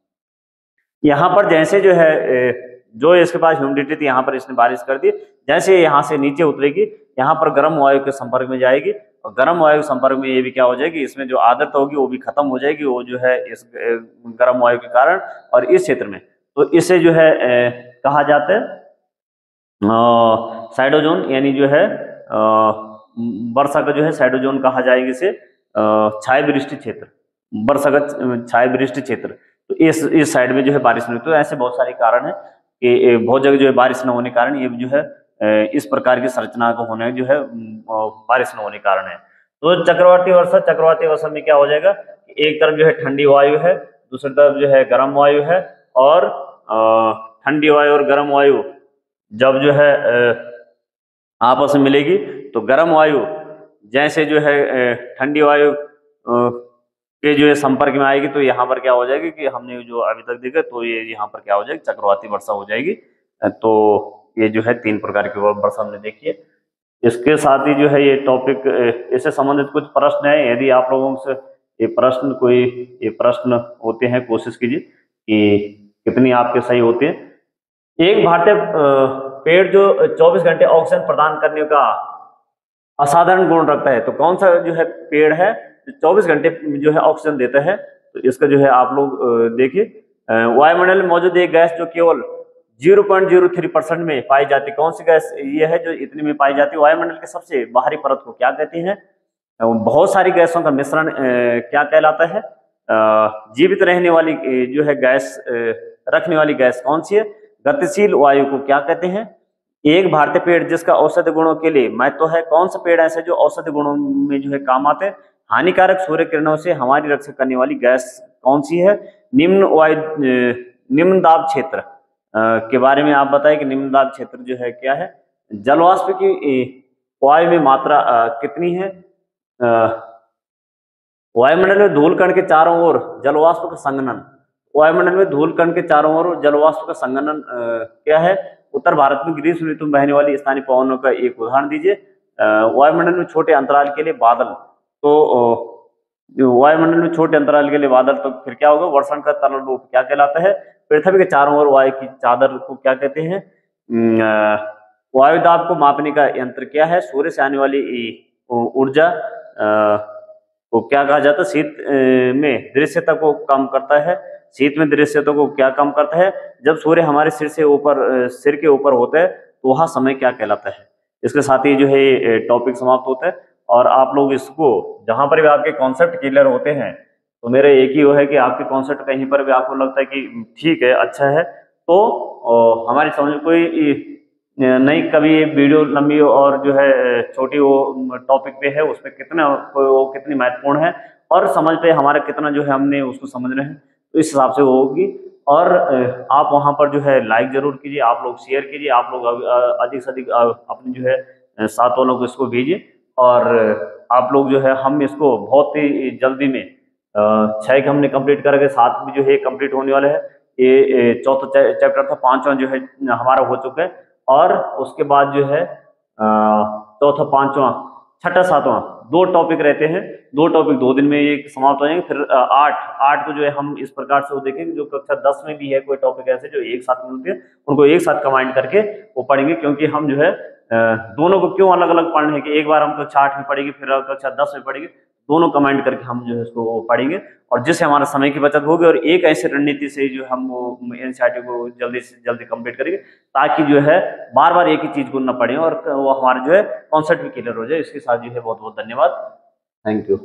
यहाँ पर जैसे जो है जो इसके पास ह्यूमिडिटी थी यहाँ पर इसने बारिश कर दी, जैसे यहाँ से नीचे उतरेगी यहाँ पर गर्म वायु के संपर्क में जाएगी और गर्म वायु के संपर्क में ये भी क्या हो जाएगी, इसमें जो आर्द्रता होगी वो भी खत्म हो जाएगी, वो जो है इस गर्म वायु के कारण। और इस क्षेत्र में तो इसे जो है कहा जाता है साइडोजोन, यानी जो है वर्षा का जो है साइडोजोन कहा जाएगा इसे, छाया वृष्टि क्षेत्र, वर्षा का छाया वृष्टि क्षेत्र। तो इस साइड में जो है बारिश नहीं, तो ऐसे बहुत सारे कारण है कि बहुत जगह जो है बारिश न होने के कारण ये जो है इस प्रकार की संरचना को होने जो है बारिश न होने के कारण है। तो चक्रवाती वर्षा में क्या हो जाएगा, एक तरफ जो है ठंडी वायु है, दूसरी तरफ जो है गर्म वायु है, और ठंडी वायु और गर्म वायु जब जो है आपस में मिलेगी तो गर्म वायु जैसे जो है ठंडी वायु के जो है संपर्क में आएगी तो यहाँ पर क्या हो जाएगी कि हमने जो अभी तक देखा, तो ये यहाँ पर क्या हो जाएगी, चक्रवाती वर्षा हो जाएगी। तो ये जो है 3 प्रकार की वर्षा हमने देखी है। इसके साथ ही जो है ये टॉपिक इससे संबंधित कुछ प्रश्न है, यदि आप लोगों से ये प्रश्न होते हैं कोशिश कीजिए कि कितनी आपके सही होते हैं। एक भारतीय पेड़ जो 24 घंटे ऑक्सीजन प्रदान करने का असाधारण गुण रखता है, तो कौन सा जो है पेड़ है 24 घंटे जो है ऑक्सीजन देता है, तो इसका जो है आप लोग देखिए, वायुमंडल में मौजूद एक गैस जो केवल 0.03% में पाई जाती है, कौन सी गैस ये है जो इतनी में पाई जाती है? वायुमंडल के सबसे बाहरी परत को क्या कहते हैं? बहुत सारी गैसों का मिश्रण क्या कहलाता है? जीवित रहने वाली जो है गैस रखने वाली गैस कौन सी है? गतिशील वायु को क्या कहते हैं? एक भारतीय पेड़ जिसका औषधि गुणों के लिए महत्व है, कौन सा पेड़ ऐसे जो औषधि गुणों में जो है काम आते हैं? हानिकारक सूर्य किरणों से हमारी रक्षा करने वाली गैस कौन सी है? निम्न दाब क्षेत्र के बारे में आप बताएं कि निम्न दाब क्षेत्र जो है क्या है? जलवाष्प की वायु में मात्रा कितनी है? वायुमंडल में धूल कण के चारों ओर जलवाष्प का संघनन, वायुमंडल में धूल कण के चारों ओर जलवाष्प का संघनन क्या है? उत्तर भारत में ग्रीष्म ऋतु में बहने वाली स्थानीय पवनों का एक उदाहरण दीजिए। वायुमंडल में छोटे अंतराल के लिए बादल, तो वायुमंडल में छोटे अंतराल के लिए बादल, तो फिर क्या होगा? वर्षण का तरल रूप क्या कहलाता है? पृथ्वी के चारों ओर वायु की चादर को क्या कहते हैं? वायु दाब को मापने का यंत्र क्या है? सूर्य से आने वाली ऊर्जा को क्या कहा जाता है? शीत में दृश्यता को कम करता है। शीत में दृश्यता को क्या कम करता है? जब सूर्य हमारे सिर के ऊपर होता है तो वहाँ समय क्या कहलाता है? इसके साथ ही जो है टॉपिक समाप्त होता है। और आप लोग इसको जहां पर भी आपके कॉन्सेप्ट क्लियर होते हैं, तो मेरा एक ही वो है कि आपके कॉन्सेप्ट कहीं पर भी आपको लगता है कि ठीक है, अच्छा है, तो हमारी समझ में कोई नहीं, कभी वीडियो लंबी और जो है छोटी वो टॉपिक पे है, उस पर कितनी महत्वपूर्ण है और समझ पे हमारा कितना जो है हमने उसको समझ रहे हैं, तो इस हिसाब से वो होगी। और आप वहां पर जो है लाइक जरूर कीजिए, आप लोग शेयर कीजिए, आप लोग अधिक से अधिक अपने जो है साथ वालों को इसको भेजिए। और आप लोग जो है हम इसको बहुत ही जल्दी में 6 के हमने कंप्लीट करेंगे, 7 भी जो है कंप्लीट होने वाले है। ये चौथा चैप्टर था, 5वां जो है हमारा हो चुका है। और उसके बाद जो है चौथा, 5वां, छठा, 7वां 2 टॉपिक रहते हैं। 2 टॉपिक 2 दिन में ये समाप्त हो जाएंगे। फिर 8 को जो है हम इस प्रकार से वो देखेंगे, जो कक्षा 10 में भी है कोई टॉपिक ऐसे जो एक साथ मिलते हैं, उनको एक साथ कंबाइन करके वो पढ़ेंगे। क्योंकि हम जो है दोनों को क्यों अलग अलग पढ़ने हैं कि एक बार हम कक्षा 8 में पढ़ेंगे, फिर कक्षा 10 में पढ़ेंगे, दोनों कमेंट करके हम जो है इसको पढ़ेंगे, और जिससे हमारा समय की बचत होगी। और एक ऐसी रणनीति से जो हम एनसीईआरटी को जल्दी से जल्दी कंप्लीट करेंगे, ताकि जो है बार बार एक ही चीज को न पढ़ें और वो हमारा जो है कॉन्सेप्ट भी क्लियर हो जाए। इसके साथ जो है बहुत बहुत धन्यवाद। Thank you.